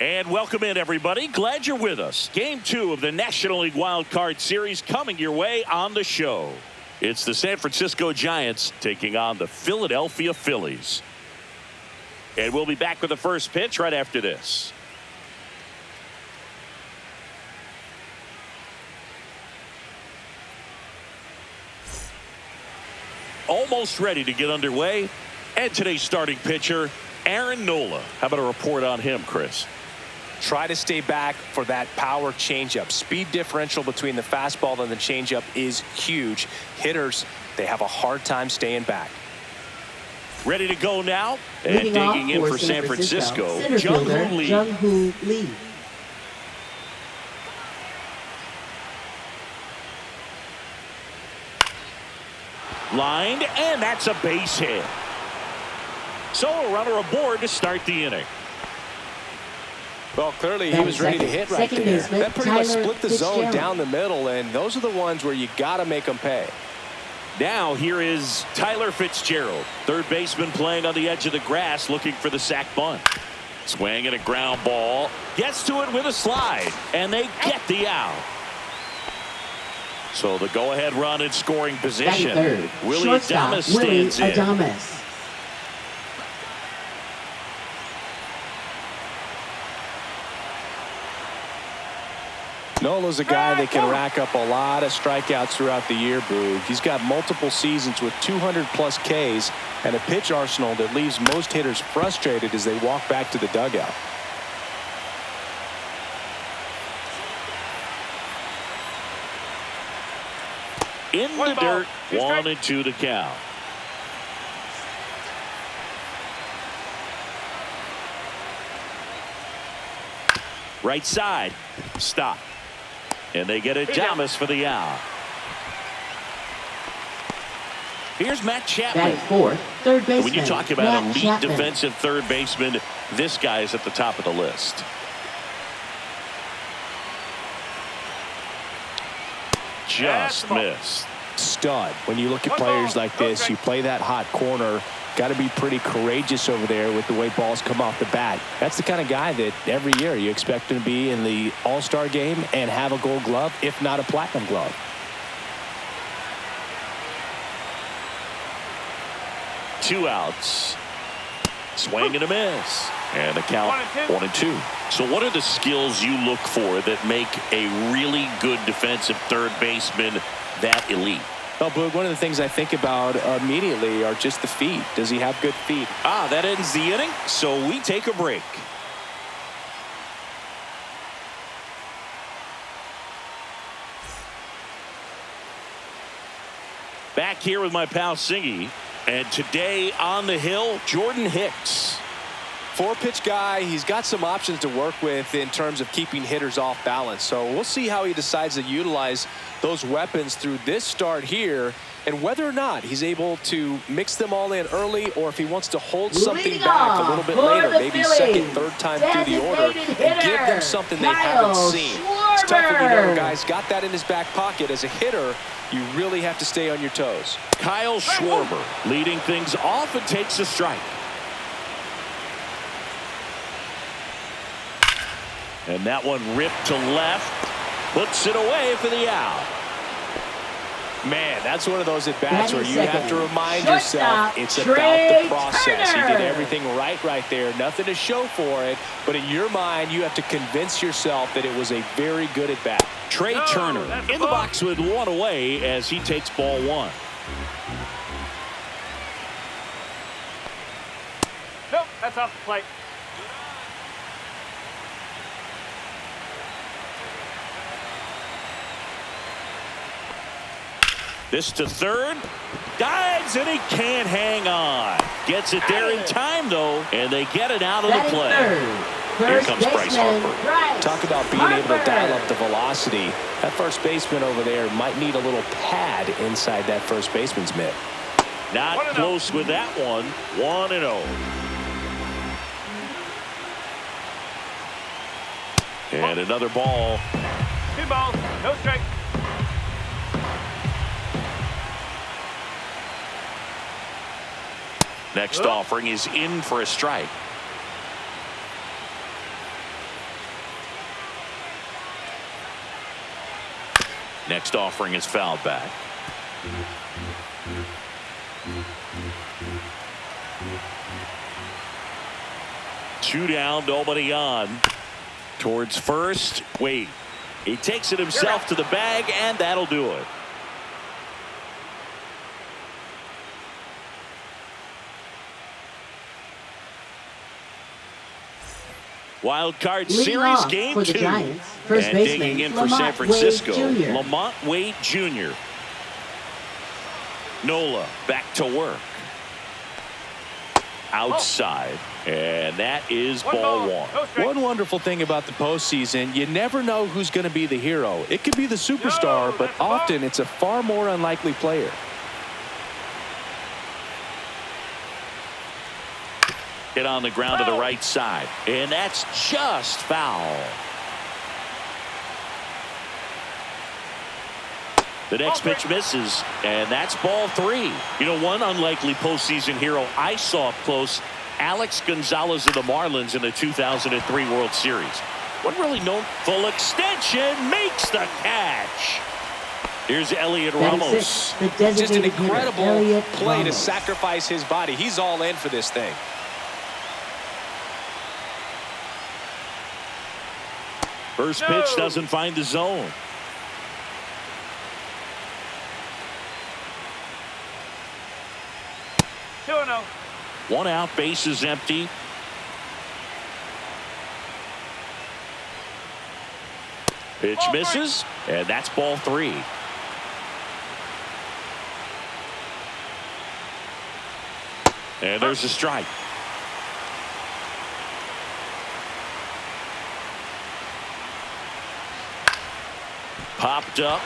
And welcome in, everybody. Glad you're with us. Game 2 of the National League Wild Card Series coming your way on the show. It's the San Francisco Giants taking on the Philadelphia Phillies. And we'll be back with the first pitch right after this. Almost ready to get underway. And today's starting pitcher, Aaron Nola. How about a report on him, Chris? Try to stay back for that power changeup. Speed differential between the fastball and the changeup is huge. Hitters, they have a hard time staying back. Ready to go now. And digging in for San Francisco, Jung-Hoo Lee. Lined, and that's a base hit. So a runner aboard to start the inning. Well, clearly he was ready to hit right there. That pretty much split the zone down the middle, and those are the ones where you got to make them pay. Now here is Tyler Fitzgerald, third baseman playing on the edge of the grass, looking for the sac bunt. Swing and a ground ball. Gets to it with a slide, and they get the out. So the go-ahead run in scoring position. Willie Adames stands in. Nola's a guy that can rack up a lot of strikeouts throughout the year, Boog. He's got multiple seasons with 200-plus Ks and a pitch arsenal that leaves most hitters frustrated as they walk back to the dugout. In the dirt, 1-2 to count. Right side, stop. And they get Adames for the out. Here's Matt Chapman. Fourth, third baseman. When you talk about elite defensive third baseman, this guy is at the top of the list. Just missed. Stud. When you look at players like this, you play that hot corner. Got to be pretty courageous over there with the way balls come off the bat. That's the kind of guy that every year you expect him to be in the All-Star game and have a Gold Glove, if not a Platinum Glove. Two outs. Swing and a miss. And the count 1-2. So what are the skills you look for that make a really good defensive third baseman that elite? Well, Boog, one of the things I think about immediately are just the feet. Does he have good feet? That ends the inning, so we take a break. Back here with my pal Singy, and today on the hill, Jordan Hicks. Four-pitch guy. He's got some options to work with in terms of keeping hitters off balance. So we'll see how he decides to utilize those weapons through this start here and whether or not he's able to mix them all in early or if he wants to hold something back a little bit later, maybe second, third time through the order and give them something they haven't seen. It's tough when you know a guy's got that in his back pocket. As a hitter, you really have to stay on your toes. Kyle Schwarber leading things off and takes a strike. And that one ripped to left. Puts it away for the out. Man, that's one of those at-bats where you have to remind yourself it's about the process. He did everything right there. Nothing to show for it. But in your mind, you have to convince yourself that it was a very good at-bat. Trey Turner in the box with one away as he takes ball one. Nope, that's off the plate. This to third. Dives, and he can't hang on. Gets it there in time, though, and they get it out of the play. Here comes Bryce Harper. Talk about being able to dial up the velocity. That first baseman over there might need a little pad inside that first baseman's mitt. Not close with that one. 1-0. And another ball. 2 balls, no strike. Next offering is in for a strike. Next offering is fouled back. Two down, nobody on. Towards first. Wait. He takes it himself to the bag, and that'll do it. Wild Card Series Game 2. Giants, first and baseman, digging in for Lamont San Francisco, Wade Jr. Lamont Wade Jr. Nola back to work. Outside. And that is ball one. One wonderful thing about the postseason, you never know who's going to be the hero. It could be the superstar, but often it's a far more unlikely player. Hit on the ground to the right side. And that's just foul. The next pitch misses, and that's ball three. You know, one unlikely postseason hero I saw up close, Alex Gonzalez of the Marlins in the 2003 World Series. Wasn't really known. Full extension, makes the catch. Here's Elliot Ramos. Just an incredible play to sacrifice his body. He's all in for this thing. First pitch doesn't find the zone. One out, base is empty. Pitch misses, and that's ball three. And there's a strike. Popped up,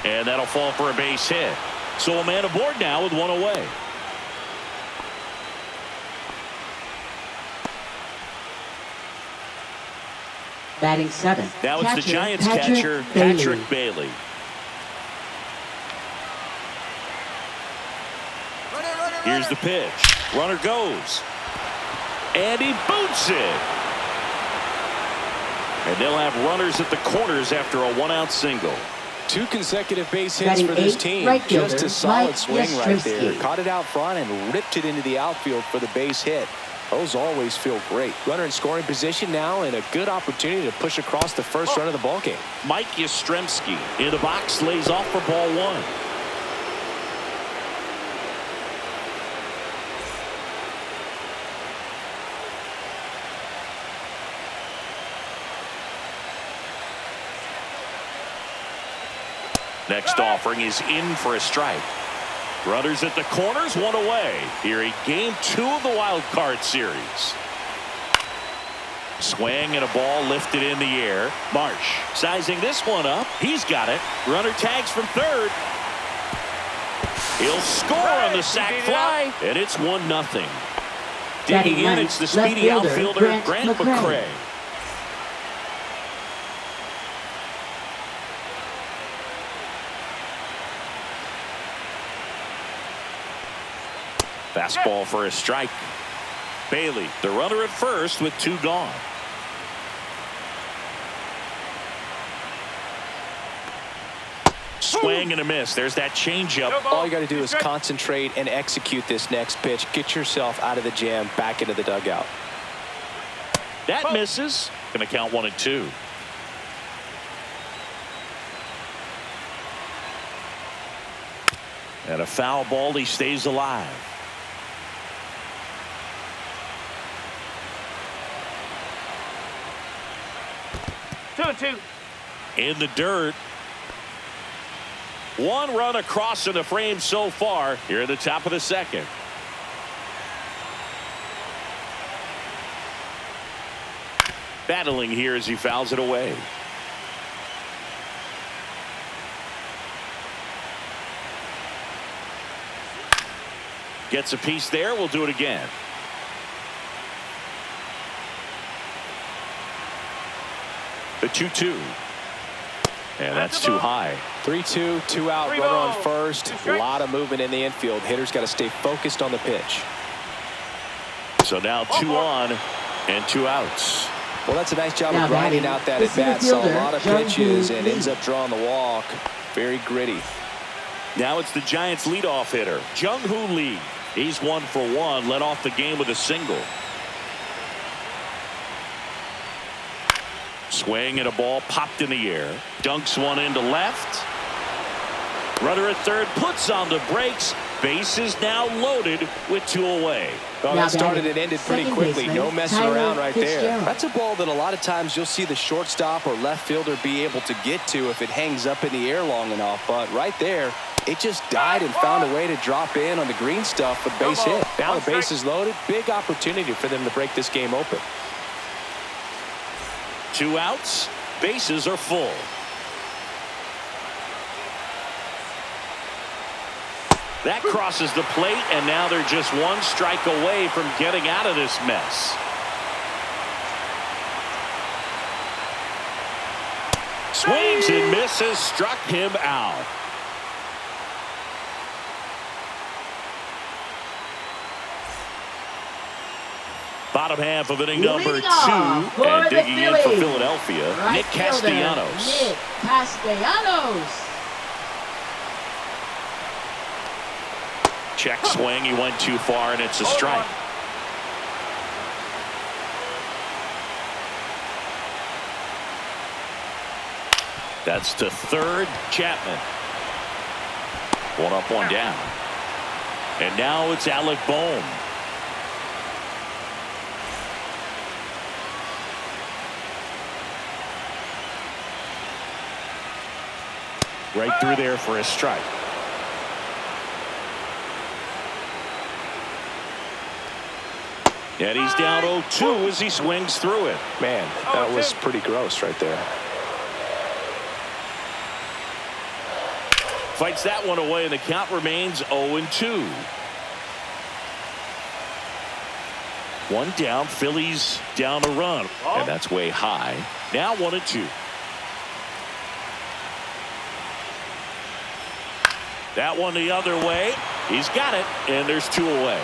and that'll fall for a base hit. So a man aboard now with one away. Batting seventh. Now it's the Giants catcher, Patrick Bailey. Here's the pitch. Runner goes. And he boots it. And they'll have runners at the corners after a one-out single. Two consecutive base hits for this team. Just a solid swing right there. Caught it out front and ripped it into the outfield for the base hit. Those always feel great. Runner in scoring position now, and a good opportunity to push across the first run of the ballgame. Mike Yastrzemski in the box, lays off for ball one. Next offering is in for a strike. Runners at the corners, one away. Here in game 2 of the wild card series. Swing and a ball lifted in the air. Marsh sizing this one up. He's got it. Runner tags from third. He'll score on the sac fly, and it's 1-0. Digging in, it's the speedy outfielder Grant McCray. Fastball for a strike. Bailey, the runner at first with 2 gone. Swing and a miss. There's that changeup. All you got to do is concentrate and execute this next pitch. Get yourself out of the jam, back into the dugout. That misses. Going to count 1-2. And a foul ball. He stays alive. In the dirt. 1 run across in the frame so far here at the top of the second. Battling here as he fouls it away. Gets a piece there. We'll do it again. The 2-2. And that's too high. 3-2, 2 out, runner on first. A lot of movement in the infield. Hitter's got to stay focused on the pitch. So now 2 on and 2 outs. Well, that's a nice job Now of grinding batting, out that the at-bat. center Saw a fielder, lot of Jung pitches Hoo and Lee. ends up drawing the walk. Very gritty. Now it's the Giants leadoff hitter, Jung Hoo Lee. He's 1 for 1, led off the game with a single. Swing and a ball popped in the air. Dunks one into left. Runner at third puts on the brakes. Bases now loaded with 2 away. Well, Now that started batting, and ended pretty second quickly. baseman, No messing Tyler around right there. Fitzgerald. That's a ball that a lot of times you'll see the shortstop or left fielder be able to get to if it hangs up in the air long enough. But right there, it just died and found a way to drop in on the green stuff for base hit. Now the base is loaded. Big opportunity for them to break this game open. 2 outs. Bases are full. That crosses the plate, and now they're just 1 strike away from getting out of this mess. Swings and misses, struck him out. Bottom half of inning number 2, and digging in for Philadelphia, Right Nick fielder, Castellanos. Nick Castellanos. Check swing, he went too far, and it's a strike. That's to third, Chapman. 1 up, 1 down. And now it's Alec Bohm. Right through there for a strike. And he's down 0-2 as he swings through it. Man, that was pretty gross right there. Fights that one away, and the count remains 0-2. 1 down, Phillies down a run. And that's way high. Now 1-2. That one the other way. He's got it, and there's 2 away.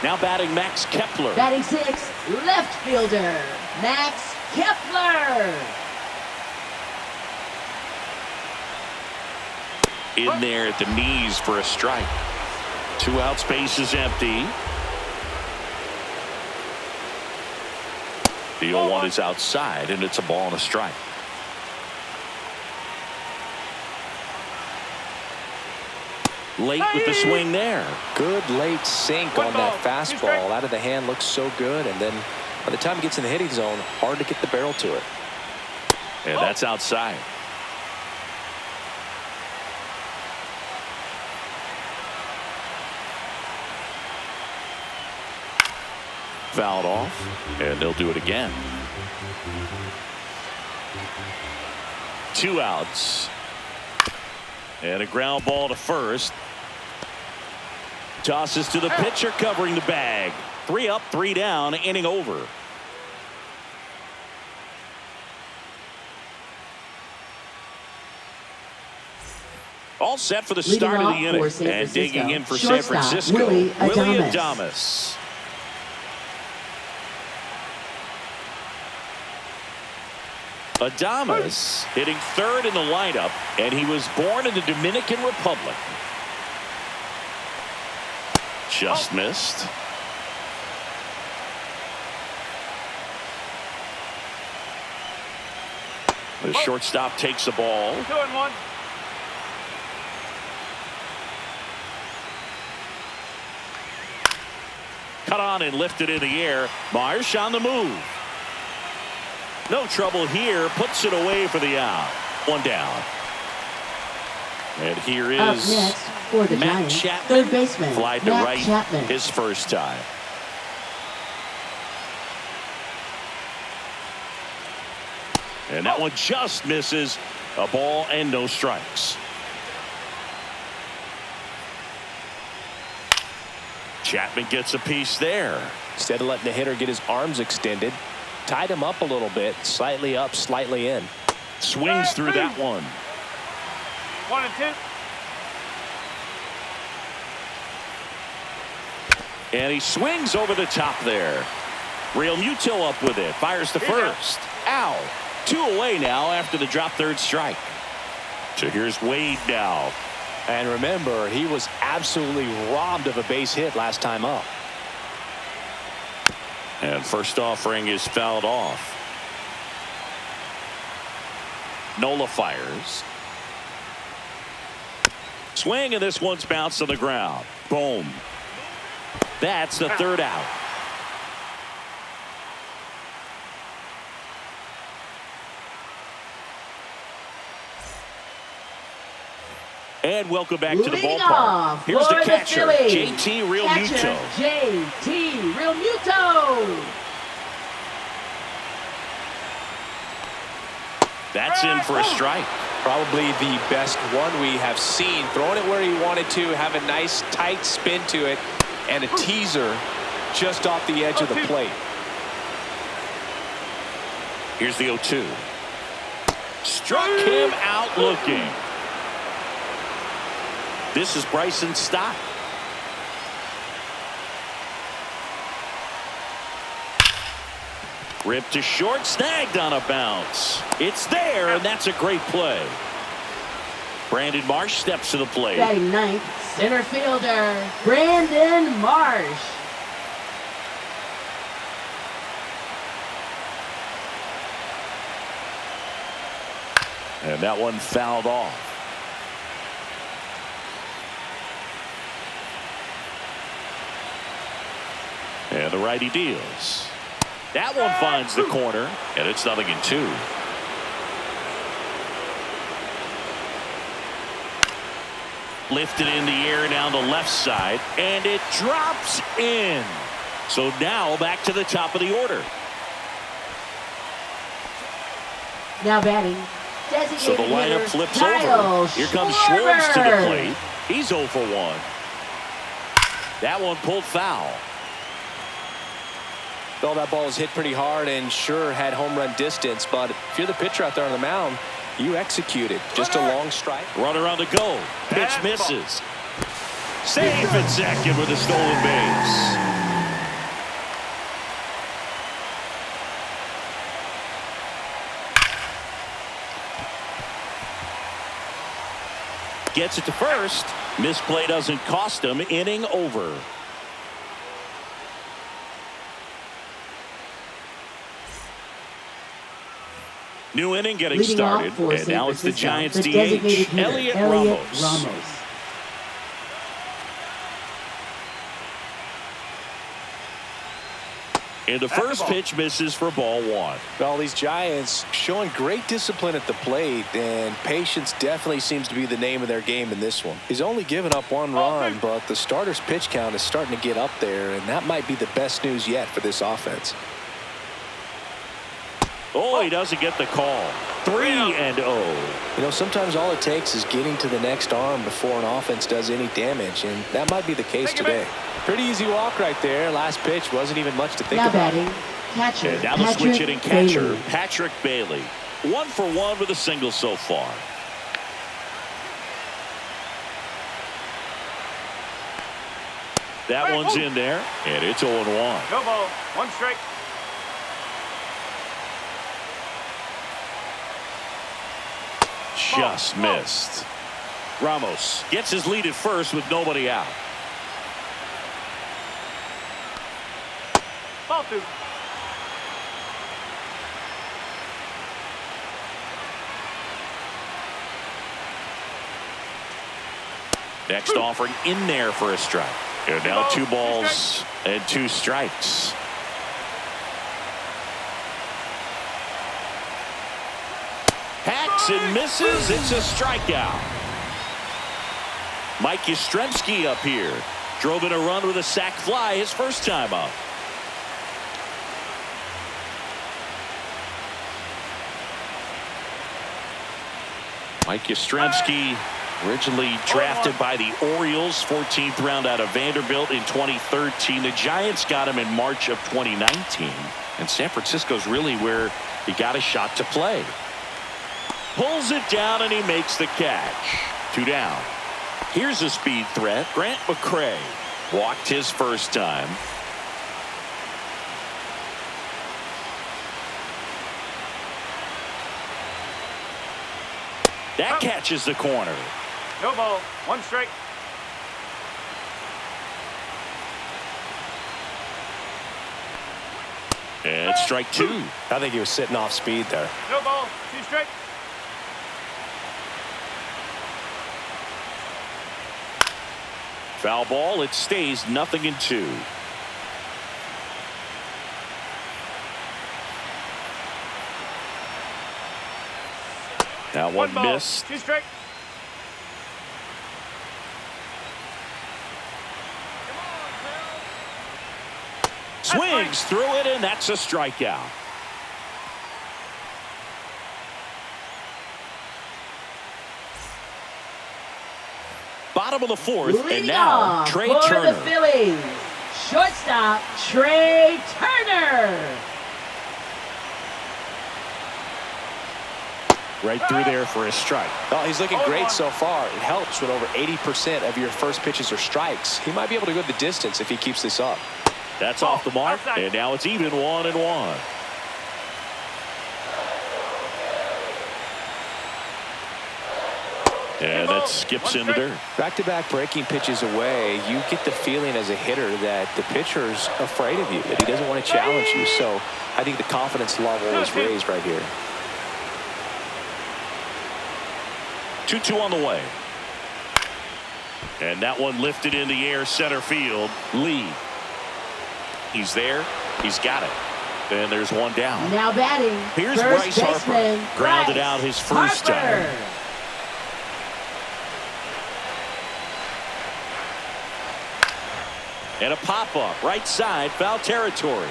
Now batting Max Kepler. Batting 6, left fielder, Max Kepler. In there at the knees for a strike. 2 out, space is empty. The 0-1 is outside, and it's a ball and a strike. Late with the swing there. Good late sink on that fastball. Out of the hand, looks so good. And then by the time it gets in the hitting zone, hard to get the barrel to it. And that's outside. Fouled off, and they'll do it again. 2 outs. And a ground ball to first. Tosses to the pitcher covering the bag. 3 up, 3 down, inning over. All set for the start of the inning. And digging in for San Francisco, Willie Adames. Adames hitting third in the lineup, and he was born in the Dominican Republic. Just missed. The shortstop takes the ball. 2-1. Cut on and lifted in the air. Marsh on the move. No trouble here. Puts it away for the out. 1 down. And here Up is next for the Matt Giants, Chapman. third baseman, Fly to Matt right Chapman. his first time. And that one just misses. A ball and no strikes. Chapman gets a piece there. Instead of letting the hitter get his arms extended, tied him up a little bit, slightly up, slightly in. Swings through that one. 1-2. And he swings over the top there. Real Muto up with it. Fires to first. Ow. 2 away now after the drop third strike. So here's Wade now. And remember, he was absolutely robbed of a base hit last time up. And first offering is fouled off. Nola fires. Swing, and this one's bounced on the ground. Boom. That's the third out. And welcome back to the Leading ballpark. off Here's the for catcher, Phillies. JT Real Catcher, Muto. JT Real Muto. That's in for a strike. Probably the best one we have seen. Throwing it where he wanted to, have a nice tight spin to it, and a teaser just off the edge of the plate. Here's the 0-2. Struck him out looking. This is Bryson's stop. Ripped to short, snagged on a bounce. It's there, and that's a great play. Brandon Marsh steps to the plate. Batting ninth, center fielder, Brandon Marsh. And that one fouled off. And the righty deals. That one finds the corner, and it's 0-2. Lifted in the air down the left side, and it drops in. So now back to the top of the order. Now batting, designated So the lineup hitter, flips Kyle over. Here comes Schwarber. Schwartz to the plate. He's 0 for 1. That one pulled foul. Well, that ball was hit pretty hard and sure had home run distance, but if you're the pitcher out there on the mound, you executed. Just a long strike. Runner on the go. Pitch misses. Safe at second with a stolen base. Gets it to first. Misplay doesn't cost him. Inning over. New inning getting Leading off started, for and now San it's the Francisco, Giants the designated DH, hitter, Elliot Ramos. Ramos. And the first pitch misses for ball 1. Well, these Giants showing great discipline at the plate, and patience definitely seems to be the name of their game in this one. He's only given up 1 run, but the starter's pitch count is starting to get up there, and that might be the best news yet for this offense. Oh, he doesn't get the call. 3-0. You know, sometimes all it takes is getting to the next arm before an offense does any damage, and that might be the case today. Pretty easy walk right there. Last pitch wasn't even much to think Now about. batting, catcher, And now the Patrick switch hitting catcher, Bailey. Patrick Bailey. 1 for 1 with a single so far. That one's in there, and it's 0-1. No ball. 1 strike. Just missed. Ramos gets his lead at first with nobody out. Ball 2. Next offering in there for a strike. And now 2 balls and 2 strikes. Hacks and misses. It's a strikeout. Mike Yastrzemski up here. Drove in a run with a sac fly his first time up. Mike Yastrzemski, originally drafted by the Orioles, 14th round out of Vanderbilt in 2013. The Giants got him in March of 2019. And San Francisco's really where he got a shot to play. Pulls it down and he makes the catch. 2 down. Here's a speed threat. Grant McCray walked his first time. That catches the corner. No ball. One strike. And strike two. I think he was sitting off speed there. No ball. Two strike. Foul ball. It stays 0-2. That one ball. missed. Two strike. Swings through it, and that's a strikeout. Bottom of the fourth, and Leading now off Trey for Turner. the Phillies, shortstop Trey Turner. Right through there for a strike. Oh, he's looking great so far. It helps when over 80% of your first pitches are strikes. He might be able to go the distance if he keeps this up. That's off the mark, outside. and now it's even 1-1. And that skips into dirt. Back-to-back breaking pitches away, you get the feeling as a hitter that the pitcher's afraid of you, that he doesn't want to challenge you. So I think the confidence level is raised right here. 2-2 on the way. And that one lifted in the air, center field. Lee. He's there. He's got it. And there's one down. Now batting, Here's first Bryce Harper. baseman, Grounded Bryce out his first Harper. time. And a pop-up, right side, foul territory.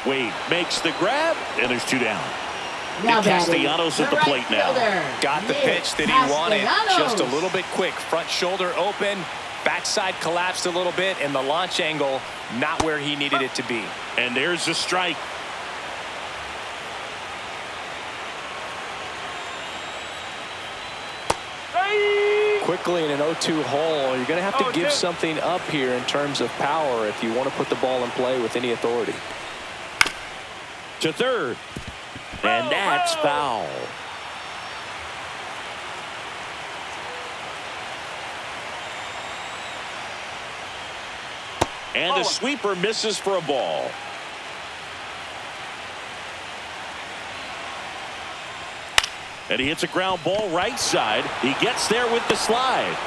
Wade makes the grab, and there's two down. Now batting, Castellanos at the right plate now. fielder, Got the Nick pitch that he wanted. Castellanos. Just a little bit quick. Front shoulder open. Backside collapsed a little bit, and the launch angle not where he needed it to be. And there's a strike. Quickly in an 0-2 hole, you're going to have to give something up here in terms of power if you want to put the ball in play with any authority. To third. And that's foul. And the sweeper misses for a ball. And he hits a ground ball right side. He gets there with the slide.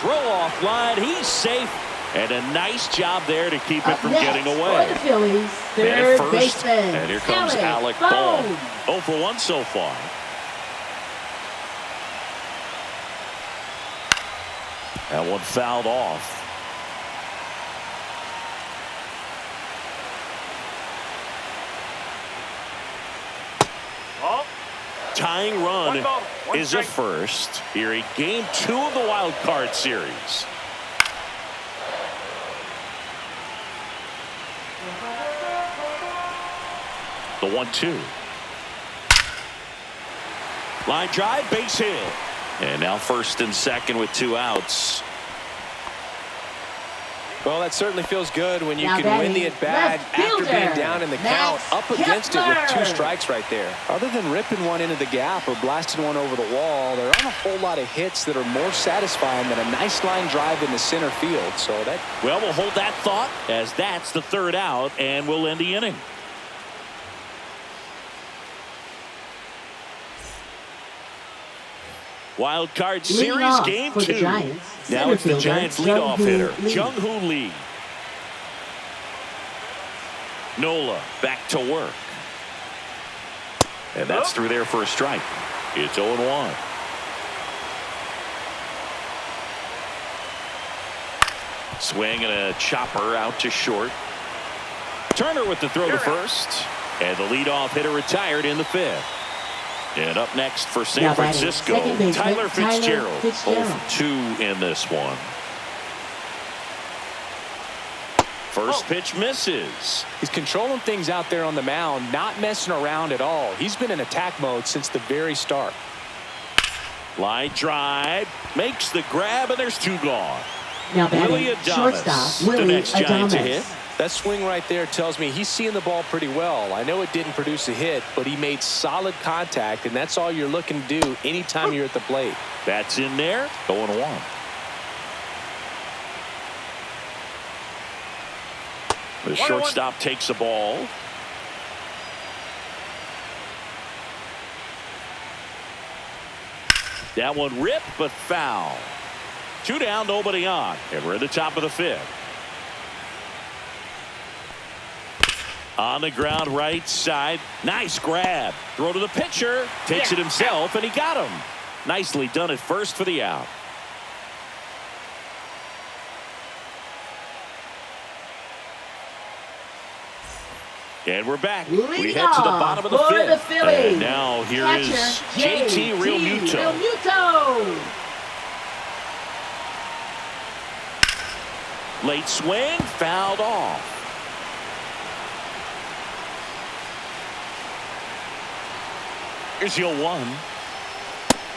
Throw off line. He's safe. And a nice job there to keep it from getting away. For the Phillies, And at third first, baseman. and here comes Alec Bohm. Bohm. 0 for 1 so far. That one fouled off. Tying run one is a strike. first here in game 2 of the wild card series. The 1-2. Line drive, base hit. And now first and second with 2 outs. Well, that certainly feels good when you Now can win the batting, at-bat left after being fielder, down in the Max count, up against it with 2 Kepler. strikes right there. Other than ripping one into the gap or blasting one over the wall, there aren't a whole lot of hits that are more satisfying than a nice line drive in the center field. So that. Well, we'll hold that thought as that's the 3rd out, and we'll end the inning. Wild card Leading series off game for the 2. Giants, Now center it's the fielder, Giants leadoff hitter, Jung-Hoo Lee. Jung-Hoo Lee. Nola back to work. And that's through there for a strike. It's 0-1. Swing and a chopper out to short. Turner with the throw to first. And the leadoff hitter retired in the 5th. And up next for San Now batting, Francisco, second baseman, Tyler Fitzgerald. 0 Fitzgerald. for 2 in this one. First pitch misses. He's controlling things out there on the mound, not messing around at all. He's been in attack mode since the very start. Line drive, makes the grab, and there's 2 gone. Now Willie batting, Adames, shortstop the Willie next Giant to Adames. hit. That swing right there tells me he's seeing the ball pretty well. I know it didn't produce a hit, but he made solid contact, and that's all you're looking to do anytime you're at the plate. That's in there. 0-1. The shortstop takes the ball. That one ripped, but foul. 2 down, nobody on, and we're at the top of the 5th. On the ground, right side. Nice grab. Throw to the pitcher. Takes it himself, and he got him. Nicely done at first for the out. And we're back. We head to the bottom of the 5th. And now here is JT Realmuto. Late swing, fouled off. Here's your 1.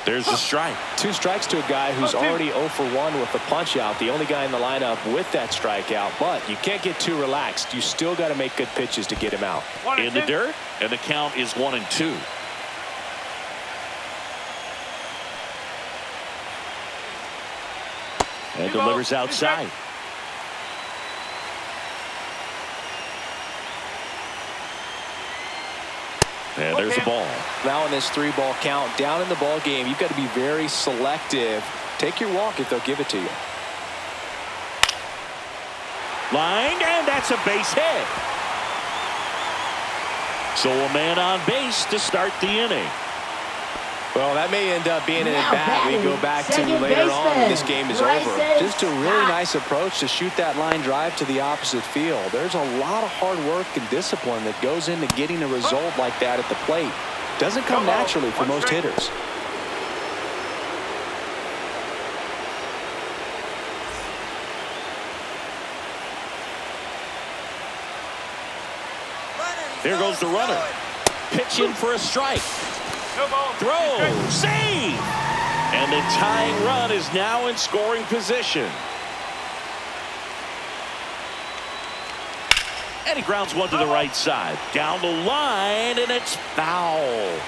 There's the strike. 2 strikes to a guy who's already 0 for 1 with the punch out. The only guy in the lineup with that strikeout. But you can't get too relaxed. You still got to make good pitches to get him out. In the dirt, and the count is 1-2. And delivers outside. And there's the ball. Now in this 3-ball count, down in the ball game, you've got to be very selective. Take your walk if they'll give it to you. Lined, and that's a base hit. So a man on base to start the inning. Well, that may end up being an at-bat we go back to later on when this game is over. Just a really nice approach to shoot that line drive to the opposite field. There's a lot of hard work and discipline that goes into getting a result like that at the plate. Doesn't come naturally for most hitters. Here goes the runner. Pitch in for a strike. Throw, save, and the tying run is now in scoring position. And he grounds one to the right side. Down the line, and it's foul.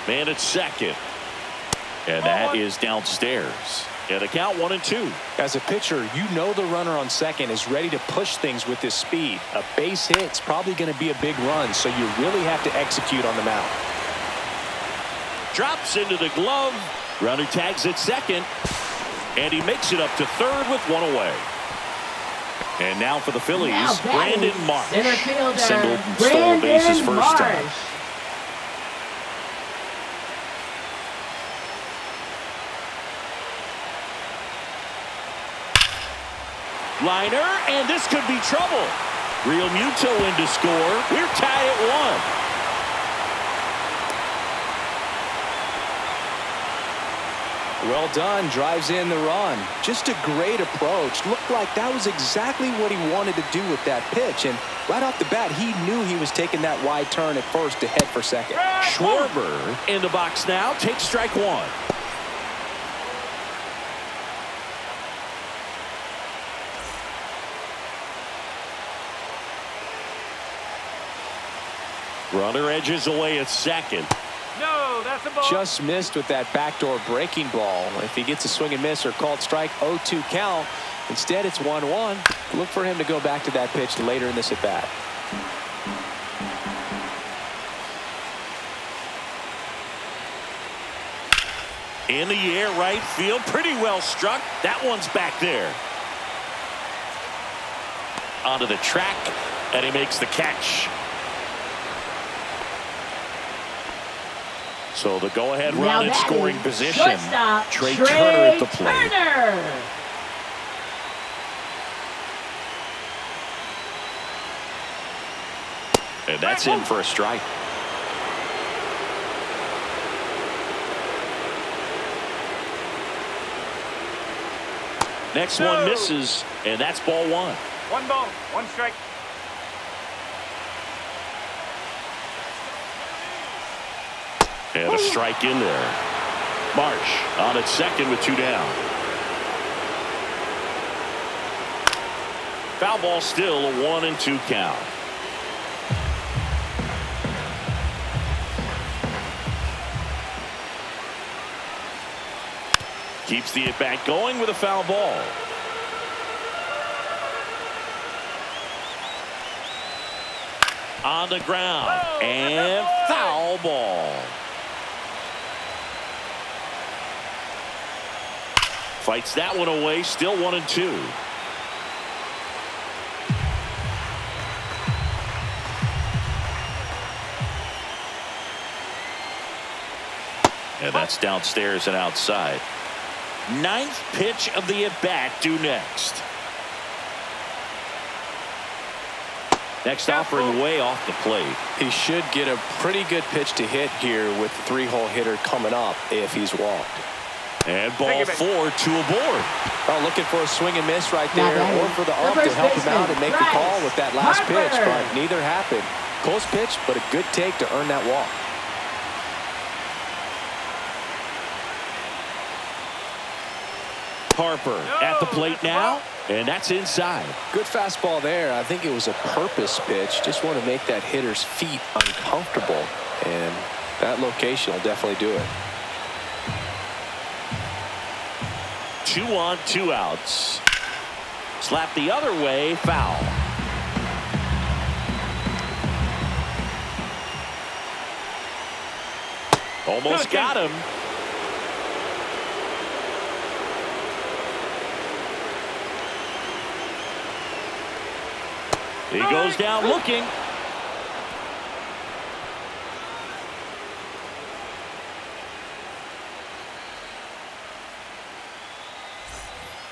Man at second. And that is downstairs. And the count 1-2. As a pitcher, you know the runner on second is ready to push things with his speed. A base hit's probably going to be a big run, so you really have to execute on the mound. Drops into the glove. Runner tags at second. And he makes it up to third with 1 away. And now for the Phillies, Brandon Marsh. Center fielder, Singled and stole bases first time. Liner, and this could be trouble. Realmuto in to score. We're tied at 1. Well done. Drives in the run. Just a great approach. Looked like that was exactly what he wanted to do with that pitch. And right off the bat, he knew he was taking that wide turn at first to head for second. Schwarber in the box now. Takes strike 1. Runner edges away at second. No, that's a ball. Just missed with that backdoor breaking ball. If he gets a swing and miss or called strike, 0-2 count. Instead, it's 1-1. Look for him to go back to that pitch later in this at bat. In the air, right field, pretty well struck. That one's back there. Onto the track, and he makes the catch. So the go-ahead run in scoring position. Trey Turner at the plate. And that's in for a strike. Next one misses, and that's ball 1. 1 ball, 1 strike. And a strike in there. Marsh on at second with 2 down. Foul ball, still a 1-2 count. Keeps the at-bat going with a foul ball. On the ground. And foul ball. Fights that one away. Still 1-2. And that's downstairs and outside. Ninth pitch of the at-bat due next. Next offering way off the plate. He should get a pretty good pitch to hit here with the three-hole hitter coming up if he's walked. And ball 4, 2 aboard. Oh, looking for a swing and miss right there, or for the ump to help him out and make the call with that last pitch, but neither happened. Close pitch, but a good take to earn that walk. Harper at the plate now, and that's inside. Good fastball there. I think it was a purpose pitch. Just want to make that hitter's feet uncomfortable, and that location will definitely do it. 2 on, 2 outs. Slap the other way, foul. Almost got him. He goes down looking.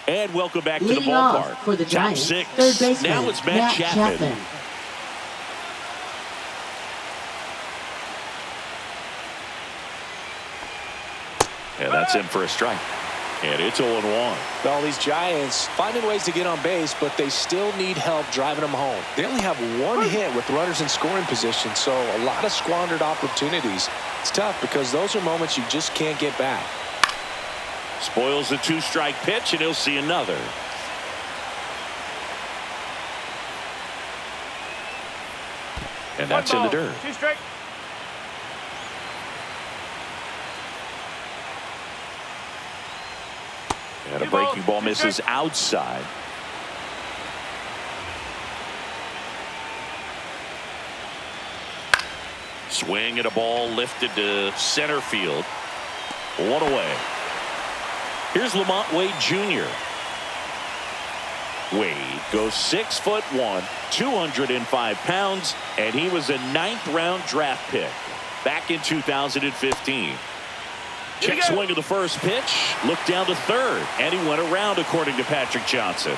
And welcome back to the ballpark. For the Top Giants, 6. third baseman, Now it's Matt Chapman. And that's in for a strike. And it's 0-1. Well, these Giants finding ways to get on base, but they still need help driving them home. They only have one hit with runners in scoring position, so a lot of squandered opportunities. It's tough because those are moments you just can't get back. Spoils the 2-strike pitch, and he'll see another. And that's in the dirt. 2 strike. And a breaking ball misses outside. Swing and a ball lifted to center field. 1 away. Here's Lamont Wade Jr. Wade goes 6'1", 205 pounds, and he was a 9th-round draft pick back in 2015. Check swing of the first pitch, looked down to third, and he went around, according to Patrick Johnson.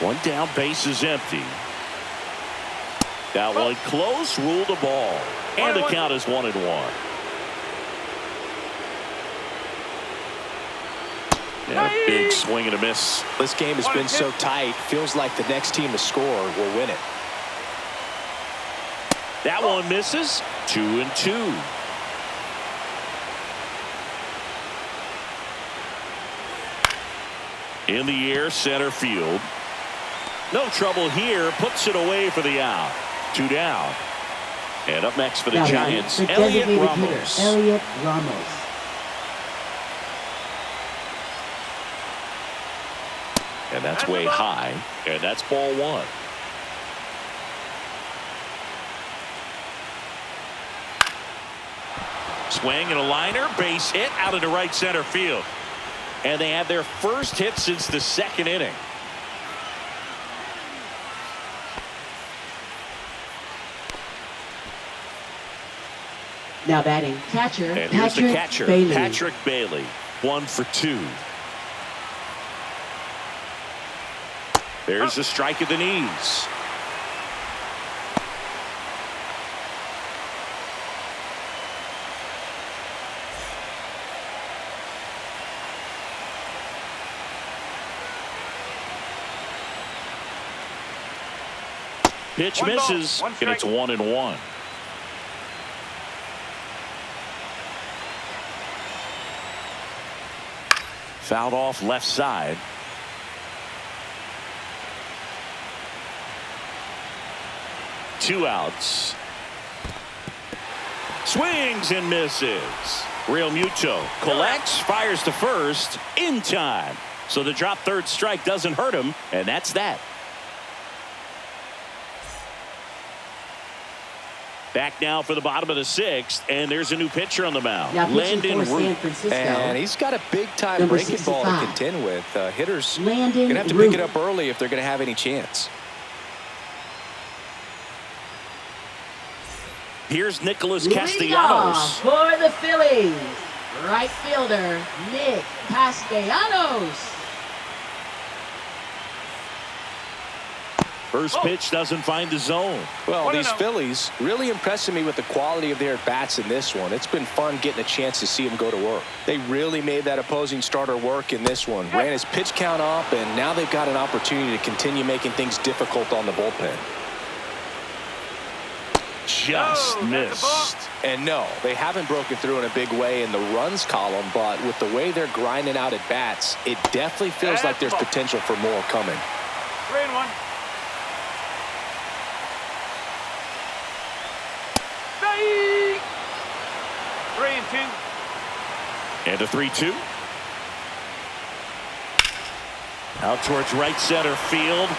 1 down, base is empty. That one close, ruled a ball, and the count is 1-1. And a big swing and a miss. This game has been so tight, feels like the next team to score will win it. That one misses. 2-2. In the air, center field. No trouble here. Puts it away for the out. 2 down. And up next for the Giants, Elliot Ramos. Elliot Ramos. And that's way high. And that's ball 1. Swing and a liner. Base hit out into right center field. And they had their first hit since the 2nd inning. Now batting, catcher, And here's the catcher, Bailey. Patrick Bailey. 1 for 2. There's a strike at the knees. Pitch misses, and it's 1-1. Fouled off left side. 2 outs. Swings and misses. Real Muto collects, fires to first in time. So the drop third strike doesn't hurt him, and that's that. Back now for the bottom of the 6th, and there's a new pitcher on the mound. Now Landon for Root. And he's got a big-time Number breaking ball to 65. contend with. Hitters going Landon to have to Root. pick it up early if they're going to have any chance. Here's Nicholas Leading Castellanos. off for the Phillies, right fielder Nick Castellanos. First pitch doesn't find the zone. Well, these 1-0. Phillies really impressing me with the quality of their bats in this one. It's been fun getting a chance to see them go to work. They really made that opposing starter work in this one. Ran his pitch count up, and now they've got an opportunity to continue making things difficult on the bullpen. Just Oh, that's a ball. missed. And no, they haven't broken through in a big way in the runs column, but with the way they're grinding out at bats, it definitely feels like there's potential for more coming. 3-1. Strike! 3-2. And a 3-2. Out towards right center field.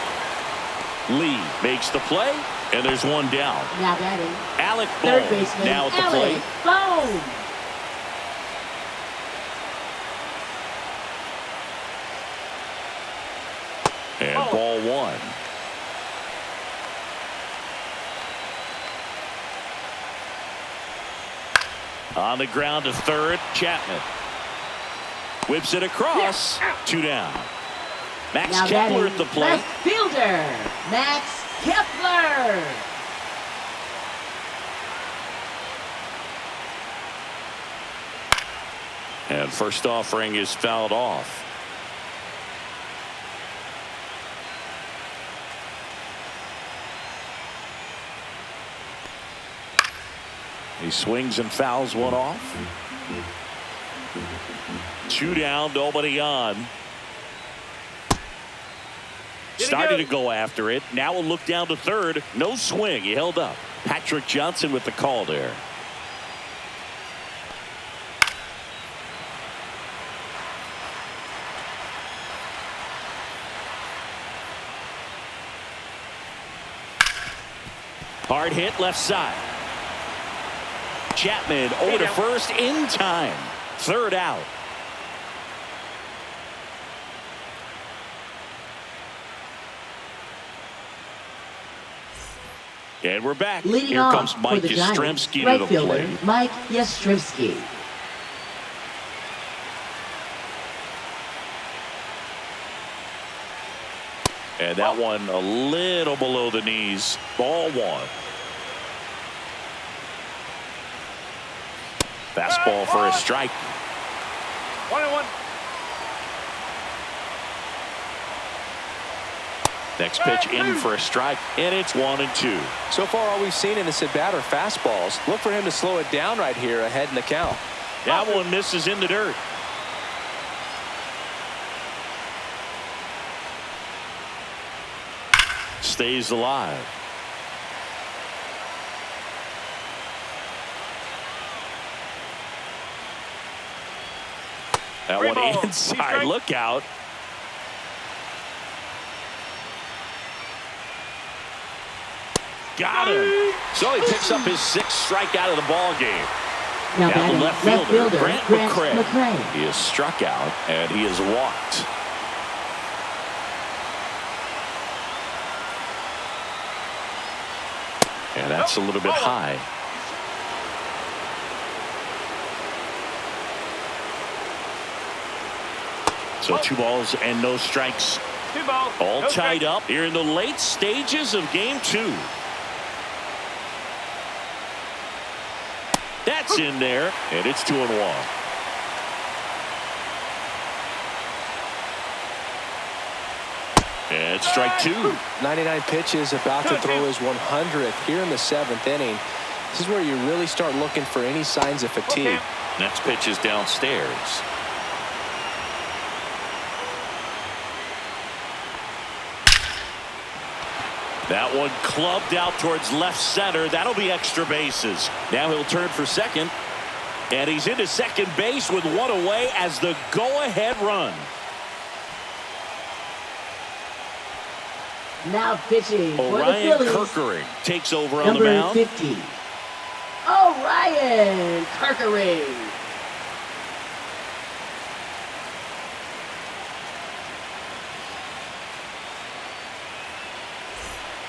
Lee makes the play, and there's one down. Now batting, Alec third Bohm baseman now at the Alec plate. Bohm. And ball 1. On the ground to third, Chapman. Whips it across, 2 down. Max Now Kepler batting, at the plate. left fielder Max Kepler. And first offering is fouled off. He swings and fouls one off. 2 down, nobody on. Started to go after it. Now a look down to third. No swing. He held up. Patrick Johnson with the call there. Hard hit left side. Chapman over to first in time. Third out. And we're back. Leading Here off comes for Mike the Giants, Yastrzemski to right the fielder plate. Mike Yastrzemski. And that one a little below the knees. Ball 1. Fastball for a strike. 1-1. Next pitch in for a strike, and it's 1-2. So far, all we've seen in this at-bat are fastballs. Look for him to slow it down right here ahead in the count. That one misses in the dirt. Stays alive. That Free one ball. inside. Strike. Look out. Got him. So he picks up his 6th strikeout of the ball game. Now Now the batting, left fielder, Grant McCray. McCray. He is struck out, and he is walked. And that's a little bit high. So 2 balls and no strikes. 2 balls. All no tied strikes. up here in the late stages of game 2. That's in there, and it's 2-1. And strike 2. 99 pitches, about to throw his 100th here in the 7th inning. This is where you really start looking for any signs of fatigue. Next pitch is downstairs. That one clubbed out towards left center. That'll be extra bases. Now he'll turn for second. And he's into second base with one away as the go-ahead run. Now pitching for the Orion Phillies. Kerkering takes over on the Number mound. 50. Orion Kerkering.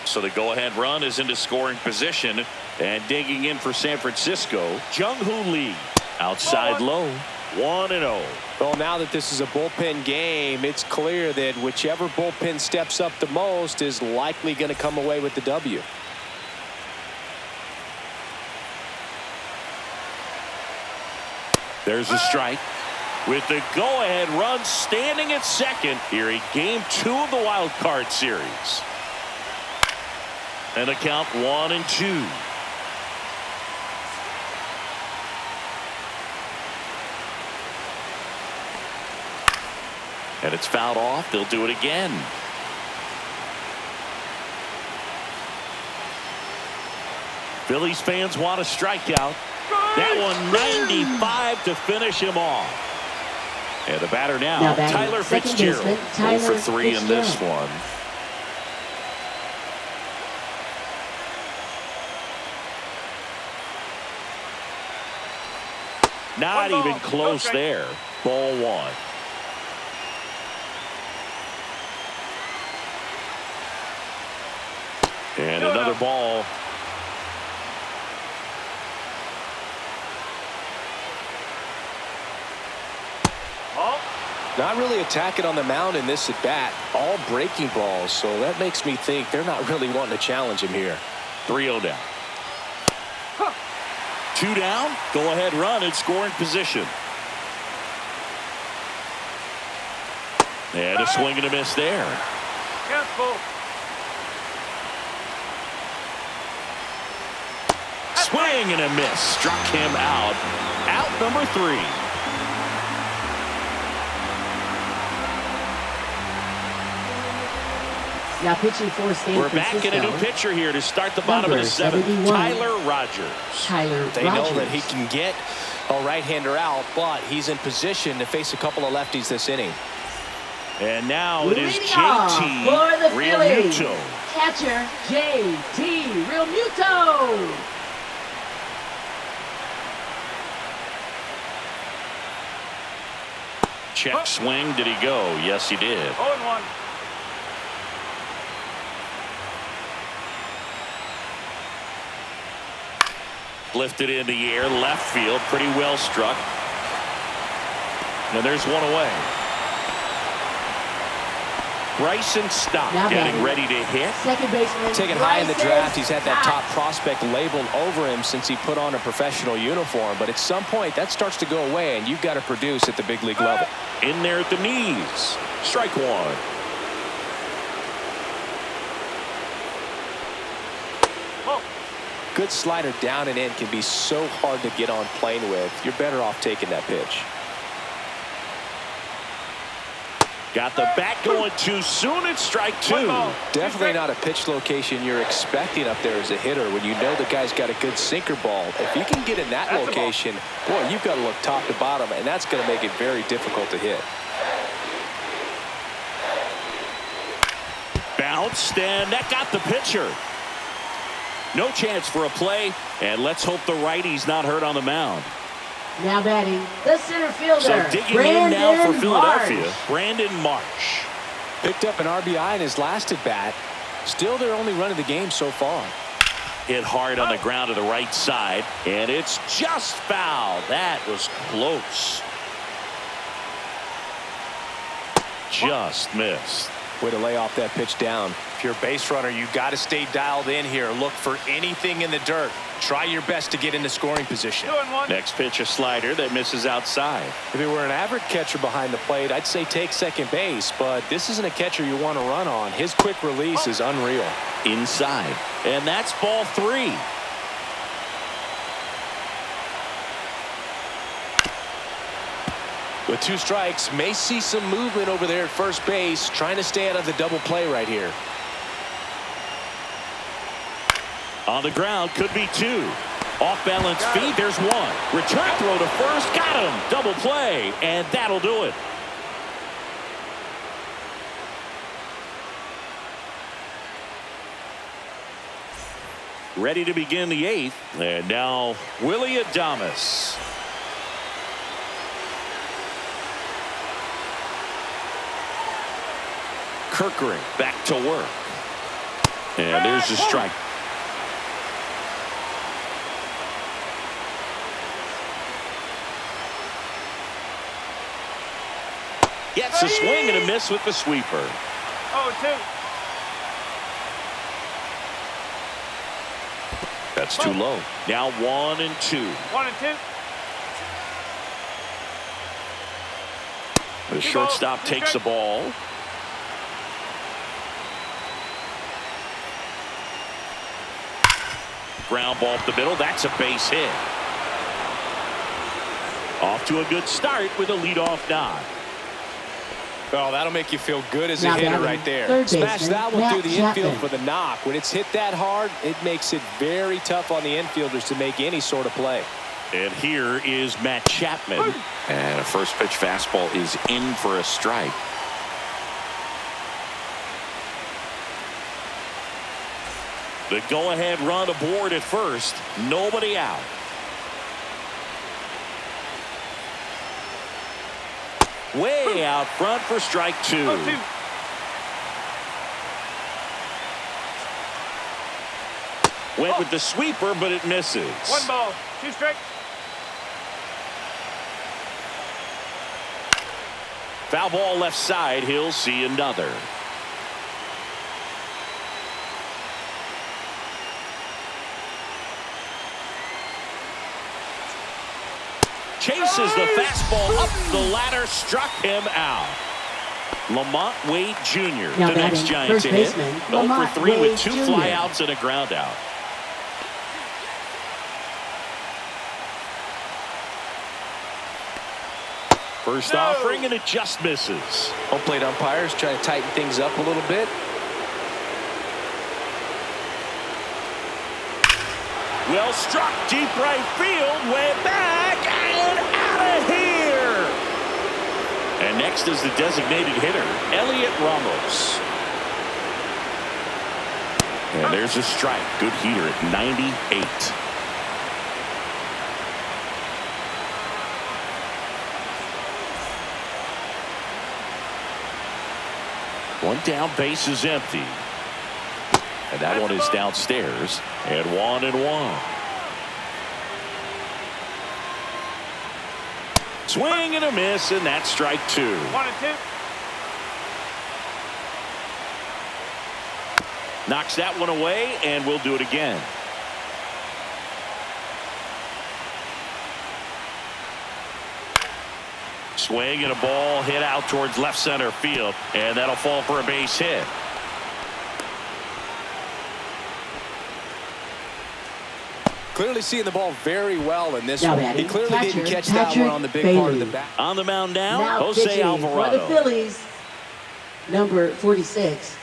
So the go-ahead run is into scoring position. And digging in for San Francisco, Jung-Hoo Lee. Outside low, 1-0. Well, now that this is a bullpen game, it's clear that whichever bullpen steps up the most is likely going to come away with the W. There's a strike. With the go-ahead run standing at second here in Game 2 of the Wild Card Series. And a count 1-2. And it's fouled off. They'll do it again. Phillies fans want a strikeout. That one 95 to finish him off. And the batter now Tyler Fitzgerald. 0 for 3 in this one. Not even close there. Ball 1. And another ball. Not really attacking on the mound in this at bat. All breaking balls, so that makes me think they're not really wanting to challenge him here. 3-0 down. 2 down. Go ahead run in scoring position. And a swing and a miss there. Careful. Swing and a miss. Struck him out. Out number 3. Now pitching for San We're Francisco. back in a new pitcher here to start the bottom of the 7th. 71. Tyler Rogers. They know that he can get a right-hander out, but he's in position to face a couple of lefties this inning. And now it is Leading off JT for the Phillies. Realmuto. Catcher JT Realmuto. Check swing. Did he go? Yes, he did. 0-1. Lifted in the air, left field, pretty well struck. And there's one away. Bryson Stott Now getting batting. ready to hit. Second baseman. Taken high in the Bryson draft, he's had that Stott. top prospect labeled over him since he put on a professional uniform. But at some point, that starts to go away, and you've got to produce at the big league level. In there at the knees. Strike 1. Good slider down and in can be so hard to get on plane with. You're better off taking that pitch. Got the bat going too soon. It's strike 2. Definitely not a pitch location you're expecting up there as a hitter when you know the guy's got a good sinker ball. If he can get in that That's a ball. location, boy, you've got to look top to bottom, and that's going to make it very difficult to hit. Bounced, and that got the pitcher. No chance for a play, and let's hope the righty's not hurt on the mound. Now batting the center fielder. So digging Brandon in now for Philadelphia, Marsh. Brandon Marsh. Picked up an RBI in his last at bat. Still their only run of the game so far. Hit hard on the ground to the right side, and it's just foul. That was close. Just missed. Way to lay off that pitch down. If you're a base runner, you've got to stay dialed in here. Look for anything in the dirt. Try your best to get into scoring position. 2-1. Next pitch, a slider that misses outside. If it were an average catcher behind the plate, I'd say take second base, but this isn't a catcher you want to run on. His quick release is unreal. Inside, and that's ball 3. With 2 strikes, may see some movement over there at first base, trying to stay out of the double play right here. On the ground, could be 2. Off-balance feed, there's 1. Return throw to first, got him. Double play, and that'll do it. Ready to begin the 8th, and now Willie Adames. Kirkering back to work. And there's the strike. Gets a swing and a miss with the sweeper. 0-2. That's too low. Now 1-2. 1-2. The shortstop takes the ball. Ground ball up the middle. That's a base hit. Off to a good start with a leadoff nod. Well, that'll make you feel good as a hitter right there. Smash that one through the infield for the knock. When it's hit that hard, it makes it very tough on the infielders to make any sort of play. And here is Matt Chapman. And a first pitch fastball is in for a strike. The go-ahead run aboard at first. Nobody out. Way out front for strike 2. 0-2. Went with the sweeper, but it misses. 1 ball, 2 strikes. Foul ball left side. He'll see another. Chases the fastball up the ladder, struck him out. Lamont Wade Jr., the next Giants to hit. 0 for 3 with 2 flyouts and a ground out. First offering, and it just misses. Home plate umpires trying to tighten things up a little bit. Well struck, deep right field, way back and out of here. And next is the designated hitter, Elliot Ramos. And there's a strike. Good heater at 98. One down, base is empty. And that one is downstairs. And 1-1. Swing and a miss, and that's strike 2. 1-2. Knocks that one away, and we'll do it again. Swing and a ball hit out towards left center field, and that'll fall for a base hit. Clearly seeing the ball very well in this one. He clearly didn't catch that one on the big part of the bat. On the mound now Jose pitching Alvarado. for the Phillies, number 46,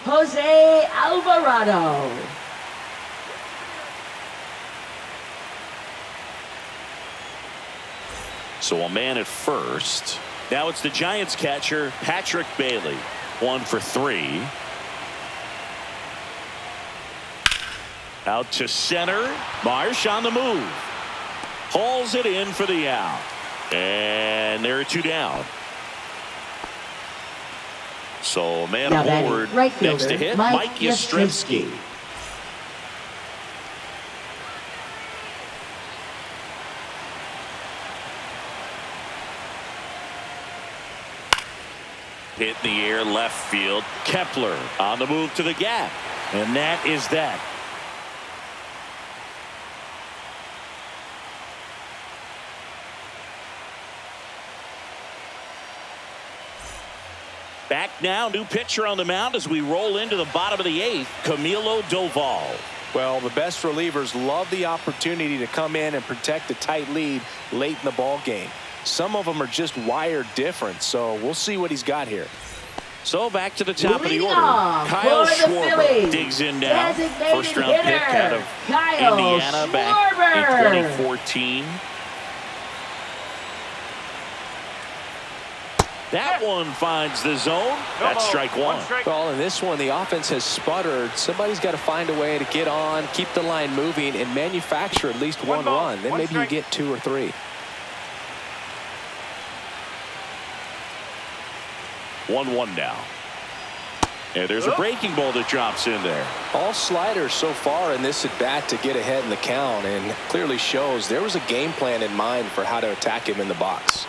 Jose Alvarado. So a man at first. Now it's the Giants catcher, Patrick Bailey. 1 for 3. Out to center. Marsh on the move. Hauls it in for the out. And there are 2 down. So man aboard. Right Next to hit, Mike Yastrzemski. Hit in the air left field. Kepler on the move to the gap. And that is that. Back now, new pitcher on the mound as we roll into the bottom of the 8th, Camilo Doval. Well, the best relievers love the opportunity to come in and protect a tight lead late in the ball game. Some of them are just wired different, so we'll see what he's got here. So back to the top of the order. Kyle Kyle Schwarber Phillies, digs in now. designated First-round pick hitter, out of Kyle Indiana back Schwarber. in 2014. That one finds the zone. That's strike one. Well, in this one, the offense has sputtered. Somebody's got to find a way to get on, keep the line moving, and manufacture at least one run. Then maybe you get 2 or 3. 1-1 now. And there's a breaking ball that drops in there. All sliders so far in this at bat to get ahead in the count, and clearly shows there was a game plan in mind for how to attack him in the box.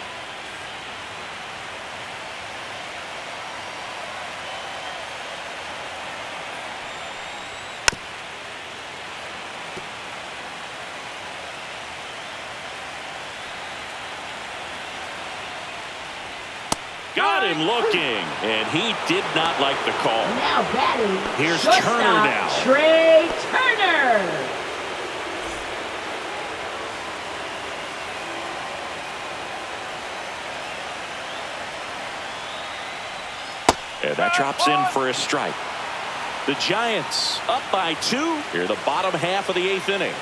Got him looking, and he did not like the call. Now batting. Here's shortstop, Turner now. Trey Turner. And that drops in for a strike. The Giants up by 2 here, the bottom half of the 8th inning.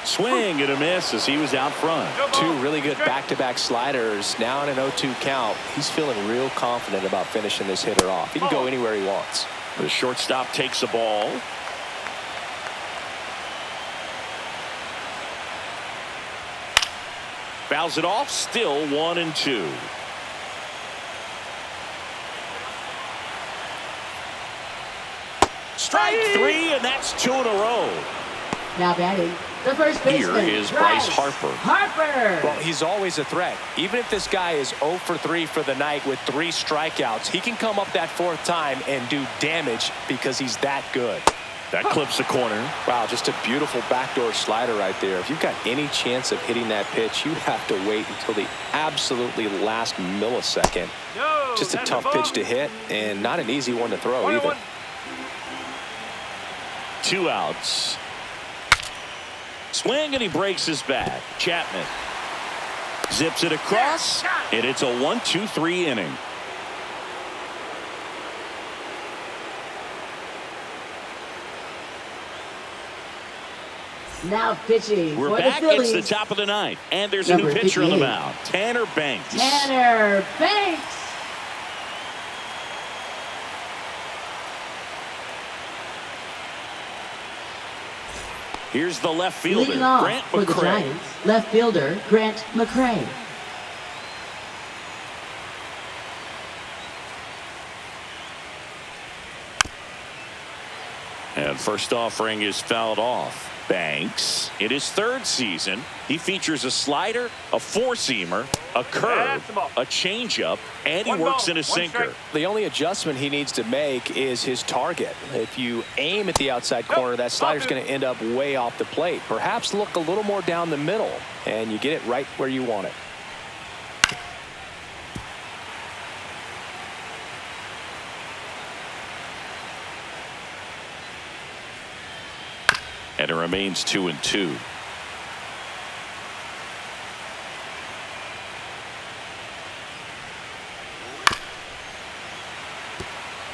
Swing and a miss as he was out front. 2 really good back-to-back sliders. Now in an 0-2 count. He's feeling real confident about finishing this hitter off. He can go anywhere he wants. The shortstop takes the ball. Fouls it off. Still 1-2. Strike 3, and that's 2 in a row. Now batting. The first baseman. Here is Bryce Harper. Well, he's always a threat. Even if this guy is 0 for 3 for the night with 3 strikeouts, he can come up that 4th time and do damage because he's that good. That clips the corner. Wow, just a beautiful backdoor slider right there. If you've got any chance of hitting that pitch, you have to wait until the absolutely last millisecond. Just a tough pitch to hit and not an easy one to throw either. 2 outs. Swing, and he breaks his bat. Chapman zips it across, and it's a 1-2-3 inning. Now pitching We're for back. the Phillies. It's the top of the 9th, and there's a new Number pitcher on the 58. mound. Tanner Banks. Tanner Banks. Here's the left fielder, Leading off Grant for the McCray. Giants, left fielder Grant McCray. And first offering is fouled off. Banks, in his 3rd season, he features a slider, a 4-seamer, a curve, a changeup, and he works in a sinker. The only adjustment he needs to make is his target. If you aim at the outside corner, that slider's going to end up way off the plate. Perhaps look a little more down the middle, and you get it right where you want it. And it remains 2-2.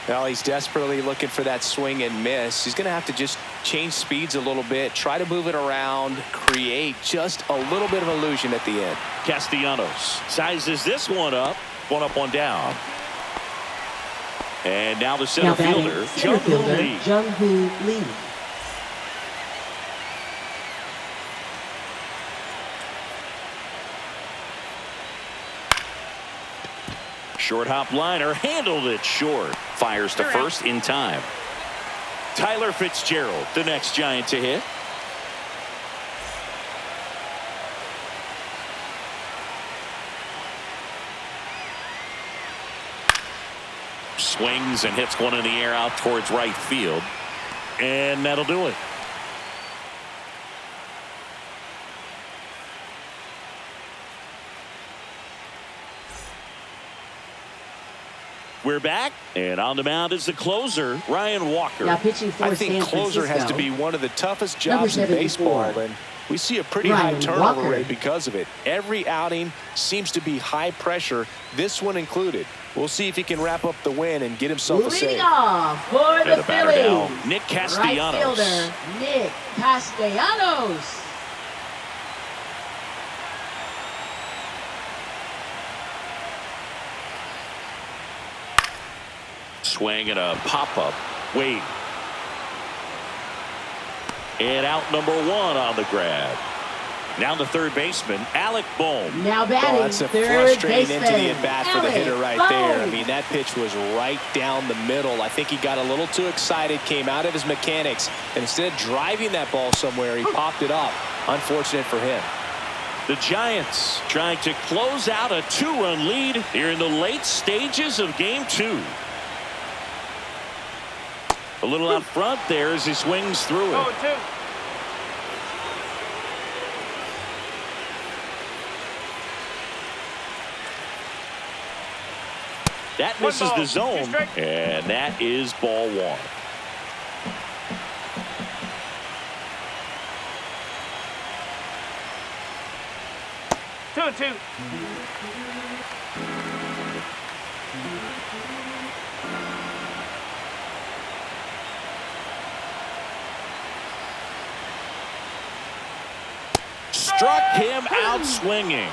Well, he's desperately looking for that swing and miss. He's going to have to just change speeds a little bit, try to move it around, create just a little bit of illusion at the end. Castellanos sizes this one up, one down. And now the center fielder, Jung-Hoo Lee. Short hop liner, handled it short. Fires to first in time. Tyler Fitzgerald, the next Giant to hit. Swings and hits one in the air out towards right field. And that'll do it. We're back, and on the mound is the closer, Ryan Walker. Now pitching for I think San closer has to Francisco. be one of the toughest jobs in baseball, and we see a pretty high Ryan turnover Walker. rate because of it. Every outing seems to be high pressure, this one included. We'll see if he can wrap up the win and get himself a Leading save. off for And the the batter now, Phillies, Nick right Castellanos. fielder Nick Castellanos. Swing and a pop-up. Wade. And out number 1 on the grab. Now the third baseman, Alec Bohm. Now batting, That's a third frustrating into the baseman, at-bat for the Alec hitter right Bohm. there. I mean, that pitch was right down the middle. I think he got a little too excited, came out of his mechanics, and instead of driving that ball somewhere, he popped it up. Unfortunate for him. The Giants trying to close out a 2-run lead here in the late stages of Game 2. A little out front there as he swings through it. 0-2. That One misses ball, the two zone, strikes. and that is ball 1. Two and two. Struck him out swinging.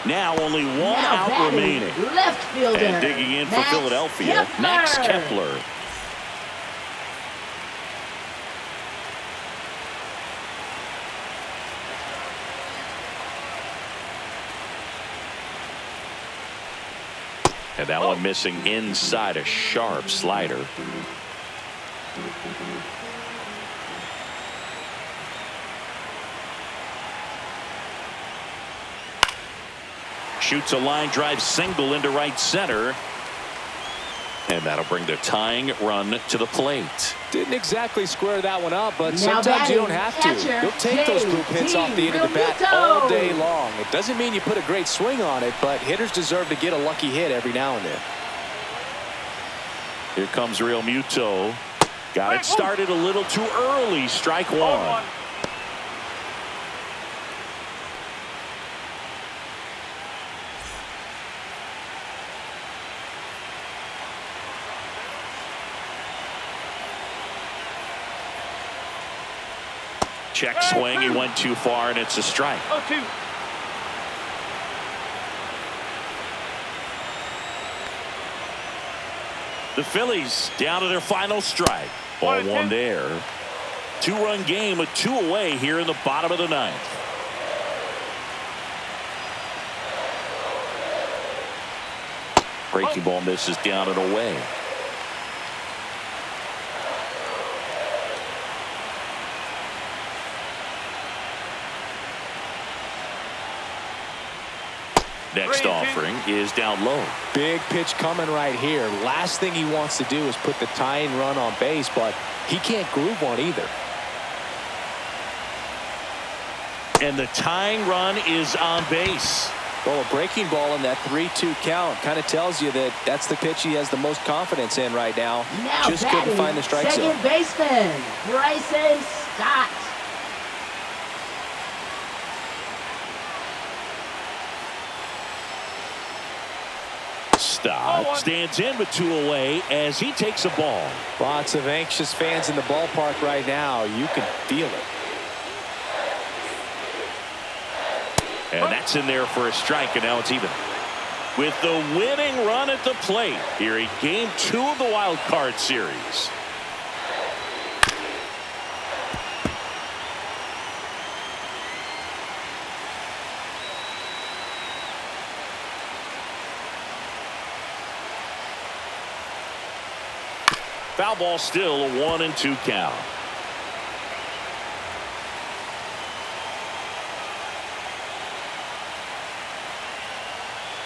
Now only 1 Now out batting, remaining. left fielder. And digging in for Max Philadelphia, Kepler. Max Kepler. And that one missing inside a sharp slider. Shoots a line drive single into right center. And that'll bring the tying run to the plate. Didn't exactly square that one up, but Now sometimes batting, you don't have to. catcher, You'll take those group hits off the end of the bat JT all day long. It doesn't mean you put a great swing on it, but hitters deserve to get a lucky hit every now and then. Here comes Real Muto. Got it started a little too early. Strike 1. Check swing. He went too far, and it's a strike. 0-2. The Phillies down to their final strike. Ball 1 there. 2-run game with 2 away here in the bottom of the 9th. Breaking ball misses down and away. Next offering is down low. Big pitch coming right here. Last thing he wants to do is put the tying run on base, but he can't groove one either. And the tying run is on base. Well, a breaking ball in that 3-2 count kind of tells you that that's the pitch he has the most confidence in right now. Now Just batting, couldn't find the strike zone. second baseman, Bryson Stott. Stott stands in with 2 away as he takes a ball. Lots of anxious fans in the ballpark right now. You can feel it. And that's in there for a strike, and now it's even. With the winning run at the plate here in Game 2 of the Wild Card Series. Foul ball still a 1-2 count.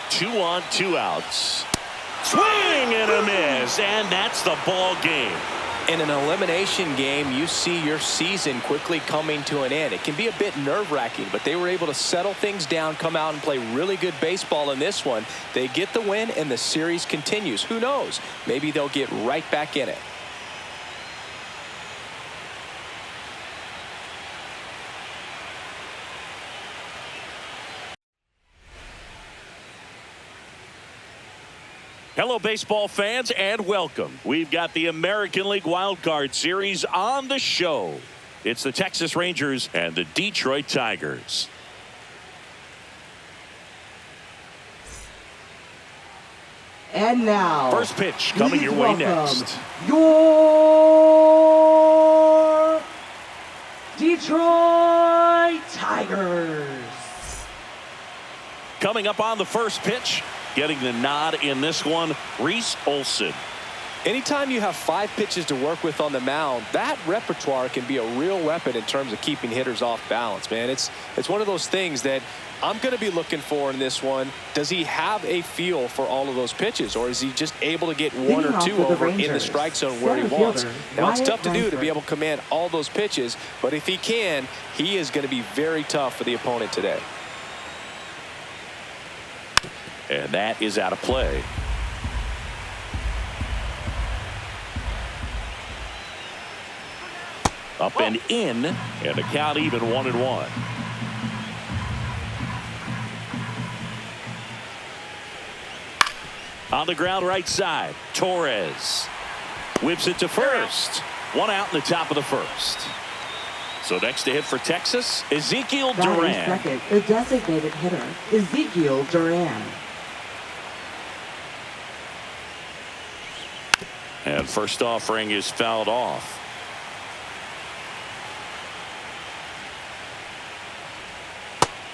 Two on, 2 outs. Swing and a miss, and that's the ball game. In an elimination game, you see your season quickly coming to an end. It can be a bit nerve-wracking, but they were able to settle things down, come out and play really good baseball in this one. They get the win, and the series continues. Who knows? Maybe they'll get right back in it. Hello, baseball fans, and welcome. We've got the American League Wild Card Series on the show. It's the Texas Rangers and the Detroit Tigers. And now, first pitch coming your way next. Your Detroit Tigers. Coming up on the first pitch, getting the nod in this one, Reese Olson. Anytime you have 5 pitches to work with on the mound, that repertoire can be a real weapon in terms of keeping hitters off balance, man. It's one of those things that I'm going to be looking for in this one. Does he have a feel for all of those pitches, or is he just able to get 1 or 2 over in the strike zone where he wants? Now, it's tough to do to be able to command all those pitches, but if he can, he is going to be very tough for the opponent today. And that is out of play. Up and in, and the count even 1-1. On the ground right side, Torres whips it to first. 1 out in the top of the first. So next to hit for Texas, Ezekiel Duran. Second, the designated hitter, Ezekiel Duran. And first offering is fouled off.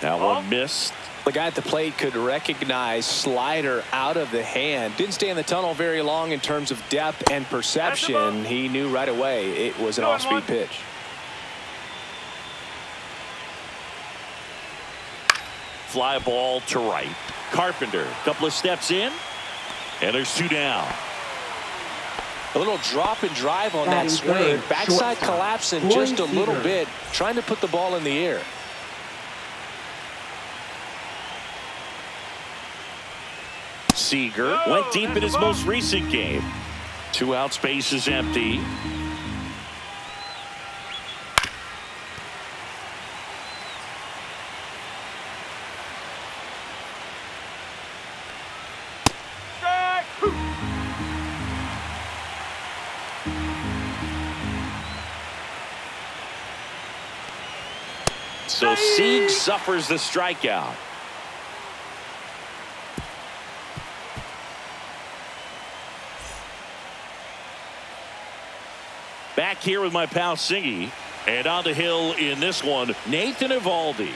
That one missed. The guy at the plate could recognize slider out of the hand. Didn't stay in the tunnel very long in terms of depth and perception. He knew right away it was an off-speed pitch. Fly ball to right. Carpenter, a couple of steps in, and there's 2 down. A little drop and drive on that swing. Backside collapsing just a little bit, trying to put the ball in the air. Seager went deep in his most recent game. 2 outs, base is empty. So Sieg suffers the strikeout. Back here with my pal Singy, and on the hill in this one, Nathan Eovaldi.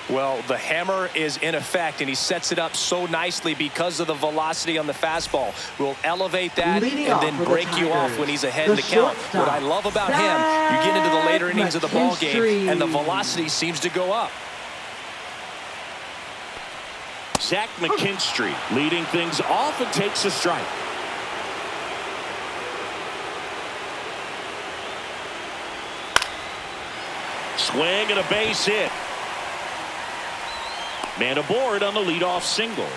Well, the hammer is in effect, and he sets it up so nicely because of the velocity on the fastball. Will elevate that and then break you off when he's ahead in the count. What I love about him, you get into the later innings of the ball game, and the velocity seems to go up. Zach McKinstry leading things off and takes a strike. Swing and a base hit. Man aboard on the leadoff single.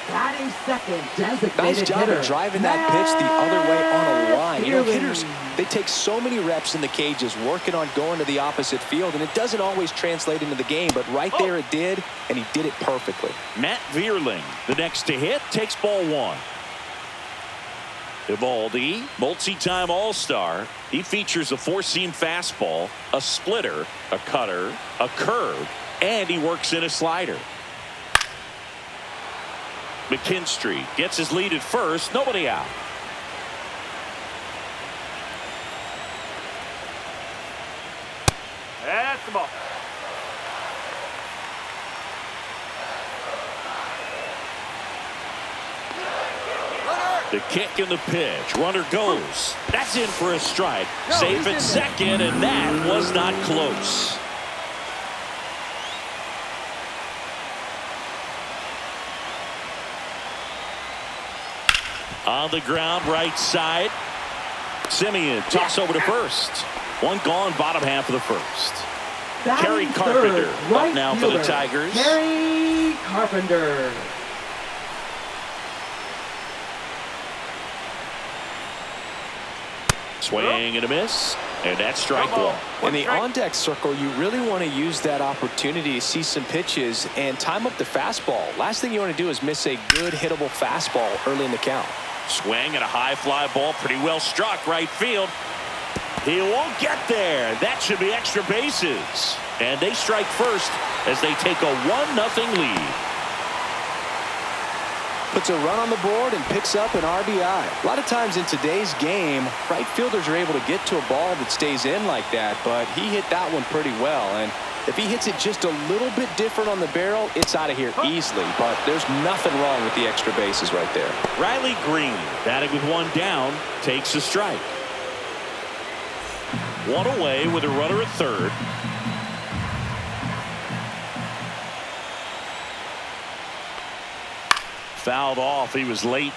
Batting second, designated nice job hitter, of driving that pitch the other way on a line. You know, hitters, they take so many reps in the cages working on going to the opposite field, and it doesn't always translate into the game, but right there it did, and he did it perfectly. Matt Vierling, the next to hit, takes ball 1. Eovaldi, multi-time All-Star. He features a 4-seam fastball, a splitter, a cutter, a curve, and he works in a slider. McKinstry gets his lead at first, nobody out. That's the ball. The kick and the pitch. Runner goes. That's in for a strike. Safe at second, and that was not close. On the ground, right side. Simeon toss over to first. 1 gone, bottom half of the first. Kerry Carpenter up now for the Tigers. Kerry Carpenter. Swing and a miss. And that's strike one. In the on-deck circle, you really want to use that opportunity to see some pitches and time up the fastball. Last thing you want to do is miss a good hittable fastball early in the count. Swing and a high fly ball, pretty well struck right field. He won't get there. That should be extra bases. And they strike first as they take a 1-0 lead. Puts a run on the board and picks up an RBI. A lot of times in today's game, right fielders are able to get to a ball that stays in like that, but he hit that one pretty well. And if he hits it just a little bit different on the barrel, it's out of here easily. But there's nothing wrong with the extra bases right there. Riley Green, batting with one down, takes a strike. One away with a runner at third. Fouled off. He was late.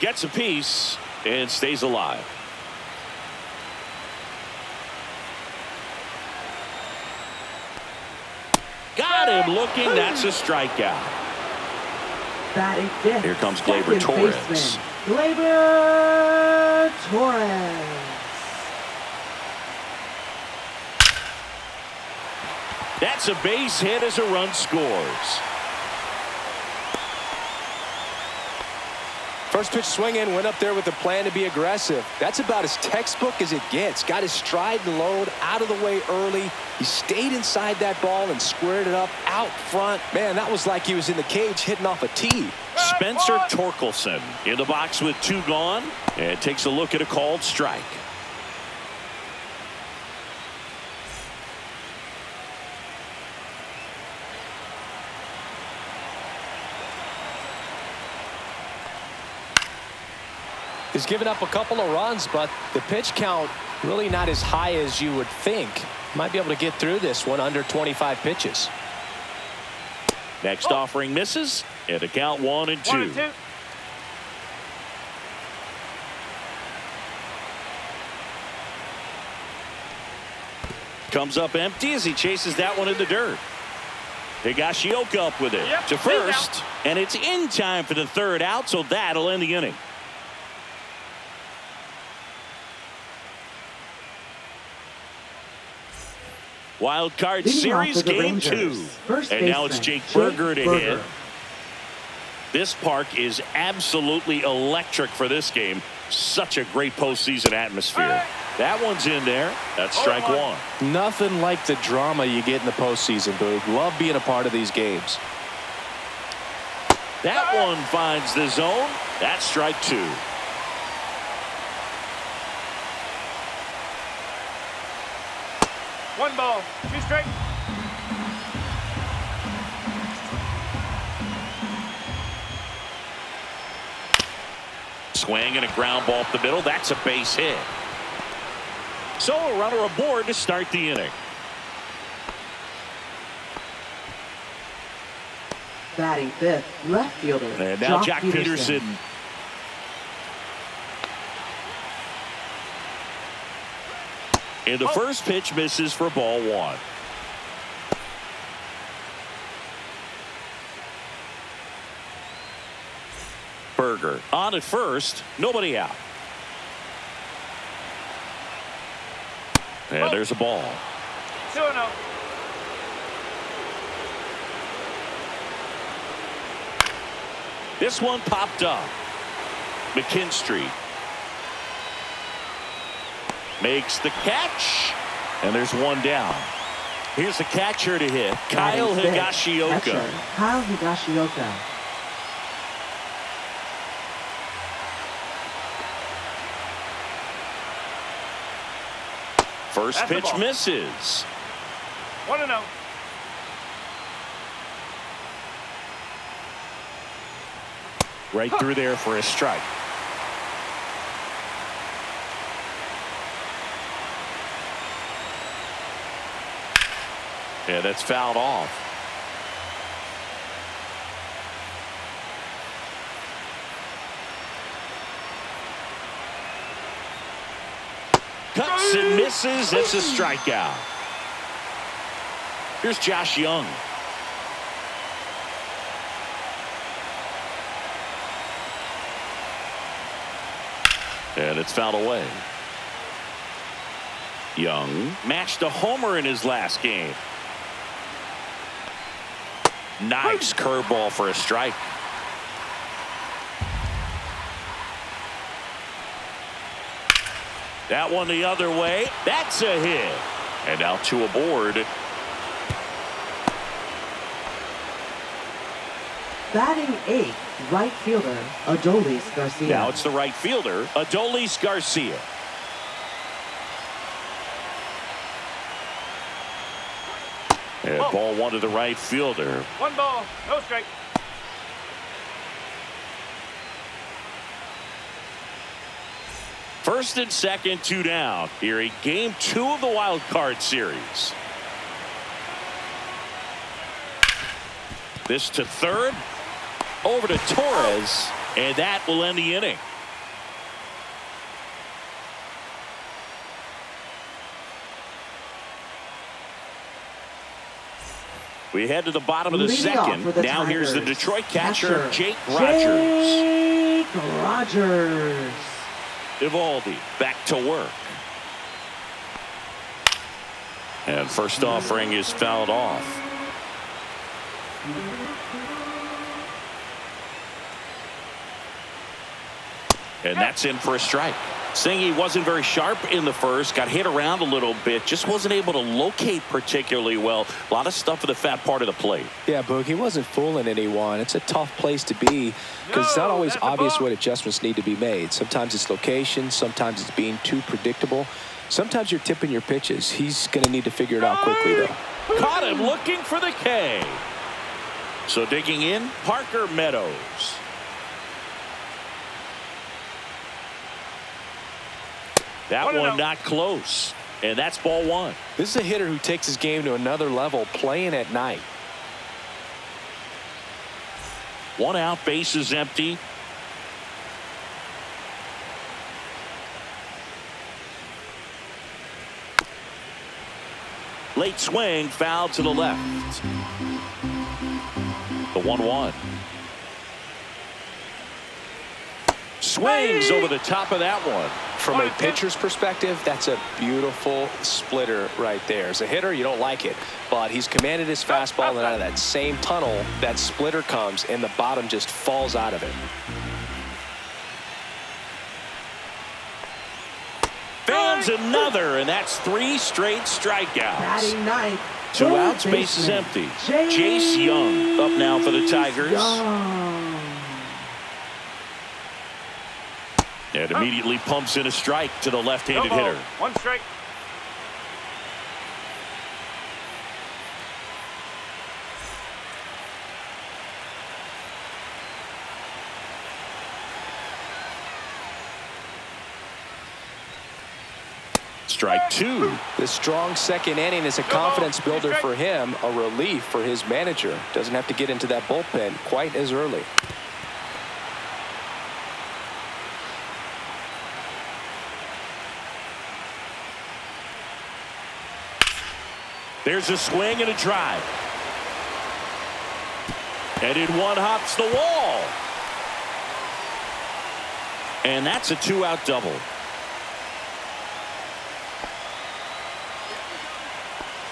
Gets a piece and stays alive. Got him looking. That's a strikeout. Batting fifth. Here comes Gleyber second Torres. baseman, Gleyber Torres. That's a base hit as a run scores. First pitch swinging, went up there with a plan to be aggressive. That's about as textbook as it gets. Got his stride and load out of the way early. He stayed inside that ball and squared it up out front. Man, that was like he was in the cage hitting off a tee. Spencer Torkelson in the box with two gone and takes a look at a called strike. He's given up a couple of runs, but the pitch count really not as high as you would think. Might be able to get through this one under 25 pitches. Next offering misses, and a count 1-2. 1-2. Comes up empty as he chases that one in the dirt. Higashioka up with it to first, and it's in time for the third out, so that'll end the inning. Wild Card Series Game 2. And now it's Jake Burger to hit. This park is absolutely electric for this game. Such a great postseason atmosphere. That one's in there. That's strike one. Nothing like the drama you get in the postseason, Boog. Love being a part of these games. That one finds the zone. That's strike two. One ball, two strikes. Swing and a ground ball up the middle. That's a base hit. So a runner aboard to start the inning. Batting fifth, left fielder. And now Jack Peterson. And the first pitch misses for ball one. Burger on at first, nobody out. And there's a ball. 2-0. This one popped up. McKinstry makes the catch, and there's one down. Here's the catcher to hit, Kyle Higashioka. Kyle Higashioka. First pitch misses. 1-0. Right through there for a strike. Yeah, that's fouled off. Cuts and misses. It's a strikeout. Here's Josh Young. And it's fouled away. Young matched a homer in his last game. Nice curveball for a strike. That one the other way. That's a hit. And now 2 aboard. Batting 8th, right fielder, Adolis Garcia. Now it's the right fielder, Adolis Garcia. And ball 1 to the right fielder. 1 ball, no strike. First and second, 2 down. Here in game 2 of the wild card series. This to third. Over to Torres. And that will end the inning. We head to the bottom of the second. Now here's the Detroit catcher, Jake Rogers. Jake Rogers. Evaldi back to work. And first offering is fouled off. And that's in for a strike. Saying he wasn't very sharp in the first, got hit around a little bit, just wasn't able to locate particularly well. A lot of stuff at the fat part of the plate. Yeah, Boog, he wasn't fooling anyone. It's a tough place to be because it's not always obvious what adjustments need to be made. Sometimes it's location, sometimes it's being too predictable. Sometimes you're tipping your pitches. He's going to need to figure it out quickly, though. Caught him looking for the K. So digging in, Parker Meadows. That one not close. And that's ball 1. This is a hitter who takes his game to another level playing at night. 1 out, base is empty. Late swing, foul to the left. The 1-1. Swings over the top of that one. From a pitcher's perspective, that's a beautiful splitter right there. As a hitter, you don't like it, but he's commanded his fastball, and out of that same tunnel, that splitter comes, and the bottom just falls out of it. Fans another, and that's 3 straight strikeouts. Batting 9th. 2 outs, base is empty. Jace Young up now for the Tigers. And immediately pumps in a strike to the left-handed hitter. 1 strike. Strike 2. This strong second inning is a confidence builder for him, a relief for his manager. Doesn't have to get into that bullpen quite as early. There's a swing and a drive. And in one hops the wall. And that's a 2-out double.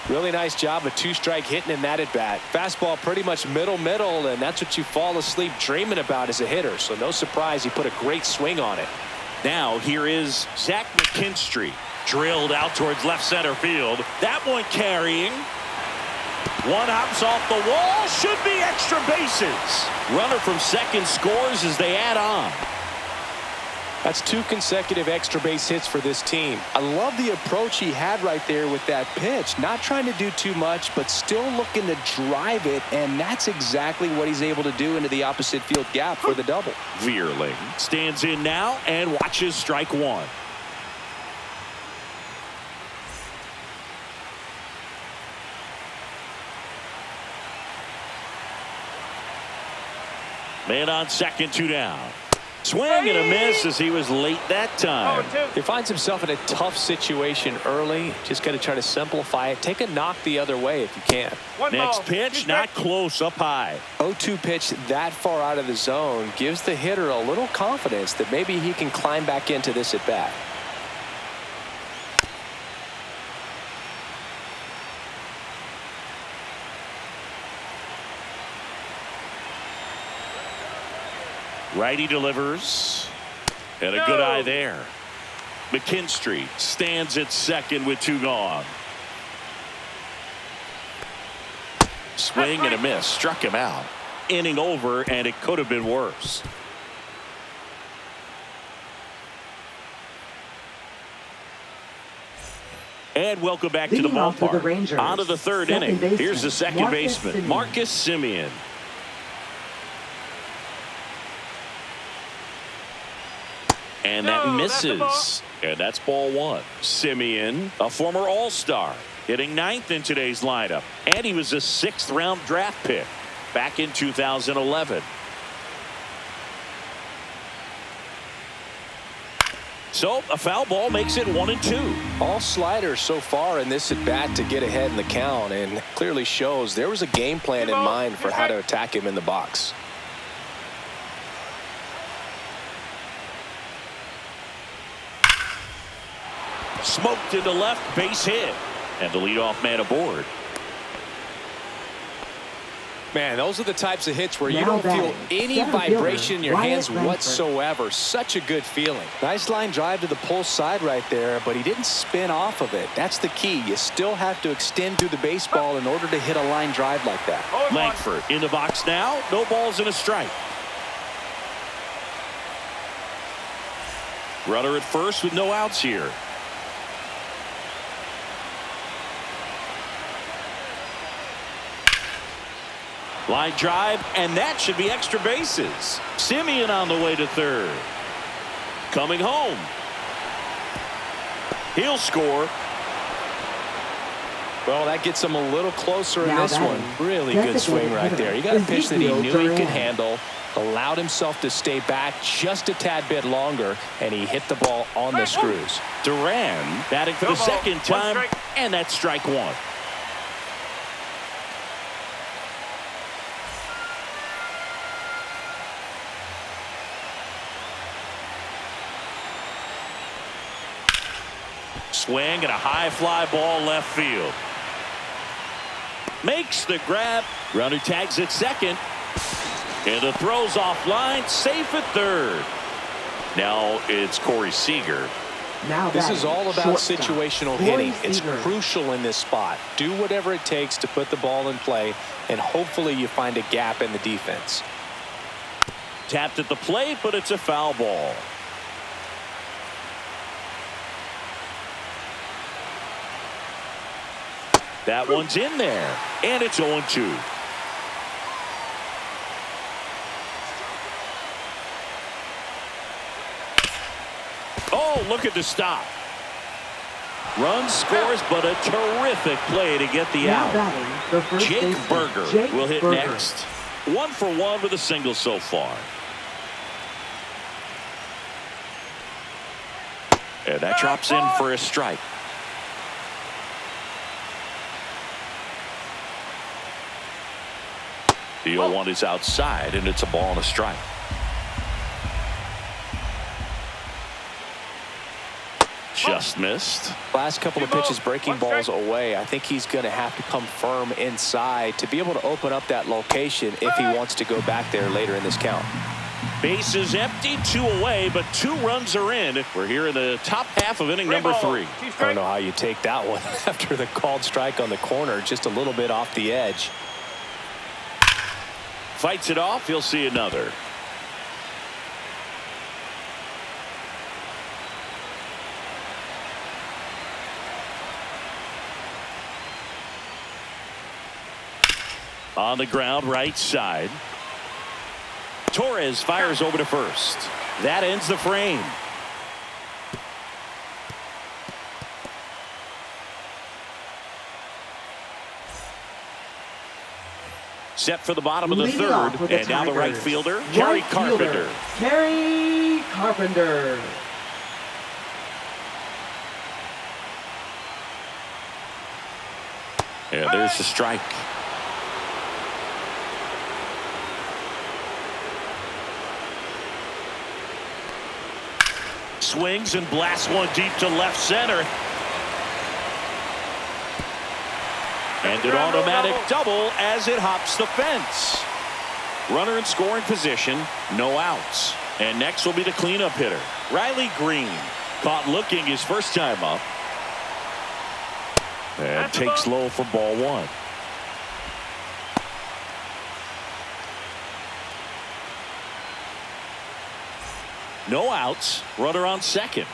Really nice job of 2-strike hitting in that at bat. Fastball pretty much middle, and that's what you fall asleep dreaming about as a hitter. So no surprise he put a great swing on it. Now here is Zach McKinstry. Drilled out towards left center field. That one carrying. 1 hops off the wall. Should be extra bases. Runner from second scores as they add on. That's 2 consecutive extra base hits for this team. I love the approach he had right there with that pitch. Not trying to do too much, but still looking to drive it, and that's exactly what he's able to do into the opposite field gap for the double. Veerling stands in now and watches strike 1. Man on second, 2 down. Swing and a miss as he was late that time. 0-2. He finds himself in a tough situation early. Just got to try to simplify it. Take a knock the other way if you can. One Next ball. pitch, Two not strikes. close, up high. 0-2 pitch that far out of the zone gives the hitter a little confidence that maybe he can climb back into this at bat. Righty delivers. And a good eye there. McKinstry stands at second with 2 gone. Swing and a miss. Struck him out. Inning over, and it could have been worse. And welcome back to the Leading off for the ballpark. Rangers, On to the third second inning. baseman, Here's the second Marcus baseman, Semien. Marcus Semien. And that No, that's the ball. misses. And that's ball 1. Semien, a former All-Star, hitting 9th in today's lineup. And he was a 6th-round draft pick back in 2011. So a foul ball makes it 1-2. All sliders so far in this at bat to get ahead in the count, and clearly shows there was a game plan in mind for how to attack him in the box. Smoked into left, base hit. And the leadoff man aboard. Man, those are the types of hits where you Now don't feel batting, any center vibration fielder, in your Wyatt hands Langford. whatsoever. Such a good feeling. Nice line drive to the pull side right there, but he didn't spin off of it. That's the key. You still have to extend through the baseball in order to hit a line drive like that. 0-1. Langford in the box now. No balls and a strike. Runner at first with no outs here. Line drive, and that should be extra bases. Semien on the way to third. Coming home. He'll score. Well, that gets him a little closer in Now this one. batting, Really good designated swing right hitter, there. He got a pitch that he Ezekiel knew he could Duran. handle, allowed himself to stay back just a tad bit longer, and he hit the ball on the screws. Duran batting for the No ball, second one time, strike. and that's strike 1. Swing and a high fly ball left field. Makes the grab. Runner tags at second. And the throw's offline. Safe at third. Now it's Corey Seager. Now This is batting, all about shortstop, situational Corey hitting. It's Seager. crucial in this spot. Do whatever it takes to put the ball in play, and hopefully you find a gap in the defense. Tapped at the plate, but it's a foul ball. That one's in there, and it's 0-2. Oh, look at the stop. Run scores, but a terrific play to get the Now out. batting, the first Jake baseman, Berger Jake will hit Berger. next. 1 for 1 with a single so far. And that drops in for a strike. The 0-1 is outside, and it's a ball and a strike. Just missed. Last couple of pitches breaking One balls strike. away. I think he's going to have to come firm inside to be able to open up that location if he wants to go back there later in this count. Base is empty, 2 away, but 2 runs are in. We're here in the top half of inning number 3. I don't know how you take that one after the called strike on the corner, just a little bit off the edge. Fights it off. He'll see another. On the ground, right side. Torres fires over to first. That ends the frame. Set for the bottom of the Leading off third. with the And now the right Tigers, fielder, right Kerry fielder, Carpenter. Kerry Carpenter. And there's the strike. Swings and blasts one deep to left center. And an automatic double as it hops the fence. Runner in scoring position, no outs. And next will be the cleanup hitter, Riley Green. Caught looking his first time up. And takes low for ball one. No outs. Runner on second.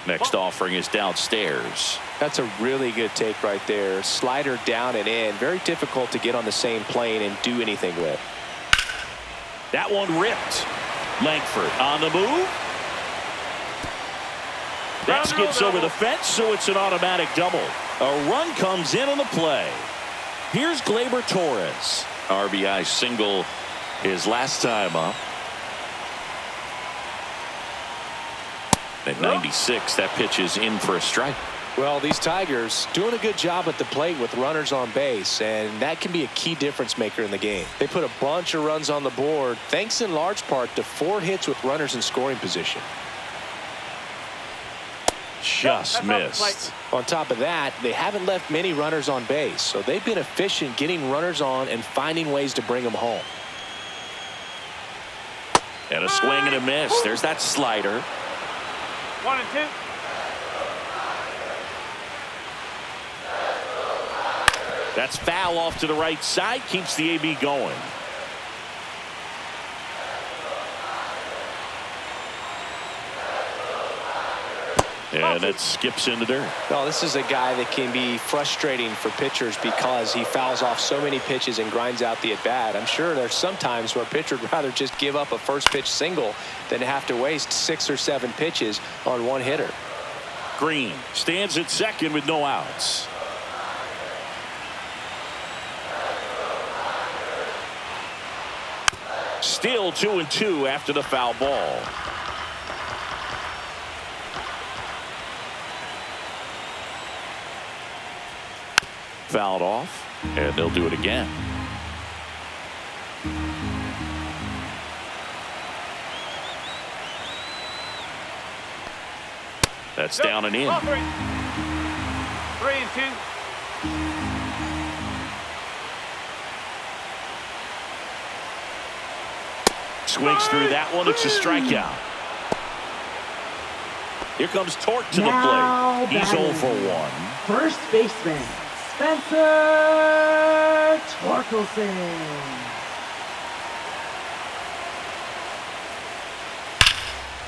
Next offering is downstairs. That's a really good take right there. Slider down and in. Very difficult to get on the same plane and do anything with. That one ripped. Langford on the move. That skips over the fence, so it's an automatic double. A run comes in on the play. Here's Gleyber Torres. RBI single his last time up. At 96, that pitch is in for a strike. Well, these Tigers doing a good job at the plate with runners on base, and that can be a key difference maker in the game. They put a bunch of runs on the board, thanks in large part to 4 hits with runners in scoring position. Just missed. On top of that, they haven't left many runners on base, so they've been efficient getting runners on and finding ways to bring them home. And a swing and a miss. There's that slider. 1 and 2. That's foul off to the right side. Keeps the AB going. And it skips in the dirt. Well, this is a guy that can be frustrating for pitchers because he fouls off so many pitches and grinds out the at-bat. I'm sure there's some times where a pitcher would rather just give up a first pitch single than have to waste 6 or 7 pitches on one hitter. Green stands at second with no outs. Still 2-2 after the foul ball. Fouled off, and they'll do it again. That's down and in. 3 and 2. Swings through that one. It's a strikeout. Here comes Torque to the Now plate. He's batting. 0 for 1. First baseman, Spencer Torkelson.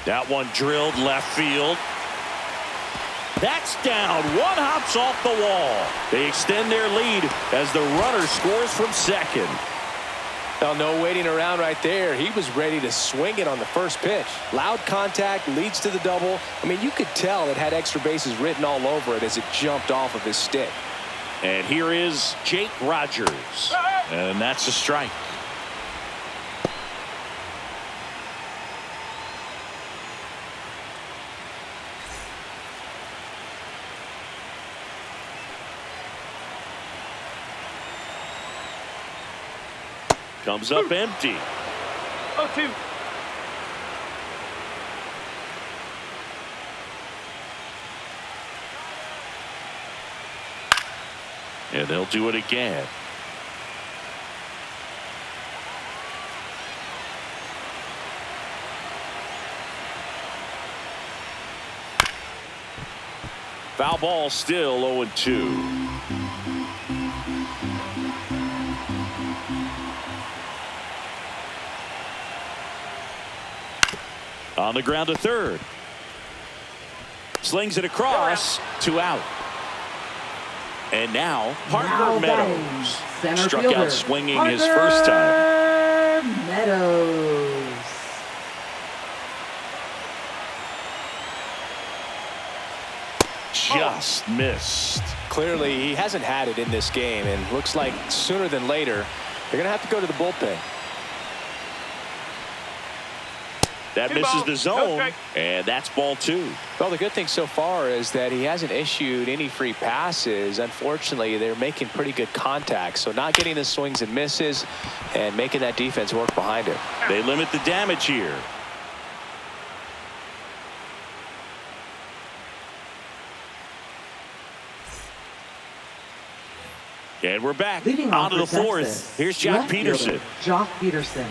That one drilled left field. That's down. One hops off the wall. They extend their lead as the runner scores from second. Well, no waiting around right there. He was ready to swing it on the first pitch. Loud contact leads to the double. I mean, you could tell it had extra bases written all over it as it jumped off of his stick. And here is Jake Rogers. And that's a strike. Comes up empty. 0-2. And they'll do it again. Foul ball, still 0-2. On the ground to third. Slings it across. 2 out. And now Parker Now batting, Meadows. center Struck fielder, out swinging Parker his first time. Meadows. Just missed. Clearly, he hasn't had it in this game, and looks like sooner than later, they're going to have to go to the bullpen. That misses the zone, and that's ball 2. Well, the good thing so far is that he hasn't issued any free passes. Unfortunately, they're making pretty good contact, so not getting the swings and misses and making that defense work behind him. They limit the damage here. And we're back Leading off onto the for 4th. Texas, Here's Jock left fielder, Peterson. Jock Peterson.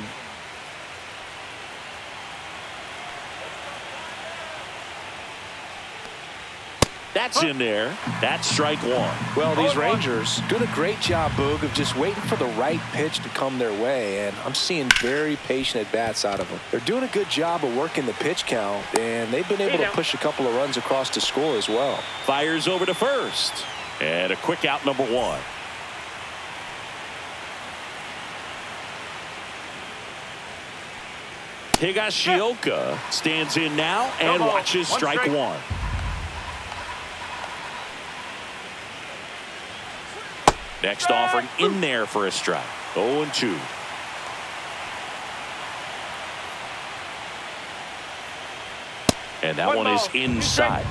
That's in there. That's strike 1. Well, these Rangers doing a great job, Boog, of just waiting for the right pitch to come their way, and I'm seeing very patient at-bats out of them. They're doing a good job of working the pitch count, and they've been able to push a couple of runs across to score as well. Fires over to first. And a quick out, number 1. Higashioka stands in now and watches strike 1. Next offering in there for a strike. 0-2. And that one is inside.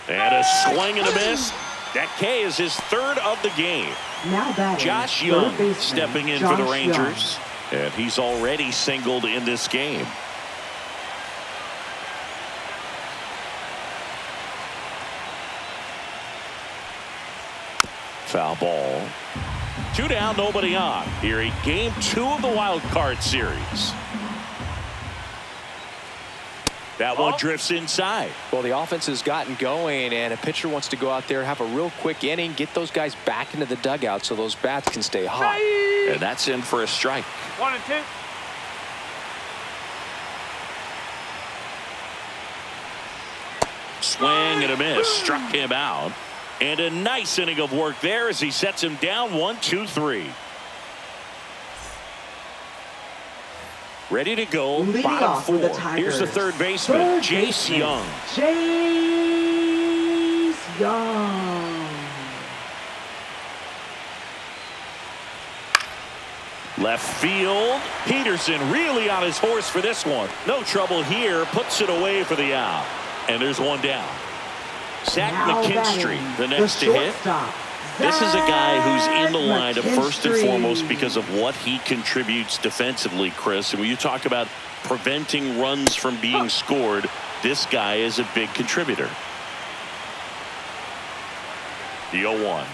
And a swing and a miss. That K is his 3rd of the game. Now batting, Josh third Young baseman, stepping in for the Josh Rangers. And he's already singled in this game. Foul ball. 2 down, nobody on. Here in game 2 of the wild card series. That one drifts inside. Well, the offense has gotten going, and a pitcher wants to go out there, have a real quick inning, get those guys back into the dugout so those bats can stay hot. And that's in for a strike. 1-2. Swing and a miss. Struck him out. And a nice inning of work there as he sets him down 1-2-3. Ready to go. Leading Bottom off for the 4. Tigers, Here's the third baseman, Jace Young. Jace Young. Left field. Peterson really on his horse for this one. No trouble here. Puts it away for the out. And there's one down. Zach Now McKinstry, batting, the next to hit. shortstop, This is a guy who's in the Zach lineup first and McKinstry. foremost because of what he contributes defensively, Chris. And when you talk about preventing runs from being scored, this guy is a big contributor. The 0-1.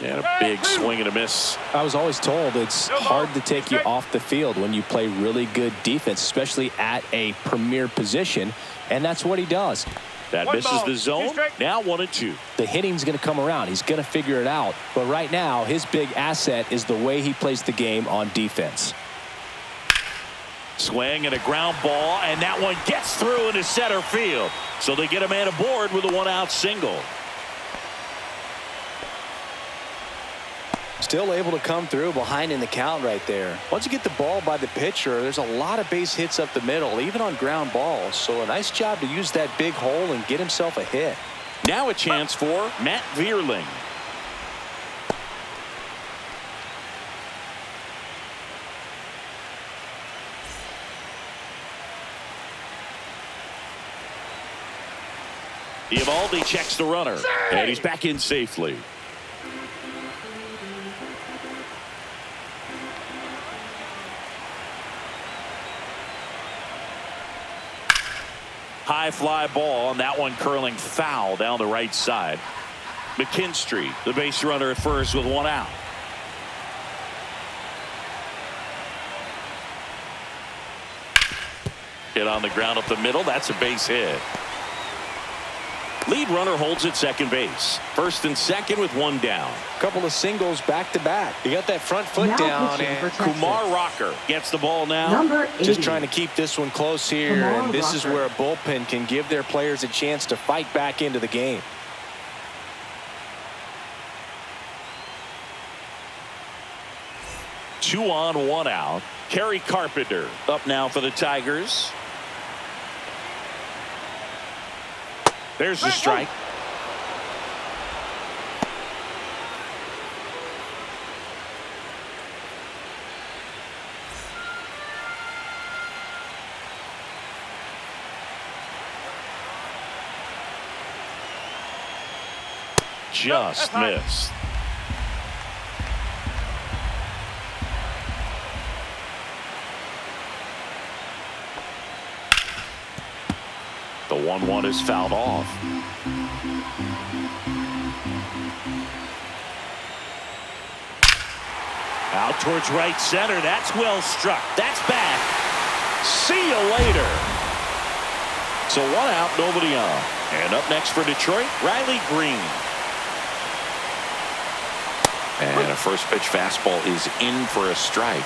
And a big swing and a miss. I was always told it's hard to take you off the field when you play really good defense, especially at a premier position, and that's what he does. That One misses ball, the two zone. strikes. Now 1-2. The hitting's going to come around. He's going to figure it out. But right now, his big asset is the way he plays the game on defense. Swing and a ground ball, and that one gets through into center field. So they get a man aboard with a 1-out single. Still able to come through behind in the count right there. Once you get the ball by the pitcher, there's a lot of base hits up the middle, even on ground balls. So a nice job to use that big hole and get himself a hit. Now a chance for Matt Vierling. Eovaldi checks the runner, and he's back in safely. High fly ball, and that one curling foul down the right side. McKinstry, the base runner at first with 1 out. Hit on the ground up the middle. That's a base hit. Lead runner holds at second base. First and second with 1 down. Couple of singles back to back. You got that front foot Now down, pitching for and Texas. Kumar Rocker gets the ball now. Number 80. just trying to keep this one close here. Kumar And this is Rocker. where a bullpen can give their players a chance to fight back into the game. 2 on, 1 out. Kerry Carpenter up now for the Tigers. There's the strike. Just missed. The 1-1 is fouled off. Out towards right center. That's well struck. That's back. See you later. So 1 out, nobody on. And up next for Detroit, Riley Green. And a first pitch fastball is in for a strike.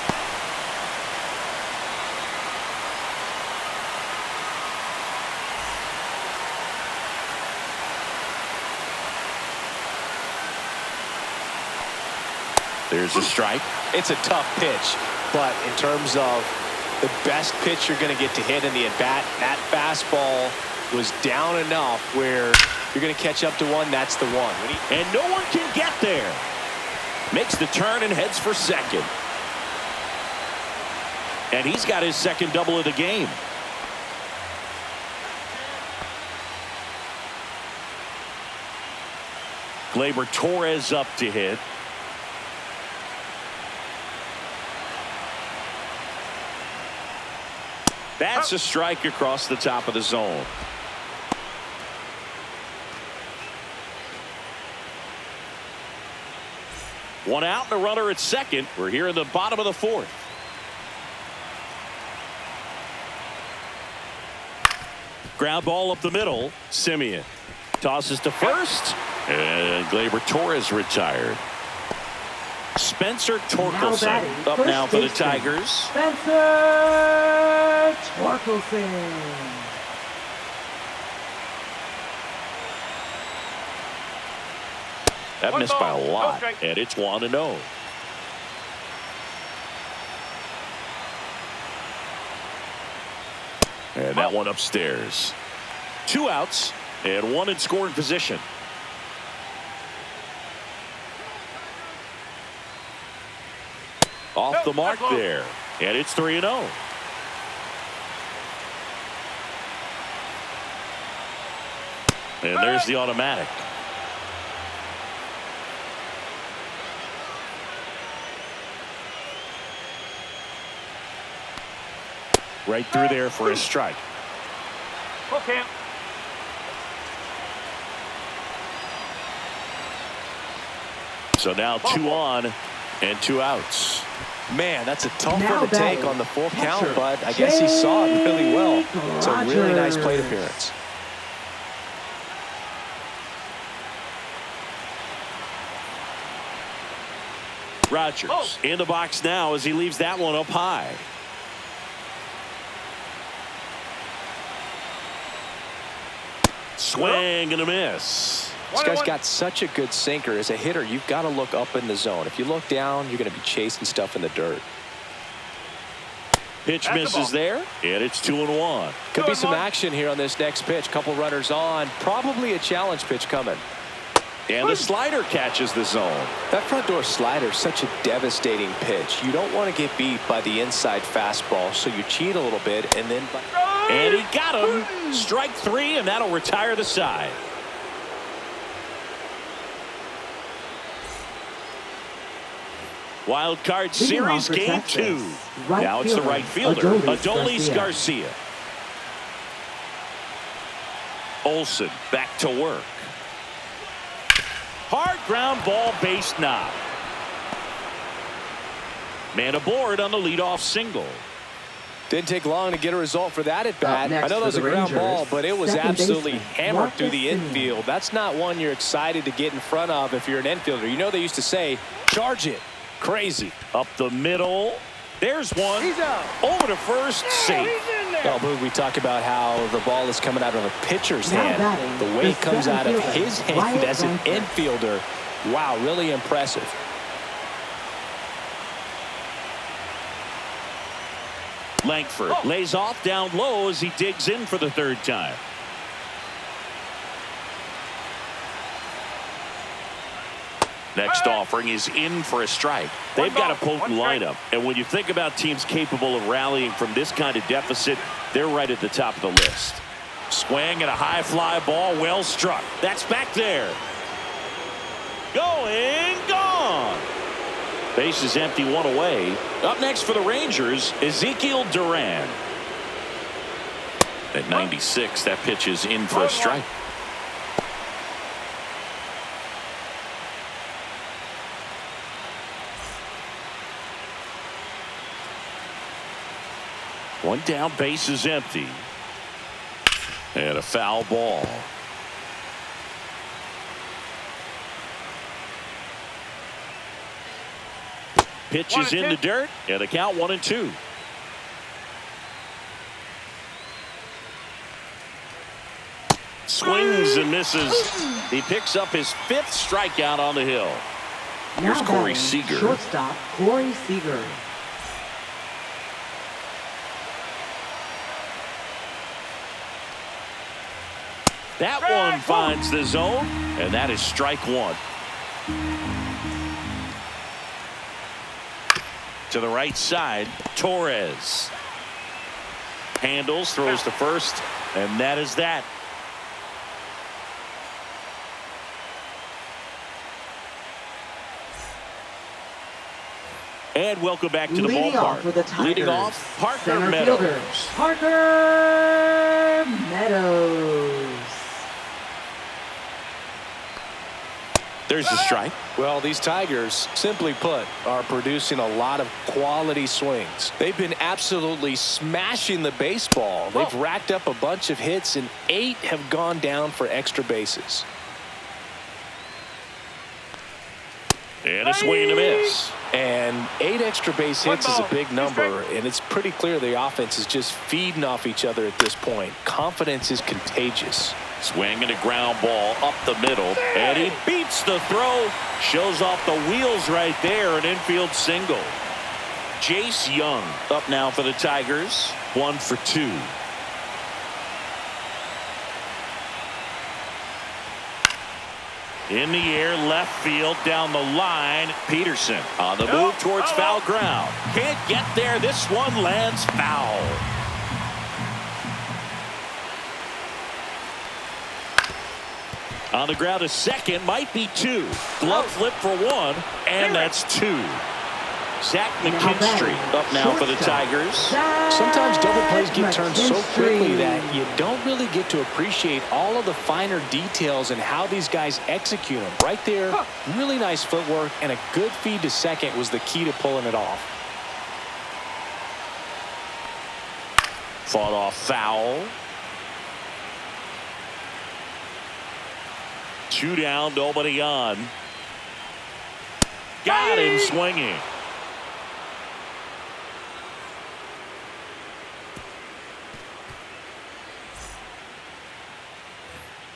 There's a strike. It's a tough pitch, but in terms of the best pitch you're going to get to hit in the at-bat, that fastball was down enough where you're going to catch up to one. That's the one. And no one can get there. Makes the turn and heads for second. And he's got his second double of the game. Gleyber Torres up to hit. That's a strike across the top of the zone. One out and a runner at second. We're here in the bottom of the 4th. Ground ball up the middle. Simeon tosses to first. And Gleyber Torres retired. Spencer Torkelson up now for the Tigers. Spencer Torkelson. That missed by a lot, and it's 1-0. And that one upstairs. 2 outs and 1 in scoring position. Off the mark there, and it's 3-0. And there's the automatic. Right through there for a strike. Okay. So now 2 on and 2 outs. Man, that's a tough one to take on the full count, but I guess he saw it really well. It's a really nice plate appearance. Rogers in the box now as he leaves that one up high. Swing and a miss. This guy's got such a good sinker. As a hitter, you've got to look up in the zone. If you look down, you're going to be chasing stuff in the dirt. Pitch misses there, and it's 2-1. Could be some action here on this next pitch. Couple runners on. Probably a challenge pitch coming. And the slider catches the zone. That front door slider is such a devastating pitch. You don't want to get beat by the inside fastball, so you cheat a little bit, and then... And he got him. Strike 3, and that'll retire the side. Wild card series game 2. Now it's the right fielder, Adolis Garcia. Olsen back to work. Hard ground ball, base knock. Man aboard on the leadoff single. Didn't take long to get a result for that at bat. I know that was a ground ball, but it was absolutely hammered through the infield. That's not one you're excited to get in front of if you're an infielder. You know they used to say, charge it. Crazy. Up the middle. There's one. He's out. Over to first, safe. Well, Boog, we talk about how the ball is coming out of a pitcher's hand. The way it comes out of his hand as an infielder, wow, really impressive. Langford lays off down low as he digs in for the third time. Next offering is in for a strike. They've got a potent lineup. And when you think about teams capable of rallying from this kind of deficit, they're right at the top of the list. Swing and a high fly ball, well struck. That's back there. Going, gone. Base is empty, one away. Up next for the Rangers, Ezekiel Duran. At 96, that pitch is in for a strike. One down, base is empty. And a foul ball. Pitch is in the dirt, and a count 1-2. Swings and misses. He picks up his 5th strikeout on the hill. Here's Corey Seager. Shortstop Corey Seager. That one finds the zone, and that is strike one. To the right side, Torres. Handles, throws to first, and that is that. And welcome back to the ballpark. Leading off, Parker Meadows. Parker Meadows. There's the strike. Well, these Tigers, simply put, are producing a lot of quality swings. They've been absolutely smashing the baseball. They've racked up a bunch of hits, and 8 have gone down for extra bases. And a swing and a miss. And 8 extra base hits is a big number, and it's pretty clear the offense is just feeding off each other at this point. Confidence is contagious. Swing and a ground ball up the middle, and he beats the throw. Shows off the wheels right there, an infield single. Jace Young up now for the Tigers. 1 for 2. In the air, left field, down the line. Peterson on the move towards foul ground. Can't get there. This one lands foul. On the ground, a second, might be 2. Glove flip for 1, and that's 2. Zach McKinstry up now for the Tigers. Sometimes double plays get turned so quickly that you don't really get to appreciate all of the finer details and how these guys execute them. Right there, really nice footwork, and a good feed to second was the key to pulling it off. Fought off foul. 2 down, nobody on. Got him swinging.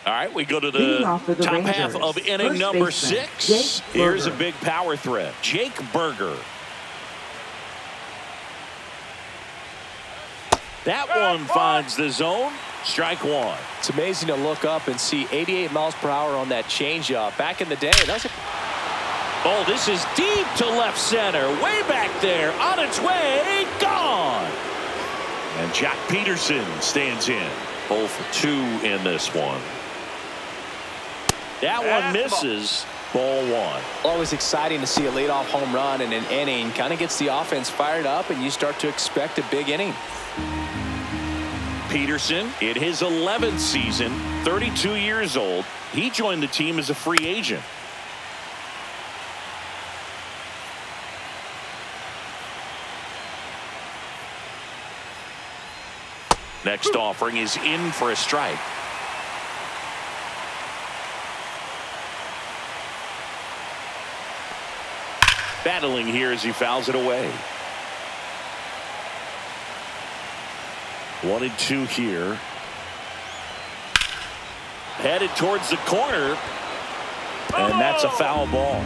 All right, we go to the top half of inning number 6. Here's a big power threat. Jake Berger. That one finds the zone. Strike 1. It's amazing to look up and see 88 miles per hour on that changeup. Back in the day, that was Oh, this is deep to left center. Way back there. On its way. Gone. And Jack Peterson stands in. 0 for 2 in this one. That one misses. Ball 1. Always exciting to see a leadoff home run in an inning. Kind of gets the offense fired up, and you start to expect a big inning. Peterson in his 11th season, 32 years old. He joined the team as a free agent. Next offering is in for a strike. Battling here as he fouls it away. 1-2 here. Headed towards the corner. And that's a foul ball.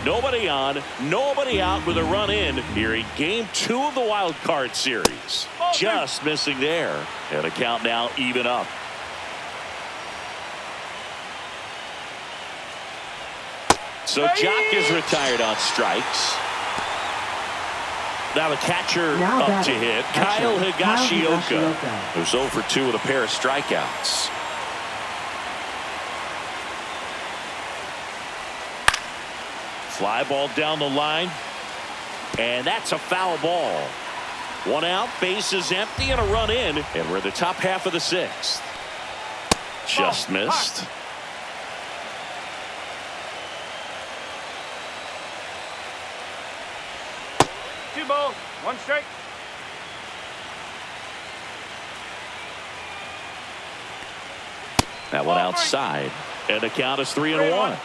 Nobody on, nobody out with a run in here in Game 2 of the wild card series. Just missing there. And a count now even up. So Jock is retired on strikes. Now the catcher up to hit. Kyle Higashioka, who's 0 for 2 with a pair of strikeouts. Fly ball down the line. And that's a foul ball. 1 out, bases empty, and a run in. And we're in the top half of the 6th. Just missed. Two balls, 1 strike. That one outside. And the count is 3-1.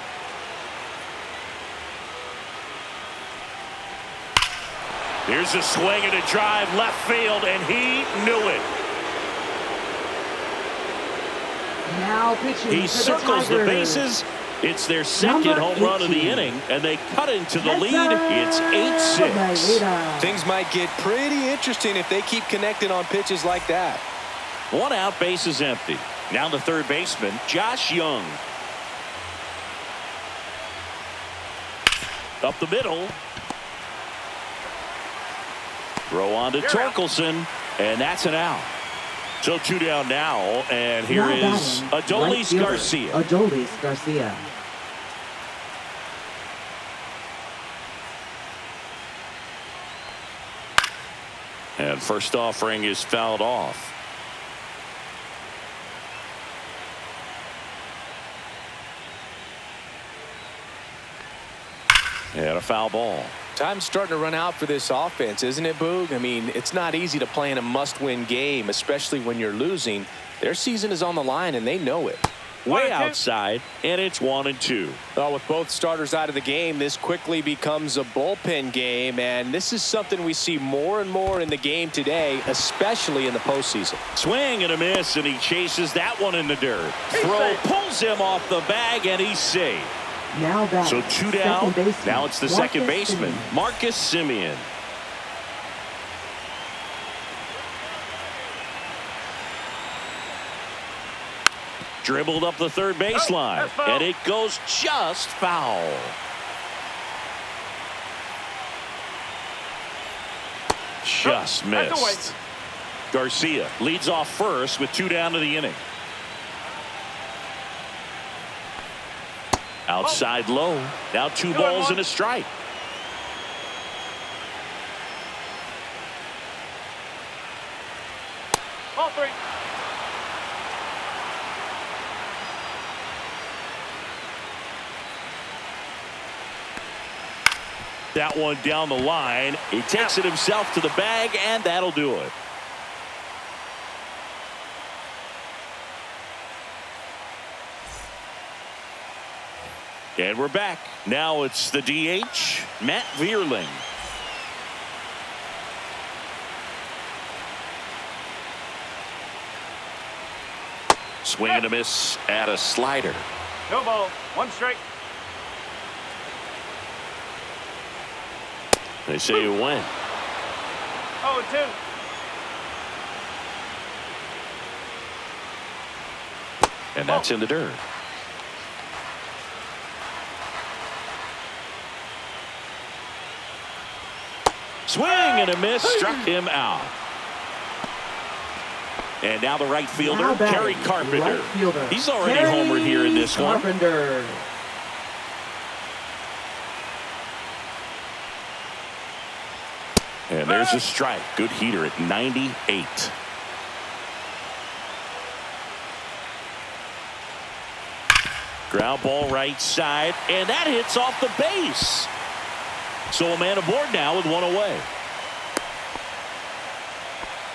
Here's a swing and a drive left field, and he knew it. Now pitching He circles the bases. It's their second home run of the inning, and they cut into the lead. It's 8-6. Things might get pretty interesting if they keep connecting on pitches like that. 1 out, bases empty. Now the third baseman, Josh Young. Up the middle. Throw on to Torkelson, and that's an out. So 2 down now, and here is Adolis Garcia. Adolis Garcia. And first offering is fouled off. And a foul ball. Time's starting to run out for this offense, isn't it, Boog? I mean, it's not easy to play in a must-win game, especially when you're losing. Their season is on the line, and they know it. Way outside, and it's 1-2. Well, with both starters out of the game, this quickly becomes a bullpen game, and this is something we see more and more in the game today, especially in the postseason. Swing and a miss, and he chases that one in the dirt. Throw pulls him off the bag, and he's safe. Now back. So 2 down. Now it's the second baseman, Marcus Semien. Dribbled up the third baseline, and it goes just foul. Just missed. Garcia leads off first with 2 down to the inning. Outside low. Now 2 balls and a strike. Ball 3. That one down the line. He takes it himself to the bag, and that'll do it. And we're back. Now it's the DH, Matt Vierling. Swing and a miss at a slider. No ball, 1 strike. They say you win. 0-2. And that's in the dirt. Swing and a miss, struck him out. And now the right fielder, Kerry Carpenter. He's already homered here in this one. And there's a strike. Good heater at 98. Ground ball right side, and that hits off the base. So a man aboard now with 1 away.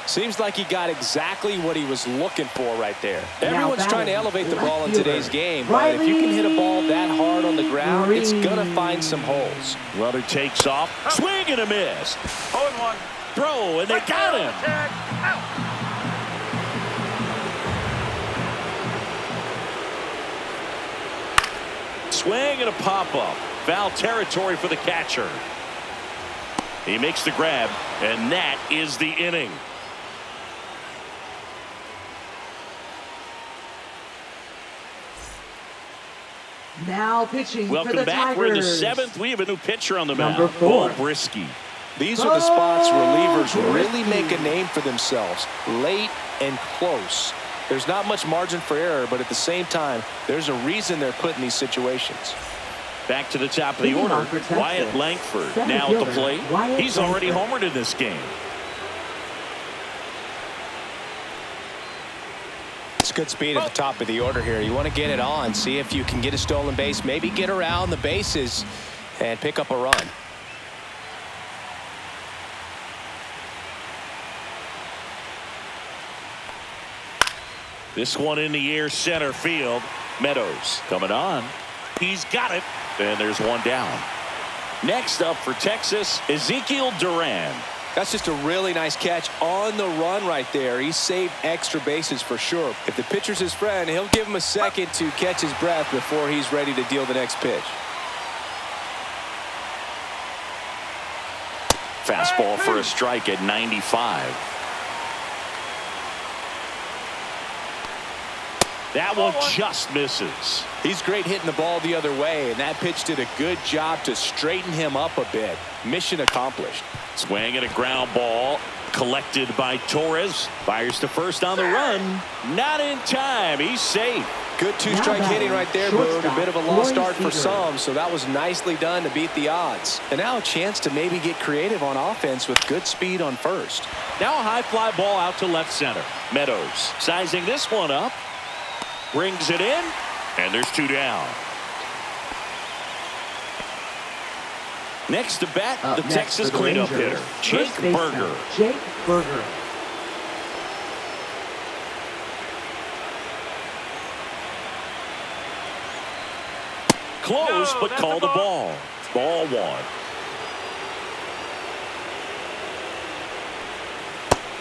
Seems like he got exactly what he was looking for right there. Everyone's trying to elevate the ball in today's game, but if you can hit a ball that hard on the ground, it's going to find some holes. Runner takes off. Swing and a miss. 0-1. Throw, and they got him. Tag, out. Swing and a pop-up. Foul territory for the catcher. He makes the grab, and that is the inning. Now pitching Welcome for the back. Tigers. We're in the seventh. We have a new pitcher on the mound. Number 4. Brisky. These are the spots relievers really make a name for themselves. Late and close. There's not much margin for error, but at the same time, there's a reason they're put in these situations. Back to the top of the order. Wyatt Langford now at the plate. He's already homered in this game. It's good speed at the top of the order here. You want to get it on, see if you can get a stolen base, maybe get around the bases and pick up a run. This one in the air, center field. Meadows coming on. He's got it. And there's one down. Next up for Texas, Ezekiel Duran. That's just a really nice catch on the run right there. He saved extra bases for sure. If the pitcher's his friend, he'll give him a second to catch his breath before he's ready to deal the next pitch. Fastball for a strike at 95. That one just misses. He's great hitting the ball the other way, and that pitch did a good job to straighten him up a bit. Mission accomplished. Swing and a ground ball collected by Torres. Fires to first on the run. Not in time. He's safe. Good two-strike hitting right there, Boone. A bit of a lost start for some, so that was nicely done to beat the odds. And now a chance to maybe get creative on offense with good speed on first. Now a high fly ball out to left center. Meadows sizing this one up. Brings it in, and there's two down. Next to bat, the Texas cleanup hitter, Jake Burger. Jake Burger. Close, but called a ball. Ball one.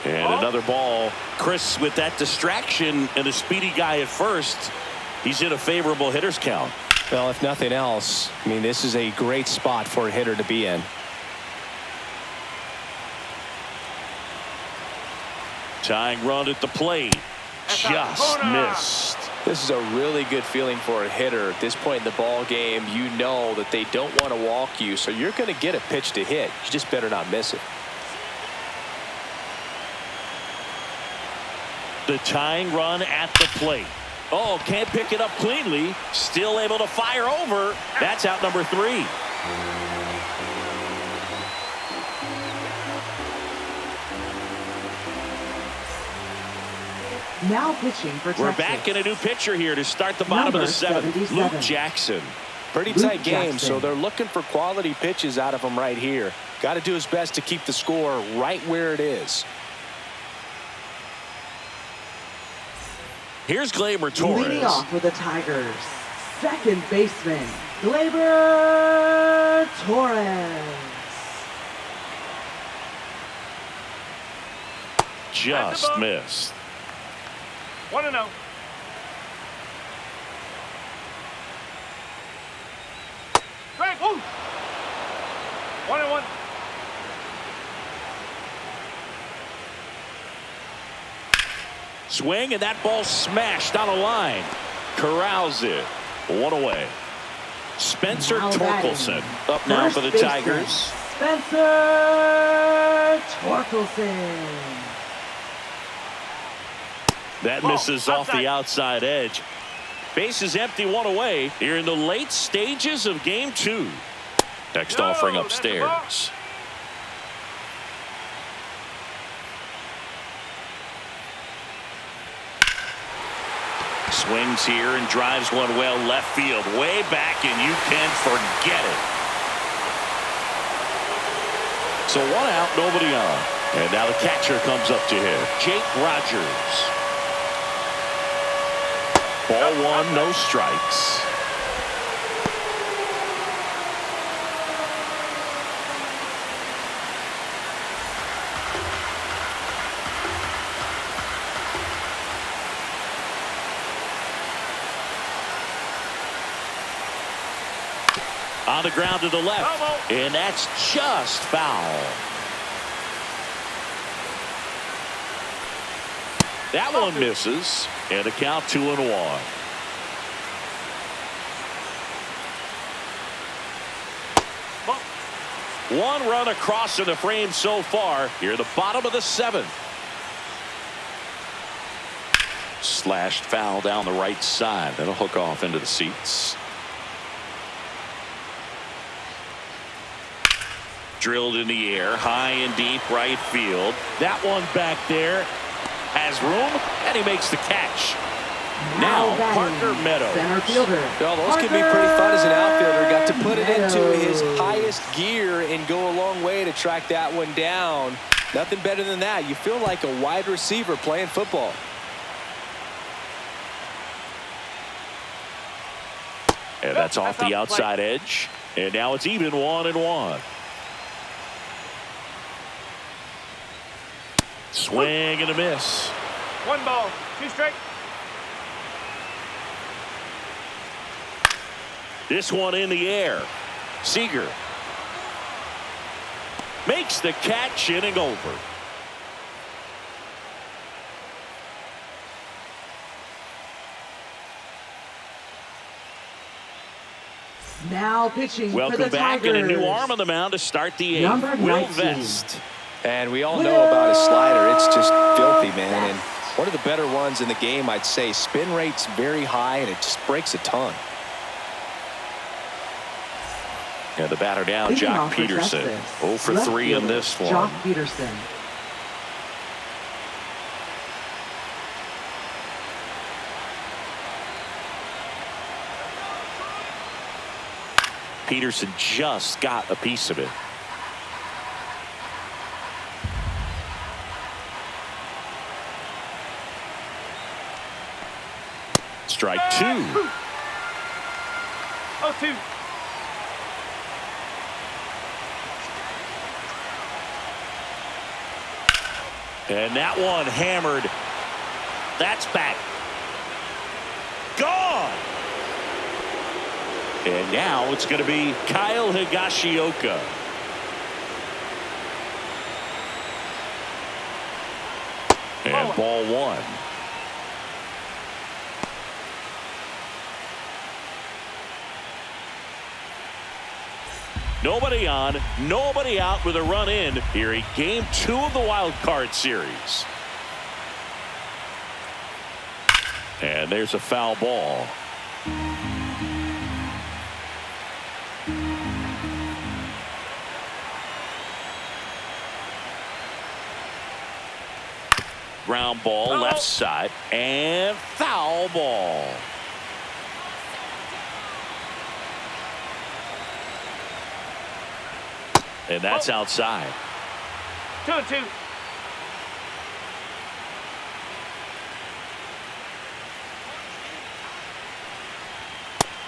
And another ball. Chris, with that distraction and a speedy guy at first, he's in a favorable hitter's count. Well, if nothing else, I mean, this is a great spot for a hitter to be in. Tying run at the plate. Just missed. This is a really good feeling for a hitter. At this point in the ball game, you know that they don't want to walk you, so you're going to get a pitch to hit. You just better not miss it. The tying run at the plate. Oh, can't pick it up cleanly. Still able to fire over. That's out number 3. Now pitching for Texas. We're back in a new pitcher here to start the bottom of the 7th. Luke Jackson. Pretty tight game, so they're looking for quality pitches out of him right here. Got to do his best to keep the score right where it is. Here's Gleyber Torres. Leading off for the Tigers, second baseman, Gleyber Torres. Just missed. 1-0. Strike. 1-1. Swing, and that ball smashed on a line. Corrals it. One away. Spencer Torkelson up now for the Tigers. Spencer Torkelson. That misses off the outside edge. Base is empty, one away. Here in the late stages of game 2. Next offering upstairs. Swings here and drives one well left field. Way back, and you can forget it. So one out, nobody on. And now the catcher comes up to him. Jake Rogers. Ball 1, no strikes. On the ground to the left. And that's just foul. That one misses. And a count 2-1. One run across in the frame so far. Here at the bottom of the 7th. Slashed foul down the right side. That'll hook off into the seats. Drilled in the air, high and deep right field. That one back there has room, and he makes the catch. Now Parker Meadows. Center fielder. Well, those can be pretty fun as an outfielder. Got to put it into his highest gear and go a long way to track that one down. Nothing better than that. You feel like a wide receiver playing football. And that's off the outside edge. And now it's even 1-1. Swing and a miss. 1 ball, 2 strike. This one in the air. Seager makes the catch, inning over. Now pitching for Welcome the back, Tigers. and a new arm on the mound to start the 8th. Number Will 19. Vest. And we all know about his slider. It's just filthy, man. And one of the better ones in the game, I'd say. Spin rate's very high, and it just breaks a ton. And the batter down, Leading Jock off for Peterson. Texas. 0 for Left 3 in fielder, this one. Jock Peterson. Peterson just got a piece of it. Strike 2. 0-2. And that one hammered. That's back. Gone. And now it's going to be Kyle Higashioka. And ball 1. Nobody on, nobody out with a run in here in game 2 of the wild card series. And there's a foul ball. Ground ball left side and foul ball. And that's outside. 2-2.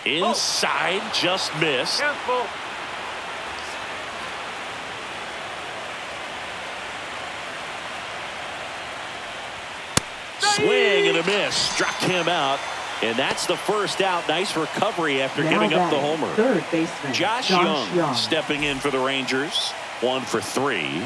Inside, just missed. Count full. Swing and a miss. Struck him out. And that's the first out. Nice recovery after Now giving up the batting, homer. third baseman Josh Young stepping in for the Rangers. 1 for 3.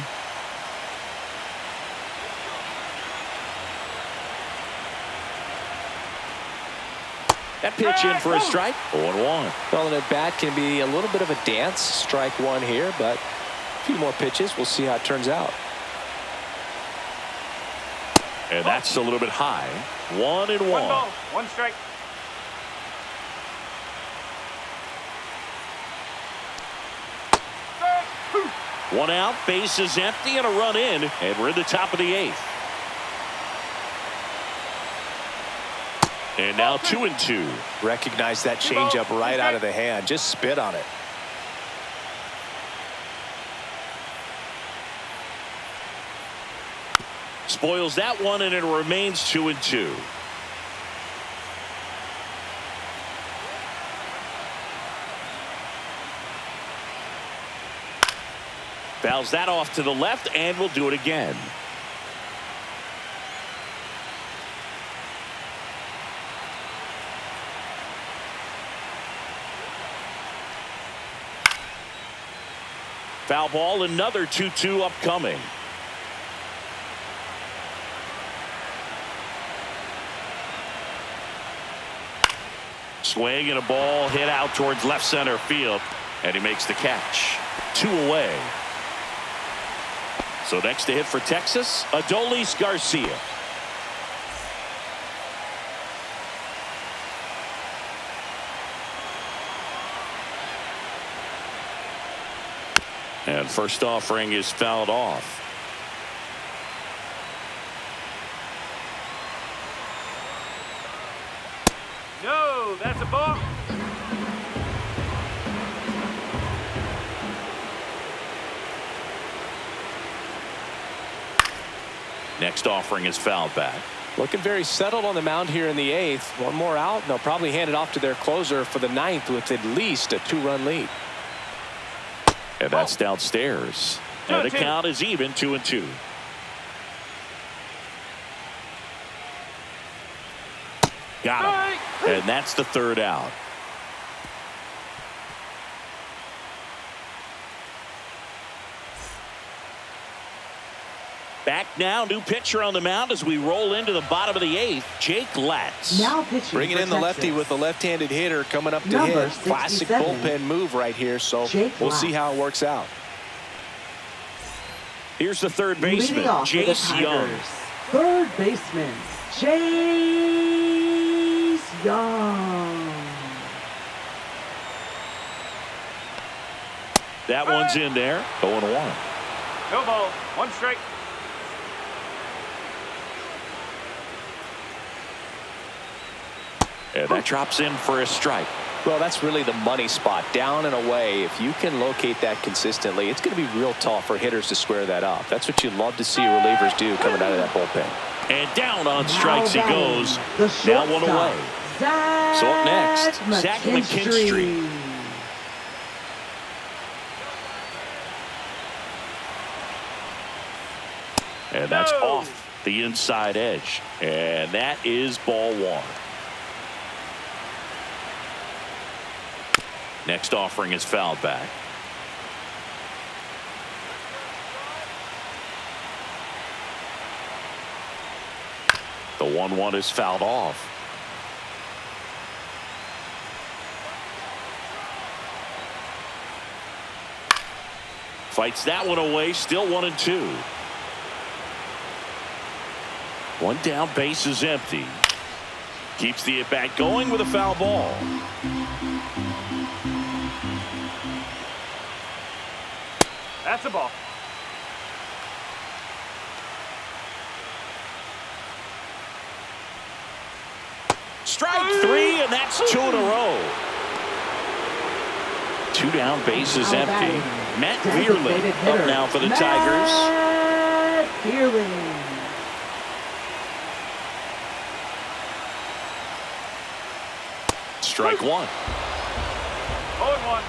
That pitch in for a strike. 0-1. Well, and at bat can be a little bit of a dance. Strike 1 here, but a few more pitches. We'll see how it turns out. And that's a little bit high. 1-1. 1 ball, 1 strike. One out, base is empty, and a run in, and we're in the top of the 8th. And now 2-2. Recognize that changeup right out of the hand. Just spit on it. Spoils that one, and it remains 2-2. Fouls that off to the left, and we'll do it again. Foul ball, another 2-2 upcoming. Swing and a ball hit out towards left center field, and he makes the catch. 2 away. So next to hit for Texas, Adolis Garcia. And first offering is fouled off. No, that's a ball. Next offering is fouled back. Looking very settled on the mound here in the 8th. One more out, and they'll probably hand it off to their closer for the 9th with at least a 2-run lead. And that's downstairs. And the count is even, 2-2. Got him. And that's the 3rd out. Back now, new pitcher on the mound as we roll into the bottom of the 8th, Jake Latz. Now pitching Bringing for in the lefty Texas. with the left-handed hitter coming up to Number hit. Classic 67. bullpen move right here, so Jake we'll see Latz. how it works out. Here's the third Leading baseman, off for the Jace Young. Tigers, third baseman, Jace Young. That one's in there, 0-1. No ball. 1 strike. And that drops in for a strike. Well, that's really the money spot, down and away. If you can locate that consistently, it's going to be real tough for hitters to square that up. That's what you love to see relievers do coming out of that bullpen. And down on strikes he Now goes. the Now one shortstop, away. So up next, Zach McKinstry. And that's off the inside edge. And that is ball 1. Next offering is fouled back. The 1-1 is fouled off. Fights that one away, still 1-2. One down, base is empty. Keeps the at-bat going with a foul ball. That's a ball. Strike 3, and that's 2 in a row. 2 down, base is empty. Matt Vierling up now for the Tigers. Matt Vierling. Strike 1. 0-1.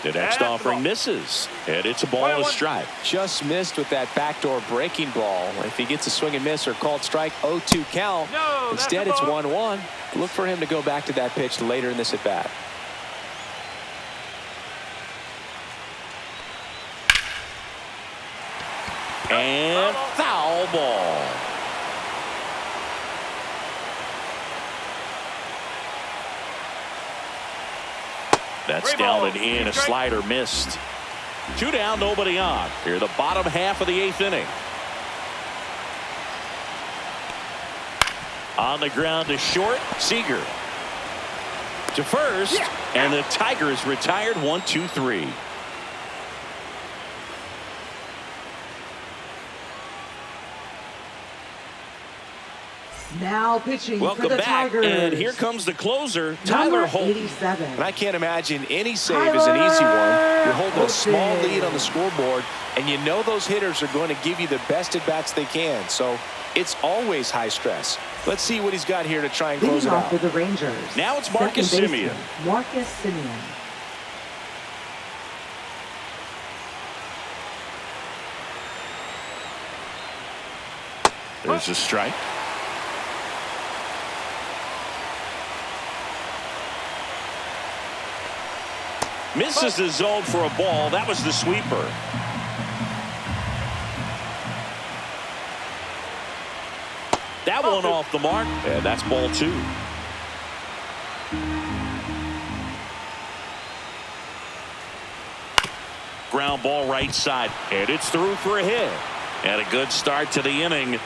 The next offering misses, and it's a ball and a strike. Just missed with that backdoor breaking ball. If he gets a swing and miss or called strike, 0-2 count. No, that's Instead, a it's ball. 1-1. Look for him to go back to that pitch later in this at-bat. And foul ball. That's down and in. A slider missed. 2 down, nobody on. Here, the bottom half of the 8th inning. On the ground to short, Seager. To first, and the Tigers retired 1-2-3. Now pitching for Welcome the back, Tigers. and here comes the closer, Tyler Number Holt. 87. And I can't imagine any save is an easy one. You're holding a small lead on the scoreboard, and you know those hitters are going to give you the best at-bats they can. So it's always high stress. Let's see what he's got here to try and close Leading it off out. for the Rangers. Now it's Marcus second baseman, Semien. Marcus Semien. There's a strike. Misses the zone for a ball. That was the sweeper. That one off the mark. And that's ball 2. Ground ball right side. And it's through for a hit. And a good start to the inning.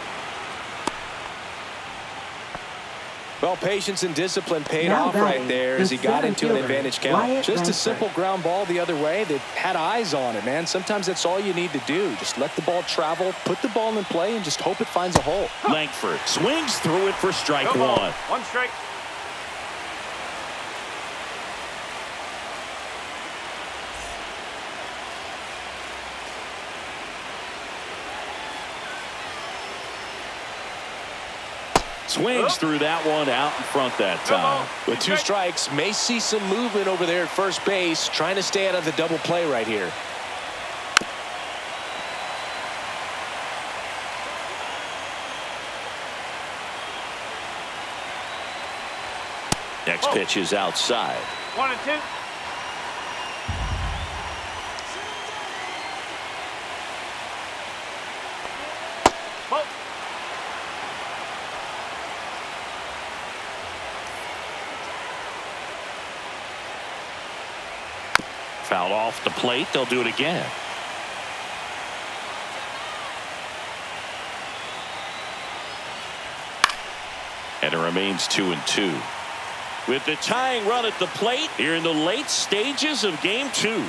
Well, patience and discipline paid off right there as he got into an advantage count. Just a simple ground ball the other way that had eyes on it, man. Sometimes that's all you need to do. Just let the ball travel, put the ball in play, and just hope it finds a hole. Langford swings through it for strike 1. 1 strike. Swings through that one out in front that time. With 2 strikes, may see some movement over there at first base, trying to stay out of the double play right here. Next pitch is outside. 1 and 2. Foul off the plate. They'll do it again. And it remains 2 and 2. With the tying run at the plate here in the late stages of game 2.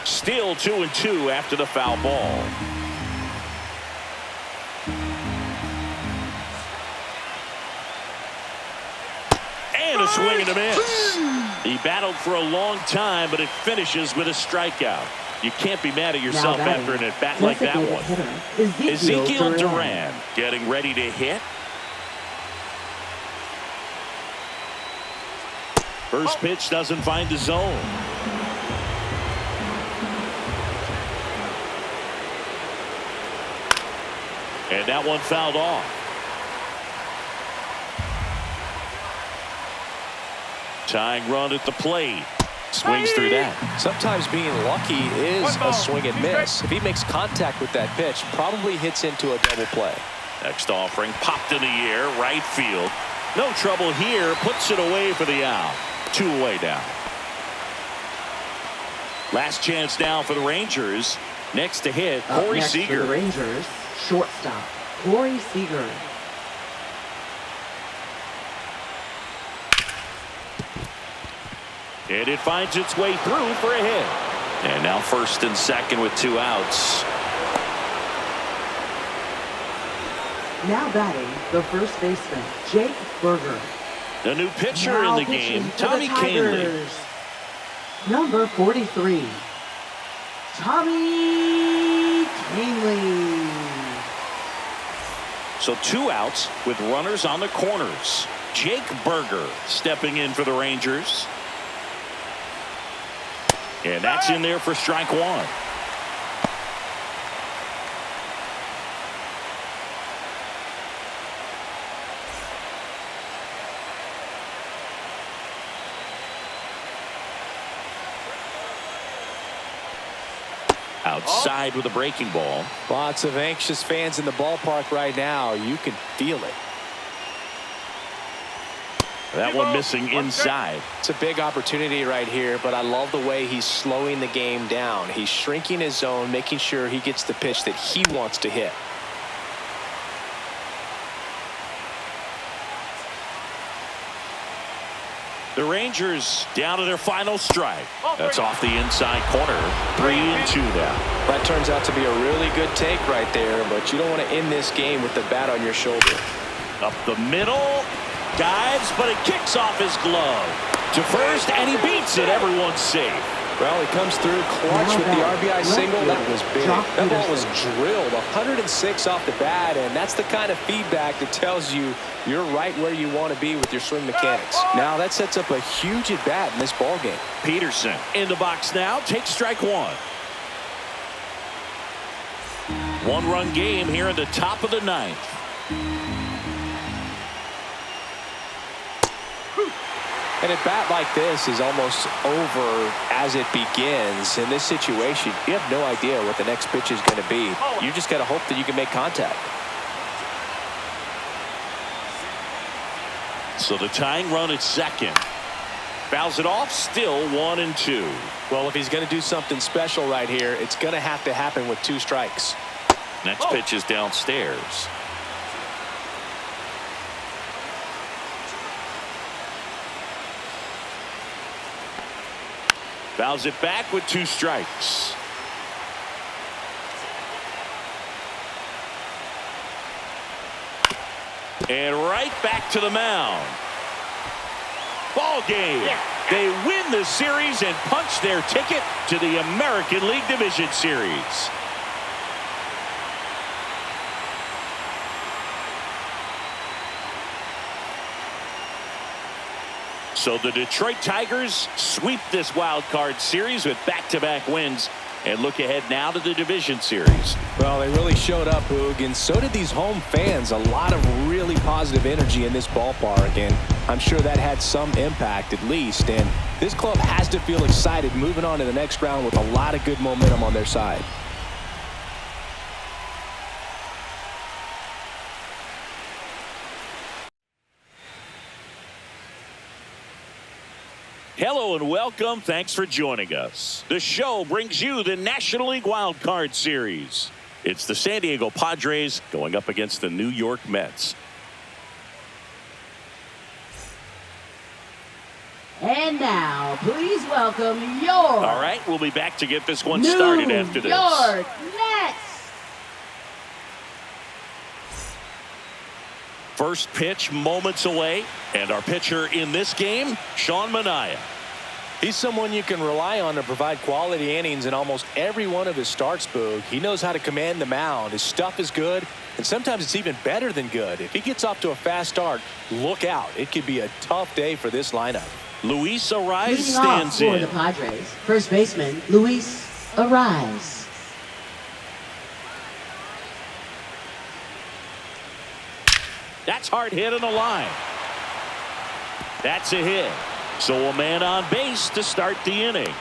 Still 2 and 2 after the foul ball. And a swing and a miss. He battled for a long time, but it finishes with a strikeout. You can't be mad at yourself after an at-bat like that one. Ezekiel Duran getting ready to hit. First pitch doesn't find the zone. And that one fouled off. Tying run at the plate. Swings through that. Sometimes being lucky is a swing and miss. If he makes contact with that pitch, probably hits into a double play. Next offering popped in the air, right field. No trouble here. Puts it away for the out. 2 away now. Last chance now for the Rangers. Next to hit, Corey Seager. For the Rangers, shortstop Corey Seager. And it finds its way through for a hit. And now first and second with 2 outs. Now batting, the first baseman, Jake Berger. The new pitcher Now in the pitching game, for Tommy the Kahnle. Tigers, number 43, Tommy Kahnle. So 2 outs with runners on the corners. Jake Berger stepping in for the Rangers. And that's in there for strike 1. Outside with a breaking ball. Lots of anxious fans in the ballpark right now. You can feel it. That one missing inside. It's a big opportunity right here, but I love the way he's slowing the game down. He's shrinking his zone, making sure he gets the pitch that he wants to hit. The Rangers down to their final strike. That's off the inside corner. 3 and 2 now. That turns out to be a really good take right there, but you don't want to end this game with the bat on your shoulder. Up the middle. Dives, but it kicks off his glove. To first, and he beats it. Everyone's safe. Well, he comes through clutch with the RBI single. That was big. That ball was drilled 106 off the bat, and that's the kind of feedback that tells you you're right where you want to be with your swing mechanics. Now that sets up a huge at bat in this ball game. Peterson in the box now. Takes strike 1. 1-run game here in the top of the 9th. And a bat like this is almost over as it begins. In this situation, you have no idea what the next pitch is going to be. You just got to hope that you can make contact. So the tying run at second. Fouls it off, still 1-2. Well, if he's going to do something special right here, it's going to have to happen with 2 strikes. Next pitch is downstairs. Fouls it back with 2 strikes. And right back to the mound. Ball game. Yeah. They win the series and punch their ticket to the American League Division Series. So the Detroit Tigers sweep this wild card series with back-to-back wins and look ahead now to the division series. Well, they really showed up, Boog, and so did these home fans. A lot of really positive energy in this ballpark, and I'm sure that had some impact at least. And this club has to feel excited moving on to the next round with a lot of good momentum on their side. Hello and welcome. Thanks for joining us. The show brings you the National League Wild Card Series. It's the San Diego Padres going up against the New York Mets. And now, please welcome your All right, we'll be back to get this one started after this. New York Mets. First pitch moments away, and our pitcher in this game, Sean Manaea. He's someone you can rely on to provide quality innings in almost every one of his starts, Boog. He knows how to command the mound. His stuff is good, and sometimes it's even better than good. If he gets off to a fast start, look out. It could be a tough day for this lineup. Luis Arraez Leading stands off for in. the Padres, first baseman Luis Arraez. That's hard hit on the line. That's a hit. So a man on base to start the inning.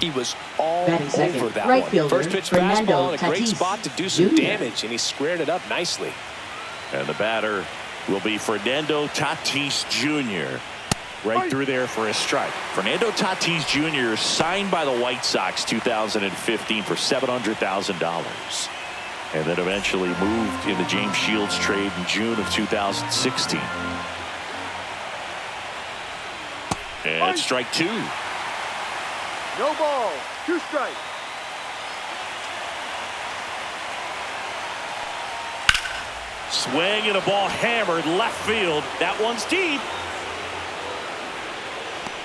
He was all Batting second, over that right one. fielder, First pitch Fernando fastball in a great Tatis spot to do some Jr. damage, and he squared it up nicely. And the batter will be Fernando Tatis Jr. Right through there for a strike. Fernando Tatis Jr. signed by the White Sox 2015 for $700,000. And then eventually moved in the James Shields trade in June of 2016. And strike 2. No ball. 2 strikes. Swing and a ball hammered left field. That one's deep.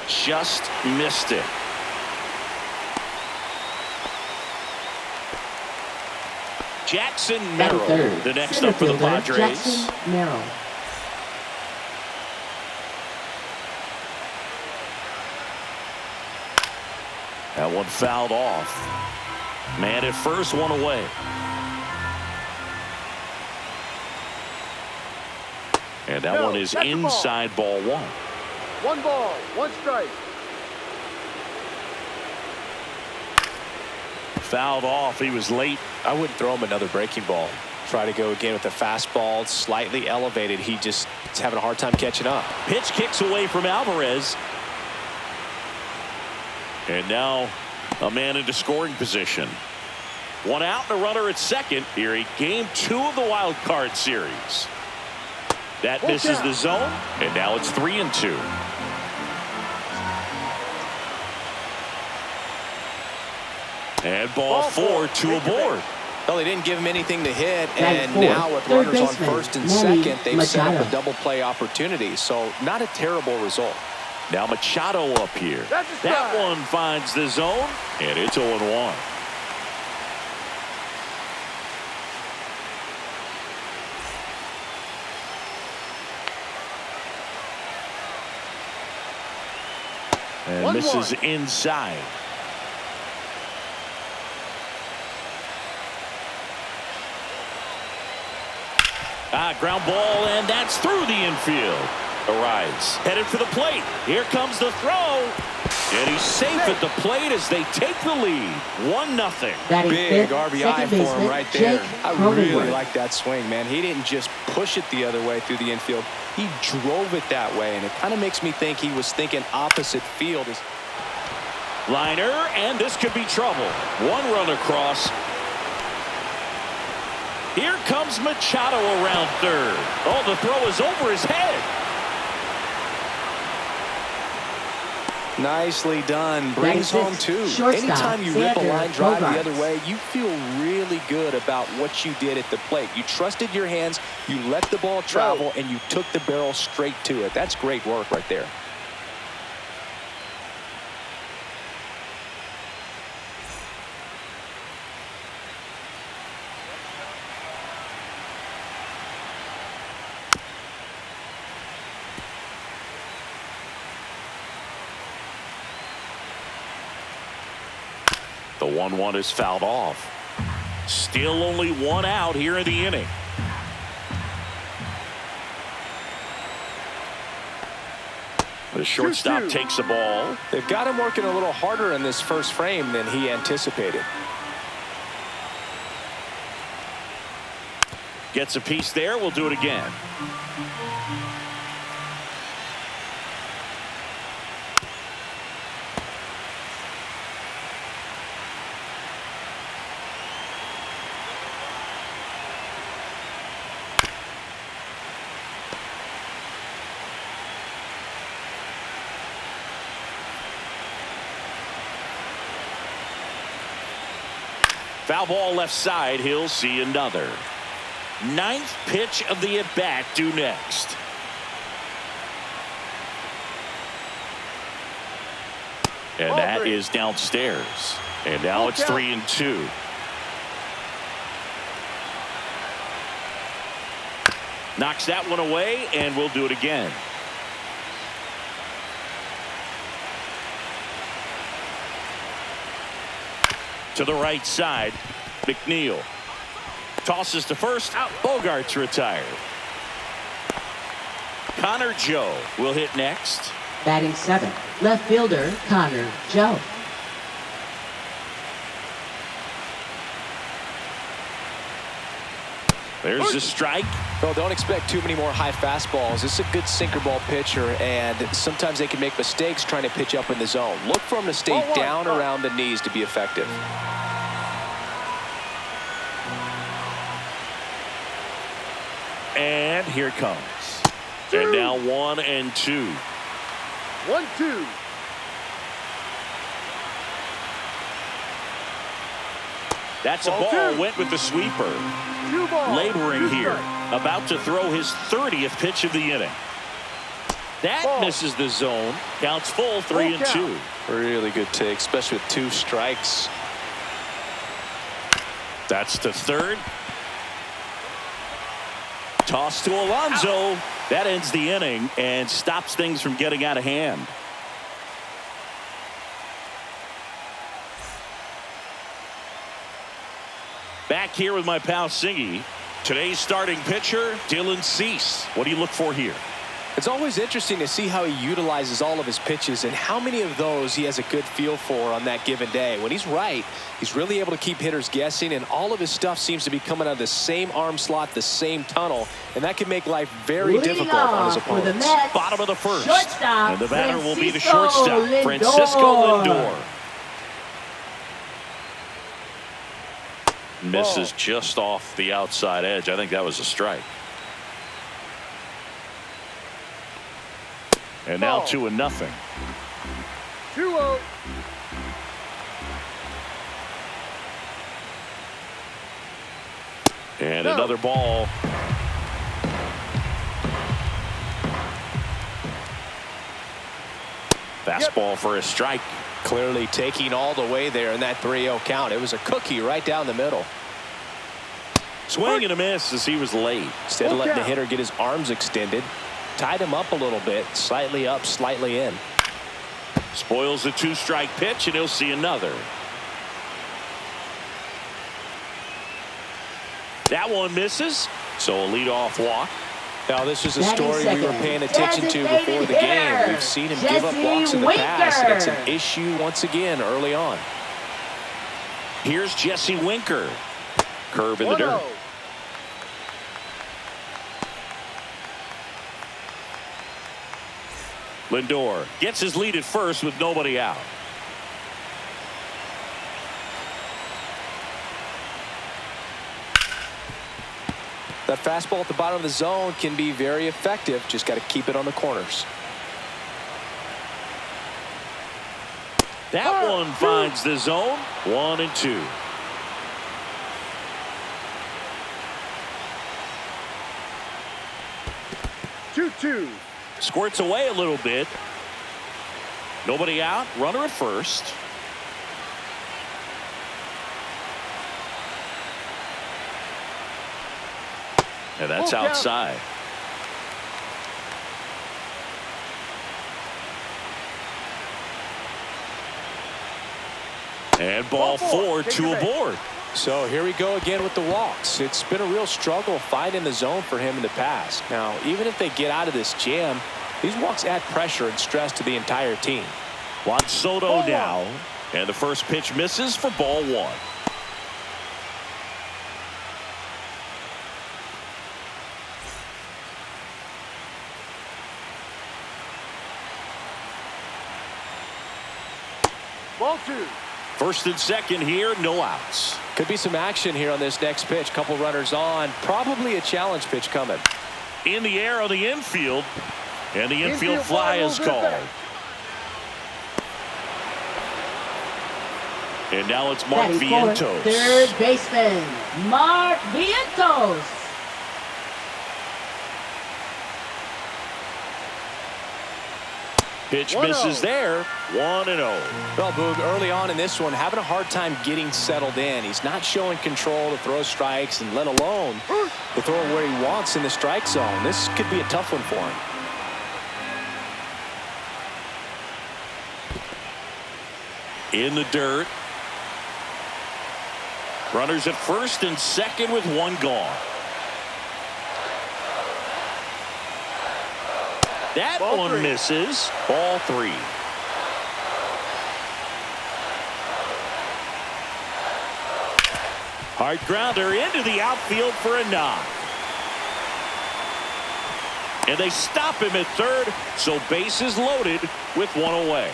Just missed it. Jackson Merrill, the next up for the Padres. Jackson Merrill. That one fouled off. Man at first, one away. And that one is inside ball 1. 1 ball, 1 strike. Fouled off. He was late. I wouldn't throw him another breaking ball. Try to go again with the fastball, slightly elevated. He just is having a hard time catching up. Pitch kicks away from Alvarez. And now a man into scoring position. 1 out and a runner at second here in game 2 of the wild card series. That misses the zone, and now it's 3-2. And ball 4, 2 aboard. Well, they didn't give him anything to hit, Batting and fourth, now with third runners on baseman, first and Manny second, they've set up Machado. a double play opportunity. So not a terrible result. Now Machado up here. That's a That strike. one finds the zone, and it's 0-1. And 1-1. misses inside. Ground ball, and that's through the infield. Arrives, headed for the plate. Here comes the throw. And he's safe at the plate as they take the lead. 1-0. Big RBI for him right there. I really like that swing, man. He didn't just push it the other way through the infield. He drove it that way, and it kind of makes me think he was thinking opposite field. Liner, and this could be trouble. 1 run across. Here comes Machado around third. Oh, the throw is over his head. Nicely done. Brings home 2. Anytime you rip a line drive the other way, you feel really good about what you did at the plate. You trusted your hands, you let the ball travel, and you took the barrel straight to it. That's great work right there. The 1-1 is fouled off. Still only 1 out here in the inning. The shortstop takes the ball. They've got him working a little harder in this first frame than he anticipated. Gets a piece there. We'll do it again. Foul ball left side. He'll see another. 9th pitch of the at-bat due next. And that is downstairs. And now it's 3-2. Knocks that one away, and we'll do it again. To the right side, McNeil tosses to first. Out. Bogart's retired. Connor Joe will hit next. Batting 7th, left fielder Connor Joe. There's the strike. Well, don't expect too many more high fastballs. This is a good sinker ball pitcher, and sometimes they can make mistakes trying to pitch up in the zone. Look for him to stay down around the knees to be effective. And here it comes. And now 1-2. 1-2. That's a ball. Went with the sweeper. Laboring here. About to throw his 30th pitch of the inning. That misses the zone. Counts full. 3-2. Really good take, especially with 2 strikes. That's to third. Toss to Alonso. That ends the inning and stops things from getting out of hand. Back here with my pal Singy. Today's starting pitcher, Dylan Cease. What do you look for here? It's always interesting to see how he utilizes all of his pitches and how many of those he has a good feel for on that given day. When he's right, he's really able to keep hitters guessing, and all of his stuff seems to be coming out of the same arm slot, the same tunnel, and that can make life very difficult on his opponents. Bottom of the first. Shortstop, and the batter will be the Francisco shortstop, Lindor. Francisco Lindor. Misses just off the outside edge. I think that was a strike. And now 2-0. 2-0. And another ball. Fastball for a strike. Clearly taking all the way there in that 3-0 count. It was a cookie right down the middle. Swing and a miss as he was late. Instead of letting the hitter get his arms extended, tied him up a little bit, slightly up, slightly in. Spoils the 2-strike pitch, and he'll see another. That one misses, so a leadoff walk. Now, this is a story we were paying attention to before the game. We've seen him give up walks in the past, and it's an issue once again early on. Here's Jesse Winker. Curve in the dirt. Lindor gets his lead at first with nobody out. That fastball at the bottom of the zone can be very effective. Just got to keep it on the corners. That one finds the zone. 1-2. Two. Squirts away a little bit. Nobody out. Runner at first. And that's outside. And ball 4, 2 aboard. So here we go again with the walks. It's been a real struggle finding the zone for him in the past. Now, even if they get out of this jam, these walks add pressure and stress to the entire team. Juan Soto now. And the first pitch misses for ball 1. Ball 2. First and second here, no outs. Could be some action here on this next pitch. Couple runners on. Probably a challenge pitch coming. In the air on the infield. And the infield fly is called. And now it's Mark Vientos. Third baseman, Mark Vientos. Pitch misses there. 1-0. Well, Boog, early on in this one, having a hard time getting settled in. He's not showing control to throw strikes, and let alone to throw it where he wants in the strike zone. This could be a tough one for him. In the dirt. Runners at first and second with one gone. That one misses. Ball 3. Hard grounder into the outfield for a knock. And they stop him at third, so bases loaded with one away.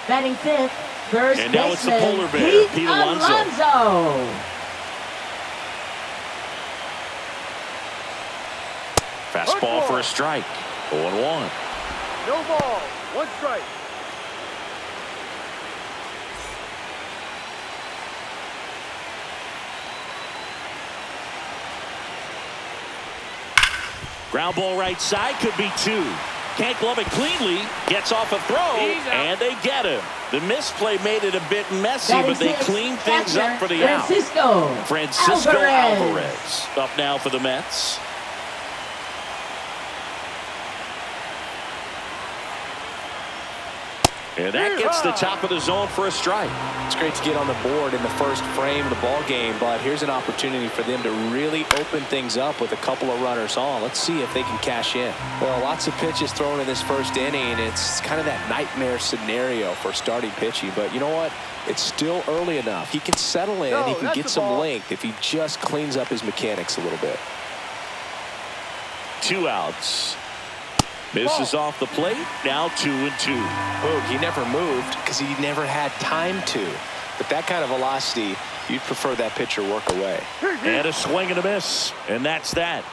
Batting fifth, first and now baseman, it's the polar bear, Pete Alonso. Fastball for a strike. 0-1. No ball. 1 strike. Ground ball right side, could be 2. Can't glove it cleanly. Gets off a throw, and they get him. The misplay made it a bit messy, but they cleaned things up for the out. Francisco Alvarez up now for the Mets. And that gets the top of the zone for a strike. It's great to get on the board in the first frame of the ball game, but here's an opportunity for them to really open things up with a couple of runners on. Let's see if they can cash in. Well, lots of pitches thrown in this first inning. It's kind of that nightmare scenario for starting pitching, but you know what? It's still early enough. He can settle in. He can get some length if he just cleans up his mechanics a little bit. 2 outs. Misses off the plate. Now 2-2. Boog, he never moved because he never had time to. But that kind of velocity, you'd prefer that pitcher work away. And a swing and a miss. And that's that.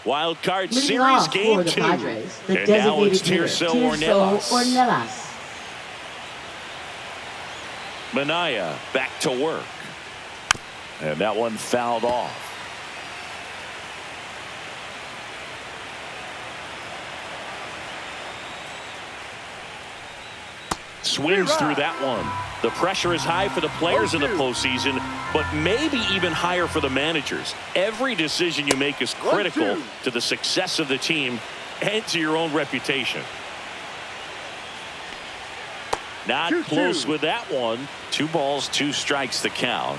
Wild Card Series Game 2. And now it's Tirso Ornelas. Minaya back to work. And that one fouled off. Swings through that one. The pressure is high for the players in the postseason, but maybe even higher for the managers. Every decision you make is critical to the success of the team and to your own reputation. Not 2-2. close with that one. 2 balls, 2 strikes the count.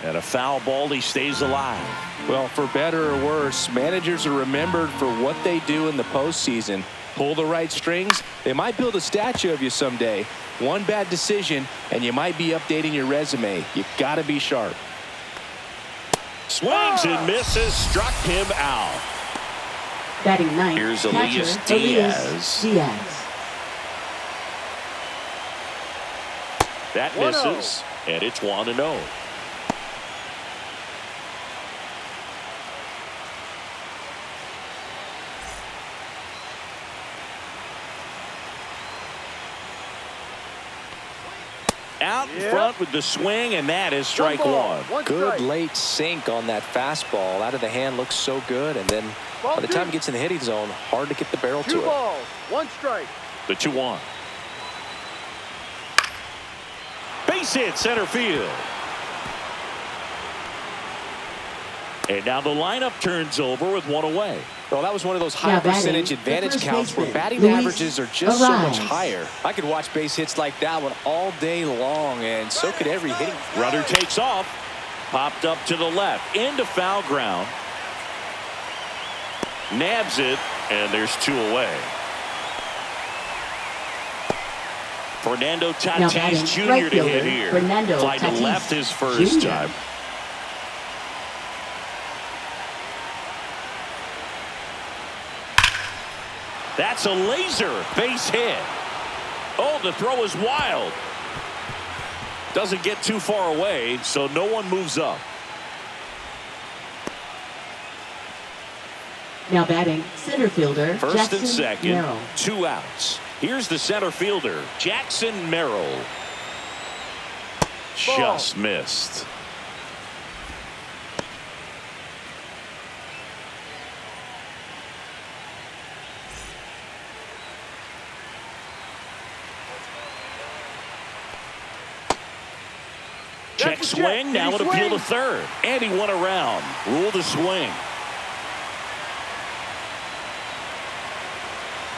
And a foul ball, he stays alive. Well, for better or worse, managers are remembered for what they do in the postseason. Pull the right strings, they might build a statue of you someday. One bad decision, and you might be updating your resume. You got to be sharp. Swings and misses, struck him out. Batting ninth, Here's catcher, Elias Diaz. That 1-0. misses, and it's 1-0. Out in front with the swing, and that is strike one. Good late sink on that fastball. Out of the hand, looks so good, and then by the time it gets in the hitting zone, hard to get the barrel to 2 it. balls, 1 strike. The 2-1. Base hit center field. And now the lineup turns over with 1 away. Well, that was one of those high Now batting, percentage the advantage first counts where baseman, batting Luis averages are just so much Arias. higher. I could watch base hits like that one all day long, and so could every hitting. Runner takes off. Popped up to the left. Into foul ground. Nabs it, and there's 2 away. Fernando Now batting, Tatis Jr. right to hit fielder, here. Fernando Fly to Tatis left his first Jr. time. That's a laser base hit. Oh, the throw is wild. Doesn't get too far away, so no one moves up. Now batting, center fielder, First Jackson and second, Merrill. 2 outs. Here's the center fielder, Jackson Merrill. Just missed. Check swing, now an appeal to third. And he went around. Rule the swing.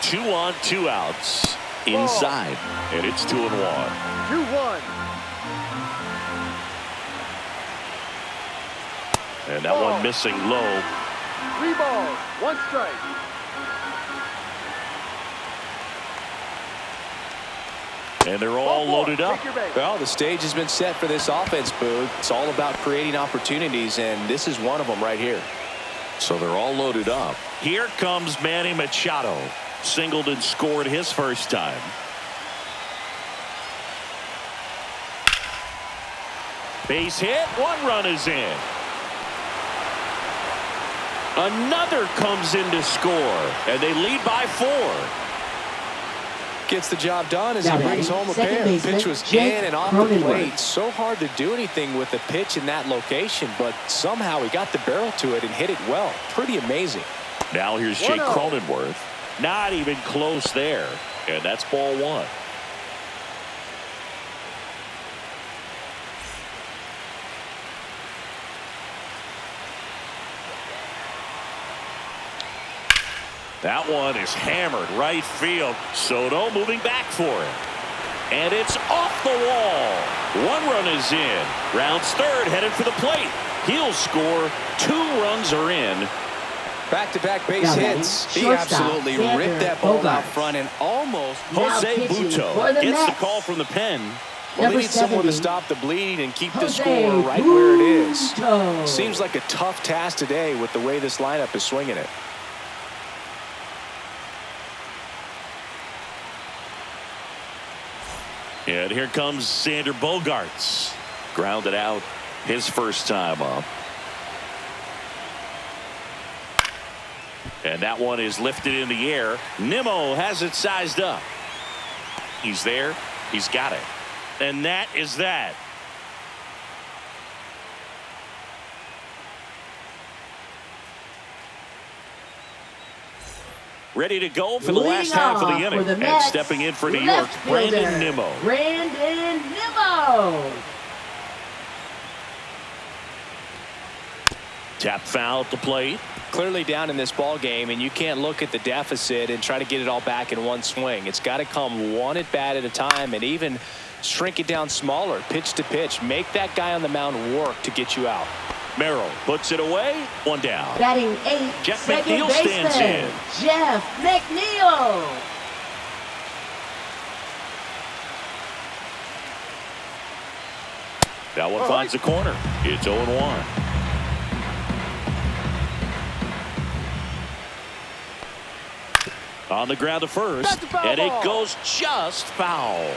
2 on, 2 outs. Inside. And it's 2-1. 2-1. And that one missing low. 3 balls, 1 strike. And they're all loaded up. Take your base. Well, the stage has been set for this offense, Boog. It's all about creating opportunities, and this is one of them right here. So they're all loaded up. Here comes Manny Machado. Singled and scored his first time. Base hit. 1 run is in. Another comes in to score, and they lead by 4. Gets the job done as Now he brings batting, home a second pair. baseman, Pitch was Jake in and off the Cronenworth. plate. So hard to do anything with the pitch in that location, but somehow he got the barrel to it and hit it well. Pretty amazing. Now here's Jake 1-0. Cronenworth. Not even close there. And that's ball 1. That one is hammered right field. Soto moving back for it. And it's off the wall. 1 run is in. Rounds third, headed for the plate. He'll score. 2 runs are in. Back-to-back base Now hits. He shortstop, absolutely Xander ripped that ball out Bogaerts. front and almost. Now Jose pitching Buto for the gets the Mets. call from the pen. Well, they Number need someone to 70, stop the bleeding and keep the Jose score right where it is. Buto. Seems like a tough task today with the way this lineup is swinging it. And here comes Xander Bogaerts. Grounded out his first time up. And that one is lifted in the air. Nimmo has it sized up. He's there. He's got it. And that is that. Ready to go for the last half of the Leading inning. off for the And Mets, stepping in for New York, left Brandon fielder, Nimmo. Brandon Nimmo. Tap foul at the plate. clearly down in this ball game, and you can't look at the deficit and try to get it all back in one swing. It's got to come one at bat at a time, and even shrink it down smaller, pitch to pitch. Make that guy on the mound work to get you out. Merrill puts it away. One down. Batting 8, Jeff second McNeil stands baseman, in. Jeff McNeil. That one finds the corner. It's 0-1. On the ground to first, and it goes just foul.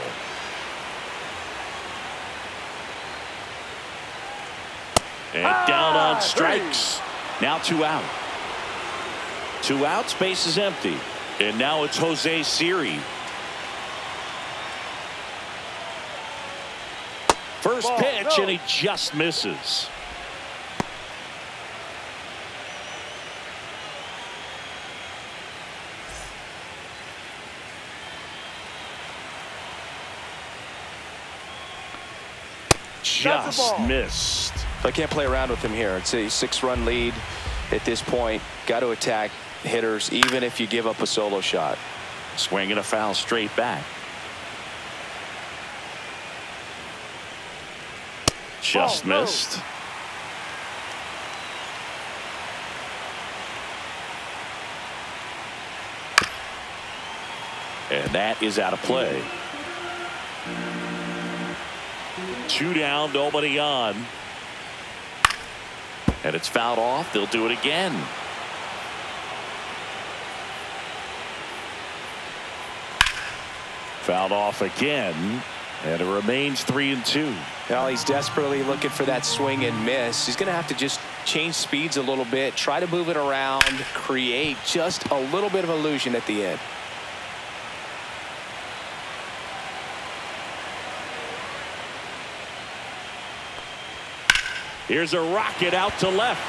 And down on strikes. Now 2 out. 2 outs, base is empty. And now it's Jose Siri. First pitch, and he just misses. Just missed. I can't play around with him here. It's a 6-run lead at this point. Got to attack hitters, even if you give up a solo shot. Swinging a foul straight back. Just missed. And that is out of play. 2 down, nobody on. And it's fouled off. They'll do it again. Fouled off again. And it remains 3-2. Now he's desperately looking for that swing and miss. He's going to have to just change speeds a little bit, try to move it around, create just a little bit of illusion at the end. Here's a rocket out to left.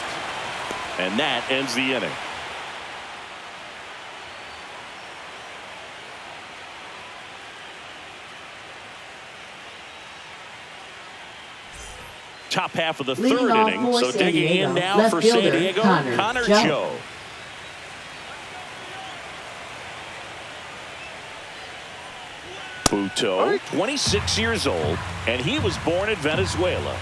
And that ends the inning. Top half of the third inning. So digging in now for San Diego, Connor Joe. Puto, 26 years old, and he was born in Venezuela.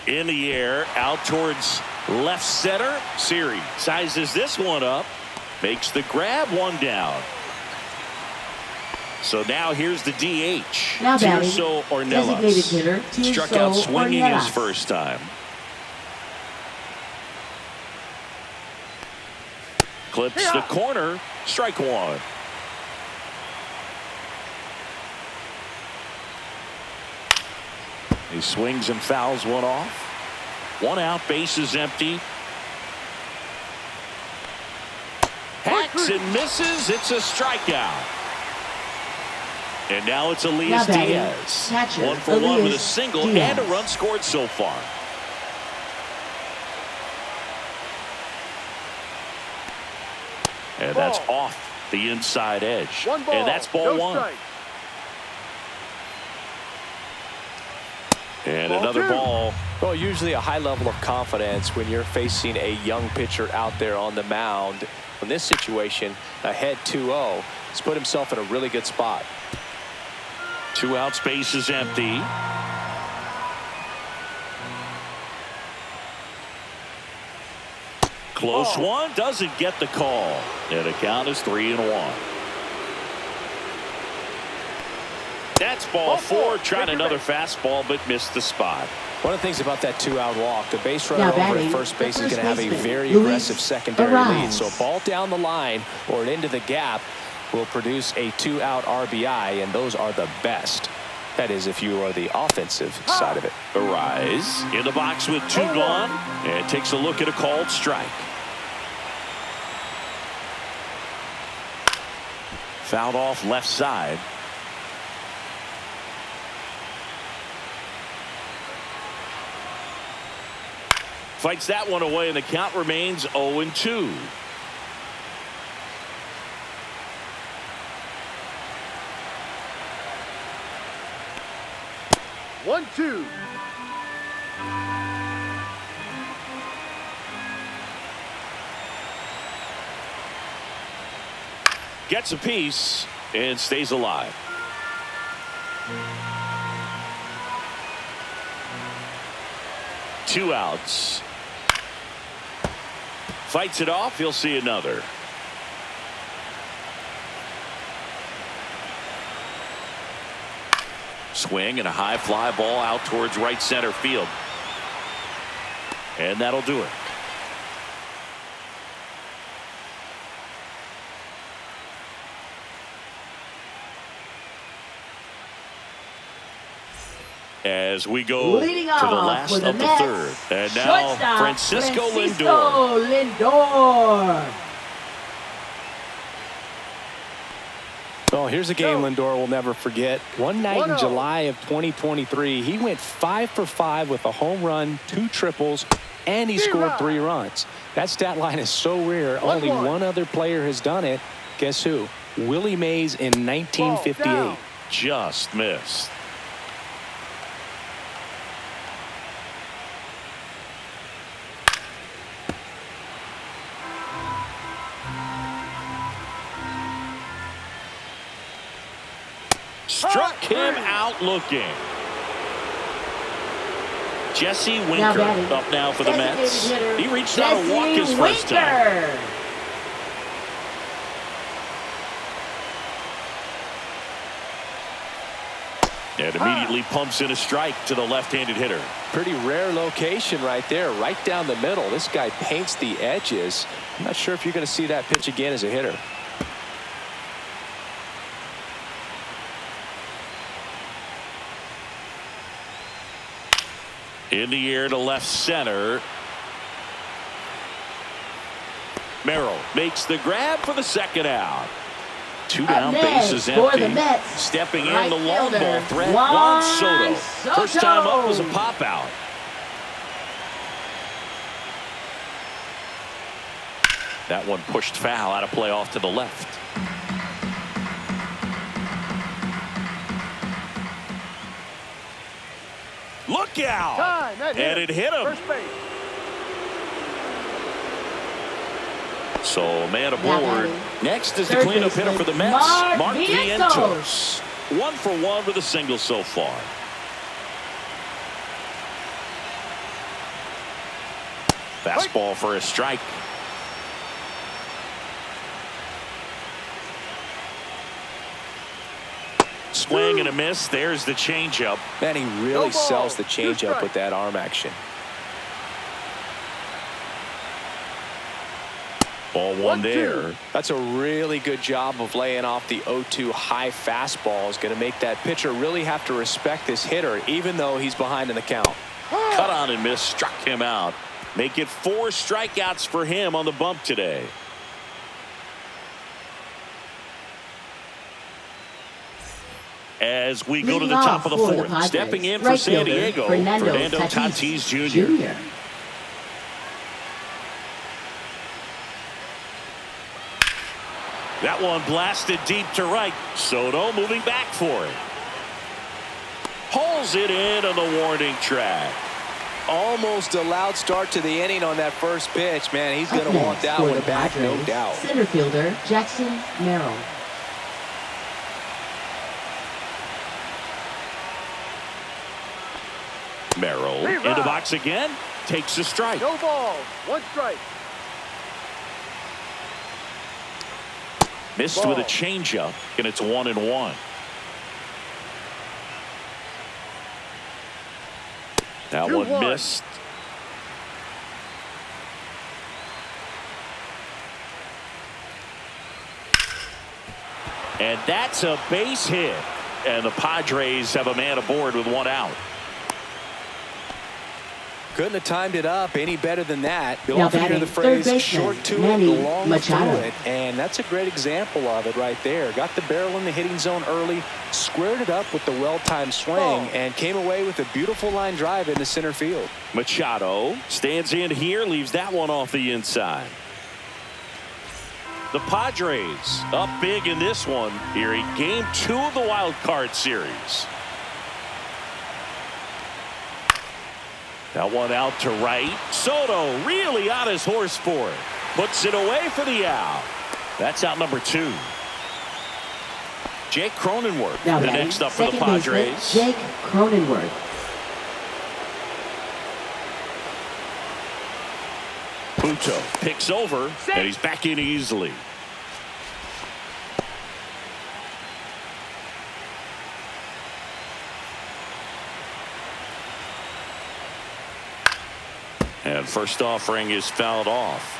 In the air, out towards left center. Siri sizes this one up, makes the grab, 1 down. So now here's the DH. Now Tirso Ornelas struck out swinging his Ornelas. first time. Clips the corner. Strike 1. He swings and fouls one off. 1 out, base is empty. Hacks and misses. It's a strikeout. And now it's Elias Diaz. Catcher, 1 for 1 with a Elias single Diaz. and a run scored so far. And that's off the inside edge. One ball, and that's ball no 1. strike. And Ball another 2. ball. Well, usually a high level of confidence when you're facing a young pitcher out there on the mound. In this situation, ahead 2-0, he's put himself in a really good spot. 2 out, space is empty. Close one, doesn't get the call. And the count is 3-1. That's ball 4, trying another fastball, but missed the spot. One of the things about that 2-out walk, the base Now runner over batting, at first base the is going to have a first very baseman, aggressive Luis secondary lead. Arraez. So a ball down the line or into the gap will produce a 2-out RBI, and those are the best. That is, if you are the offensive side of it. Arraez in the box with 2 gone, and takes a look at a called strike. Fouled off left side. Fights that one away, and the count remains 0-2. One, two. gets a piece and stays alive. Two outs. Fights it off. He'll see another. Swing and a high fly ball out towards right center field. And that'll do it. As we go Leading to the off last for of the the Mets, third. And now shortstop, Francisco Lindor. Lindor. Well, here's a game Lindor will never forget. One night in 1-0. July of 2023, he went 5 for 5 with a home run, 2 triples, and he scored 3 runs. That stat line is so rare. Only one other player has done it. Guess who? Willie Mays in 1958. Just missed. Struck him out looking. Jesse Winker up now for the Mets. He reached out to walk his first time. And immediately pumps in a strike to the left-handed hitter. Pretty rare location right there, right down the middle. This guy paints the edges. I'm not sure if you're going to see that pitch again as a hitter. In the air to left center. Merrill makes the grab for the second out. 2 down, bases empty. Stepping in the long ball threat, Juan Soto. First time up was a pop out. That one pushed foul, out of play off to the left. Look out! And it hit him. First base. So man aboard. Next is the cleanup hitter for the Mets, Mark Vientos. 1 for 1 with a single so far. Fastball for a strike. Swing and a miss. There's the changeup. Man, he really sells the changeup with that arm action. Ball 1 there. That's a really good job of laying off the 0-2 high fastball. Is going to make that pitcher really have to respect this hitter, even though he's behind in the count. Cut on and miss, struck him out. Make it 4 strikeouts for him on the bump today. As we go to the top of the 4th, stepping in for San Diego, Fernando Tatis Jr. That one blasted deep to right. Soto moving back for it. Pulls it in on the warning track. Almost a loud start to the inning on that first pitch. Man, he's going to want that one back, no doubt. Center fielder Jackson Merrill. Merrill into box again. Takes a strike. No ball. 1 strike. Missed with a changeup, and it's 1-1. That one missed. And that's a base hit. And the Padres have a man aboard with 1 out. Couldn't have timed it up any better than that. Now You'll hear the phrase short to it, long Machado. to it. And that's a great example of it right there. Got the barrel in the hitting zone early, squared it up with the well-timed swing, and came away with a beautiful line drive into center field. Machado stands in here, leaves that one off the inside. The Padres up big in this one here in Game 2 of the Wild Card Series. That one out to right. Soto really on his horse for it. Puts it away for the out. That's out number 2. Jake Cronenworth, Now the batting, next up for the second baseman, Padres. Jake Cronenworth. Puto picks over, and he's back in easily. And first offering is fouled off.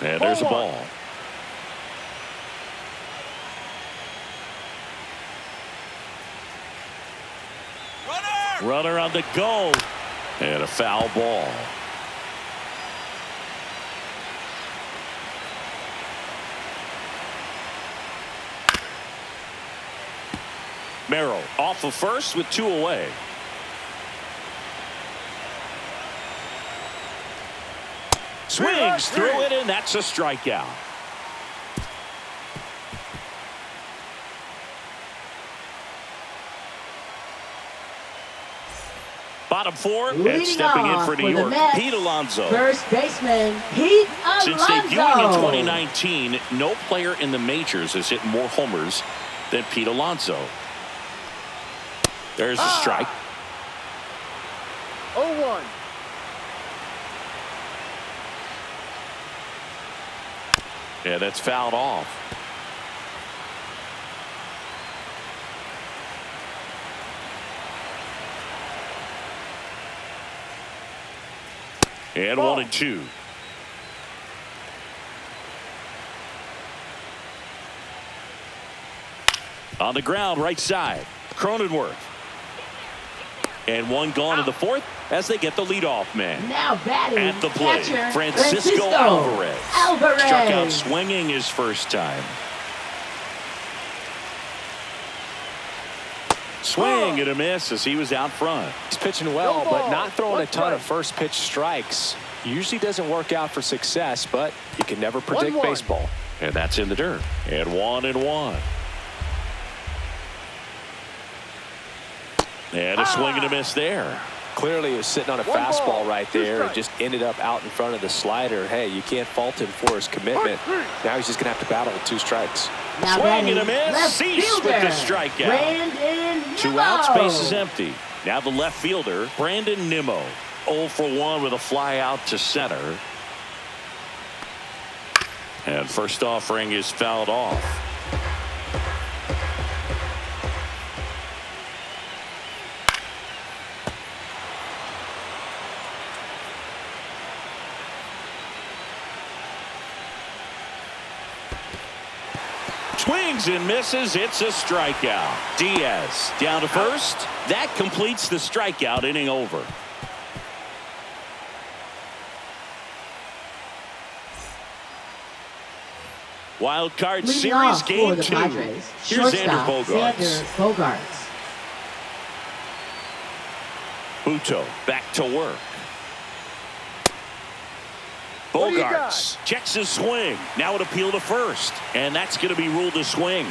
And there's a ball. Runner on the go. And a foul ball. Merrill off of first with 2 away. Swings through it, and that's a strikeout. Bottom 4, and Leading stepping in off for New for the York, Mets, Pete Alonso. First baseman, Pete Alonso. Since debuting in 2019, no player in the majors has hit more homers than Pete Alonso. There's a strike. 0-1. Yeah, that's fouled off. And 1-2. On the ground, right side, Cronenworth. And one gone in the 4th as they get the leadoff man. Now batting, At the plate, catcher, Francisco Alvarez. Struck out swinging his first time. Swing and a miss as he was out front. He's pitching well, No but ball. not throwing a One ton of strike. first pitch strikes. Usually doesn't work out for success, but you can never predict 1-1. baseball. And that's in the dirt. And 1-1. And a swing and a miss there. Clearly he was sitting on a One fastball ball, right 2 there and strikes. just ended up out in front of the slider. Hey, you can't fault him for his commitment. Now he's just going to have to battle with 2 strikes. Now Swing batting, and a miss. left Cease with fielder, the strikeout. Brandon 2 outs, Nimmo. base is empty. Now the left fielder, Brandon Nimmo. 0 for 1 with a fly out to center. And first offering is fouled off. Swings and misses. It's a strikeout. Diaz down to first. That completes the strikeout inning over. Wild card Leading series off for game the 2. Padres, Here's Xander shortstop, Bogaerts. Xander Bogaerts. Buto back to work. What do you Bogaerts checks his swing. Now an appeal to first. And that's going to be ruled a swing.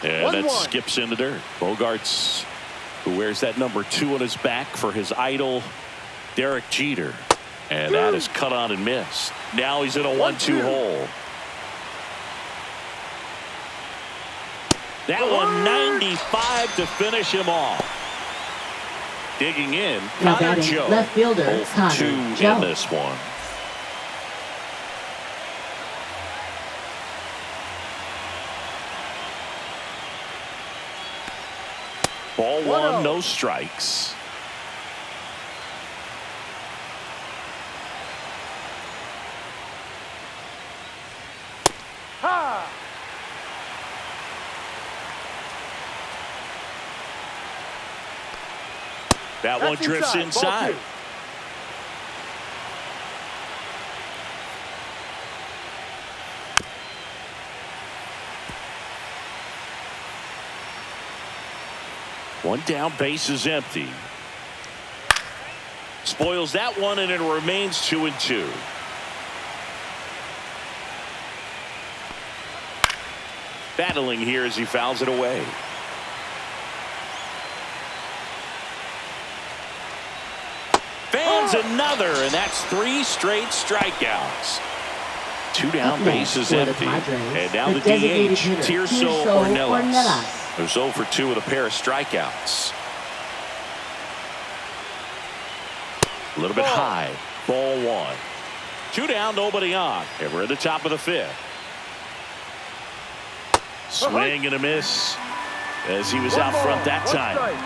And that 1-1. skips in the dirt. Bogaerts, who wears that number 2 on his back for his idol, Derek Jeter. And that is cut on and missed. Now he's in a 1-2 hole. That one 95 to finish him off. Digging in, Now Connor batting, Joe. left fielder, 0 for Connor 2 Joe. in this one. Ball 1, no strikes. Ha! That one That's drifts Ball inside. 2. One down, base is empty. Spoils that one, and it remains 2-2. Battling here as he fouls it away. Fans Swings another, and that's 3 straight strikeouts. 2 down, bases empty. And now the DH, Tirso Ornelas, who's 0 for 2 with a pair of strikeouts. A little bit high. Ball 1. 2 down, nobody on. And we're at the top of the 5th. Swing and a miss as he was out front that time.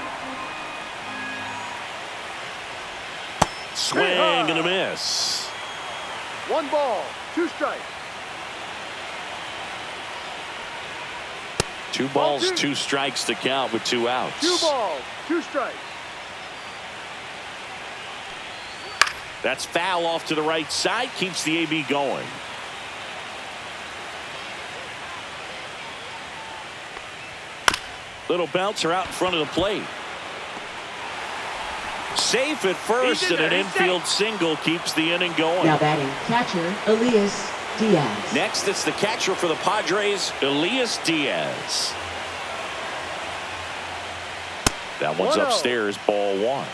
Swing and a miss. 1 ball, 2 strikes. 2 balls, 2 strikes to count with 2 outs. 2 balls, 2 strikes. That's foul off to the right side. Keeps the AB going. Little bouncer out in front of the plate. Safe at first, and an infield single keeps the inning going. Now batting catcher Elias Diaz. Next, it's the catcher for the Padres, Elias Diaz. That one's upstairs, ball 1.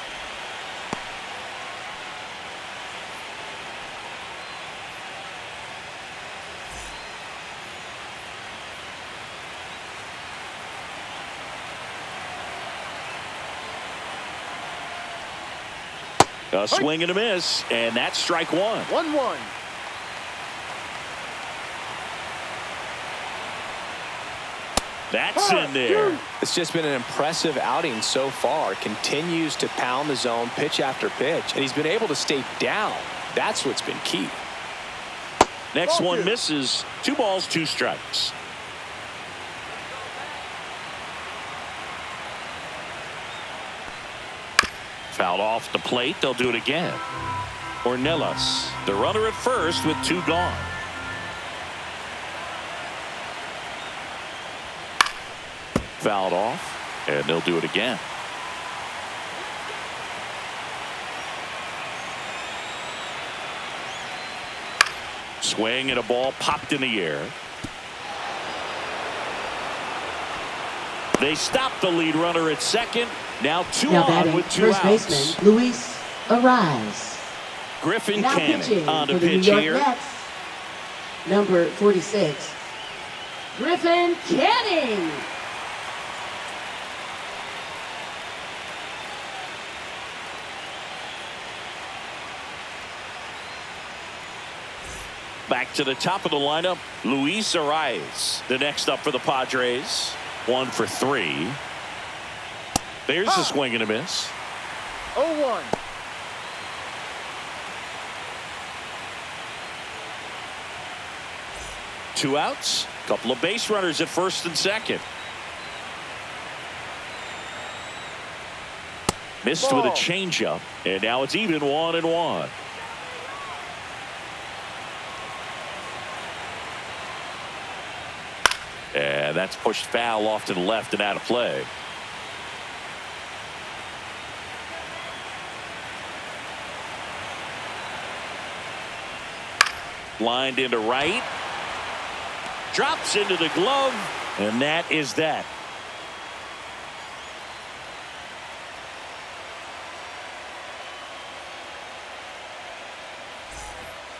A swing and a miss, and that's strike 1. 1-1. That's in there. It's just been an impressive outing so far. Continues to pound the zone pitch after pitch, and he's been able to stay down. That's what's been key. Next one misses. 2 balls, 2 strikes. Fouled off the plate. They'll do it again. Ornelas, the runner at first with 2 gone. Fouled off, and they'll do it again. Swing and a ball popped in the air. They stop the lead runner at second. Now 2 on with 2 first outs. baseman Luis Ariz. Griffin Now Canning pitching on the for the pitch New York here. Mets, number 46, Griffin Canning. Back to the top of the lineup, Luis Ariz. The next up for the Padres. 1 for 3. There's a swing and a miss. 0-1. Two outs. Couple of base runners at first and second. Missed with a changeup, and now it's even 1-1. And that's pushed foul off to the left and out of play. Lined into right. Drops into the glove, and that is that.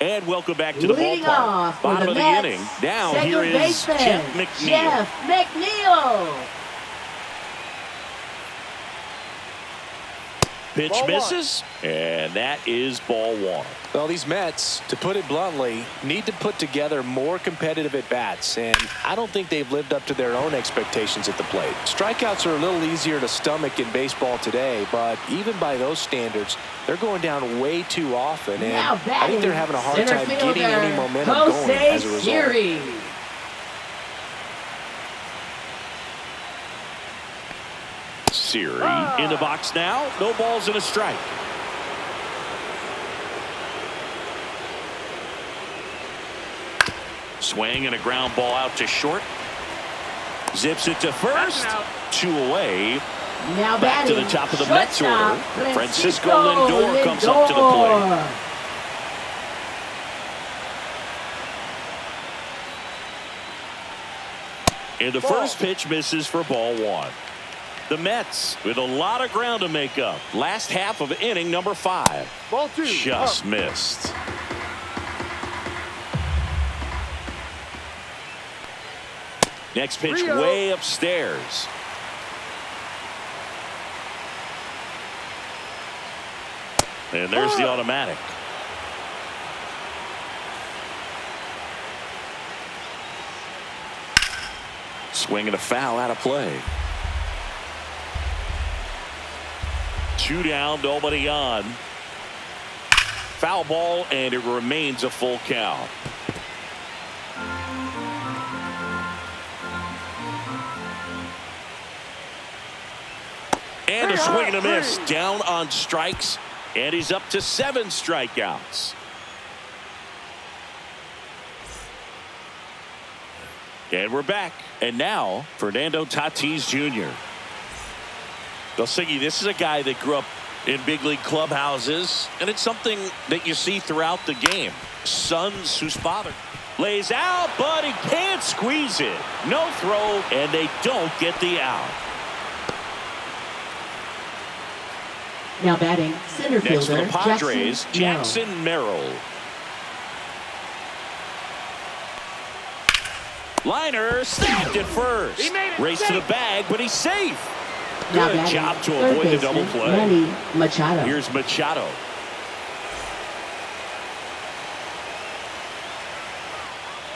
And welcome back to the Leading ballpark. off for Bottom the of the Mets, inning. Now second here is baseman, Jeff McNeil. Jeff McNeil. Pitch Ball misses, and that is ball 1. Well, these Mets, to put it bluntly, need to put together more competitive at-bats, and I don't think they've lived up to their own expectations at the plate. Strikeouts are a little easier to stomach in baseball today, but even by those standards, they're going down way too often, and I think they're having a hard time getting any momentum going as a result. Siri. Siri in the box now. No balls and a strike. Swing and a ground ball out to short. Zips it to first. 2 away. Now Back to the batting, top of the Mets shortstop, order. Francisco Lindor comes up to the plate. And the first pitch misses for ball 1. The Mets with a lot of ground to make up. Last half of inning number 5. Ball 2. Just up. missed. Next pitch 3-0. way upstairs. And there's the automatic. Swing and a foul out of play. 2 down, nobody on. Foul ball, and it remains a full count. And a swing and a miss. Down on strikes, and he's up to 7 strikeouts. And we're back. And now, Fernando Tatis Jr. Siggy, this is a guy that grew up in big league clubhouses, and it's something that you see throughout the game. Sons whose father lays out, but he can't squeeze it. No throw, and they don't get the out. Now batting, center Next for fielder the Padres, Jackson Jackson Merrill. Liner snapped at first. He made it. Race to the bag, but he's safe. Now Good batting, job to third avoid the baseman, double play. Manny Machado. Here's Machado.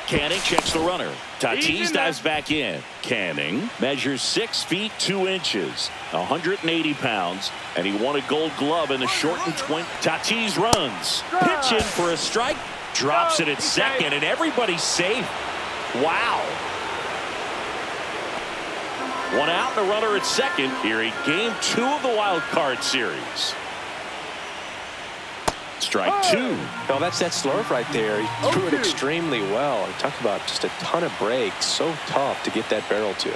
Canning checks the runner. Tatis dives back in. Canning measures 6 feet 2 inches, 180 pounds, and he won a Gold Glove in the shortened 20. Tatis runs. Pitch in for a strike. Drops it at second, and everybody's safe. Wow. 1 out and a runner at second here in Game 2 of the Wild Card Series. Strike 2. No, that's that slurve right there. He threw it extremely well. Talk about just a ton of breaks. So tough to get that barrel to.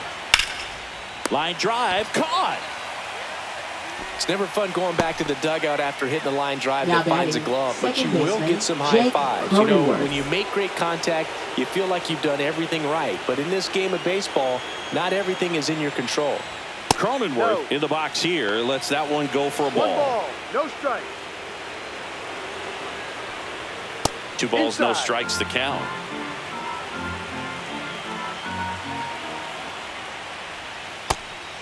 Line drive caught. It's never fun going back to the dugout after hitting a line drive Now that finds a batting, glove, but you second will baseman, get some high Jake fives. You know, Cronenworth. when you make great contact, you feel like you've done everything right. But in this game of baseball, not everything is in your control. Cronenworth in the box here lets that one go for a 1 ball. ball. No strike. 2 balls, no Inside. strikes to count.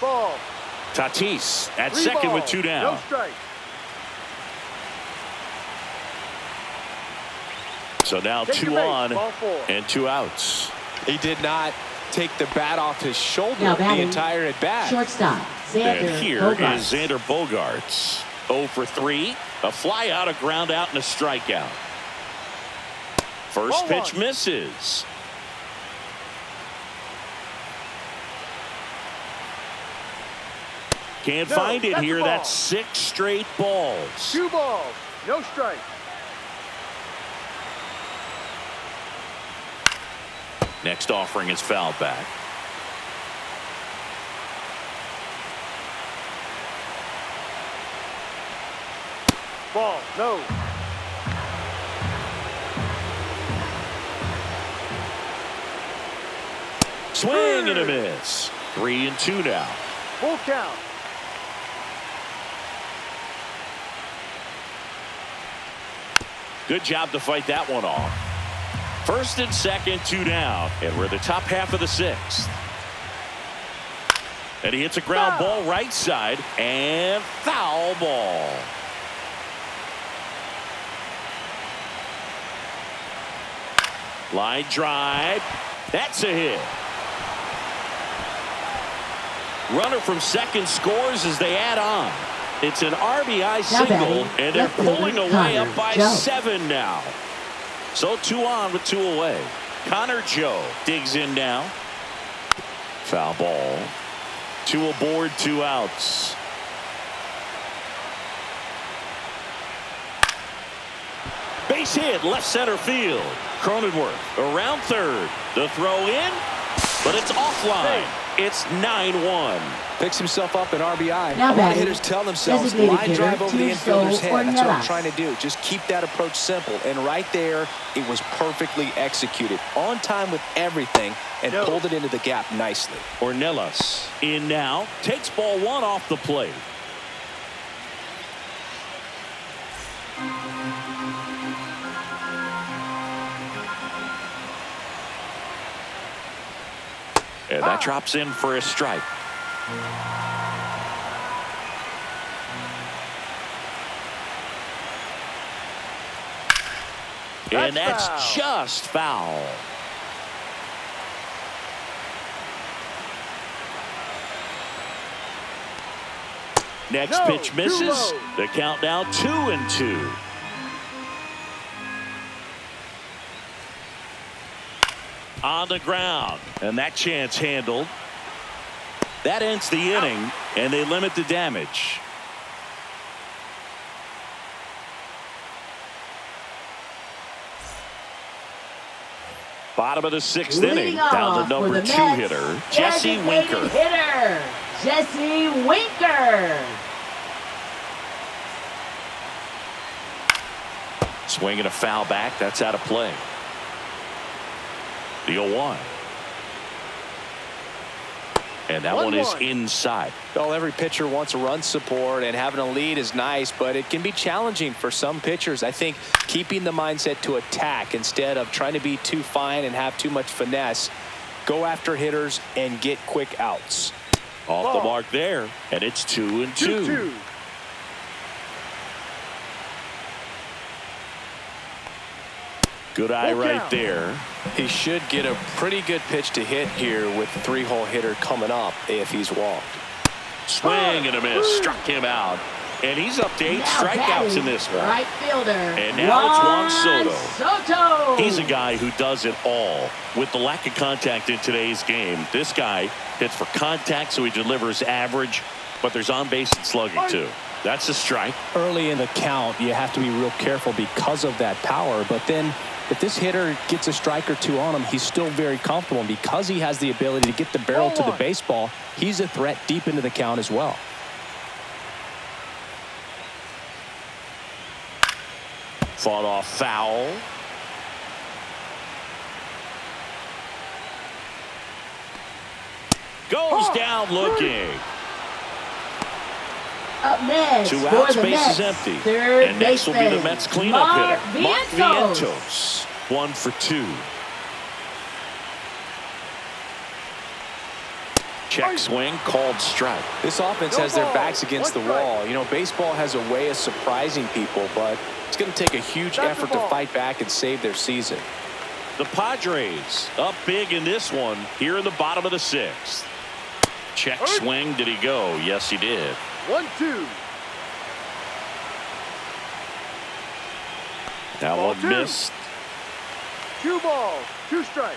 Ball. Tatis at 3 second ball. with 2 down. No strike. So now Take 2 the base. on Ball 4. and 2 outs. He did not take the bat off his shoulder Now the batting, entire at bat. shortstop, And Xander here Bogaerts. is Xander Bogaerts. 0 for 3. A fly out, a ground out, and a strikeout. First Ball pitch 1. misses. Can't No, find it that's a here. ball. That's 6 straight balls. 2 balls. No strike. Next offering is fouled back. Ball. No. Swing and a miss. 3-2 now. Full count. Good job to fight that one off. First and second, 2 down. And we're in the top half of the 6th. And he hits a ground ball right side, and foul ball. Line drive. That's a hit. Runner from second scores as they add on. It's an RBI single, batting, and they're left fielder pulling away Connor up by Joe. 7 now. So 2 on with 2 away. Connor Joe digs in now. Foul ball. 2 aboard, 2 outs. Base hit, left center field. Cronenworth around third. The throw in, but it's offline. It's 9-1. Picks himself up an RBI. Now A lot of batting, hitters tell themselves, designated why hitter, drive over the infielder's Tuso head? That's what I'm Ornelas. trying to do. Just keep that approach simple. And right there, it was perfectly executed. On time with everything, and pulled it into the gap nicely. Ornelas in now. Takes ball one off the plate. And that drops in for a strike. And that's foul. just foul. Next No, pitch misses. too low. The count now 2-2. On the ground, and that chance handled. That ends the inning, and they limit the damage. Bottom of the sixth inning, Leading down off the for number the 2 Mets, hitter, Jesse designated Winker. hitter, Jesse Winker. Swinging a foul back, that's out of play. The 0-1. And that one is 1-1. inside. Well, every pitcher wants a run support, and having a lead is nice, but it can be challenging for some pitchers. I think keeping the mindset to attack instead of trying to be too fine and have too much finesse. Go after hitters and get quick outs. Off the Ball. mark there, and it's 2-2. 2-2. Good eye Full right count. there. He should get a pretty good pitch to hit here with the 3-hole hitter coming up if he's walked. Swing and a miss, struck him out. And he's up to 8 Now strikeouts batting, in this one. right fielder. And now it's Juan Soto. He's a guy who does it all. With the lack of contact in today's game, this guy hits for contact, so he delivers average, but there's on-base and slugging too. That's a strike. Early in the count, you have to be real careful because of that power, but then if this hitter gets a strike or two on him, he's still very comfortable. And because he has the ability to get the barrel to the baseball, he's a threat deep into the count as well. Fought off foul. Goes down looking. Up next 2 for outs, the base is Mets, empty. third And next will be the baseman, Mets cleanup Mark hitter, Mark Vientos. Vientos. 1 for 2. Check swing, called strike. This offense No has their ball. backs against the One strike. wall. You know, baseball has a way of surprising people, but it's going to take a huge That's effort the to ball. fight back and save their season. The Padres up big in this one here in the bottom of the 6th. Check Hurt. swing. Did he go? Yes, he did. 1-2. That Ball one 2. missed. 2 balls, 2 strikes.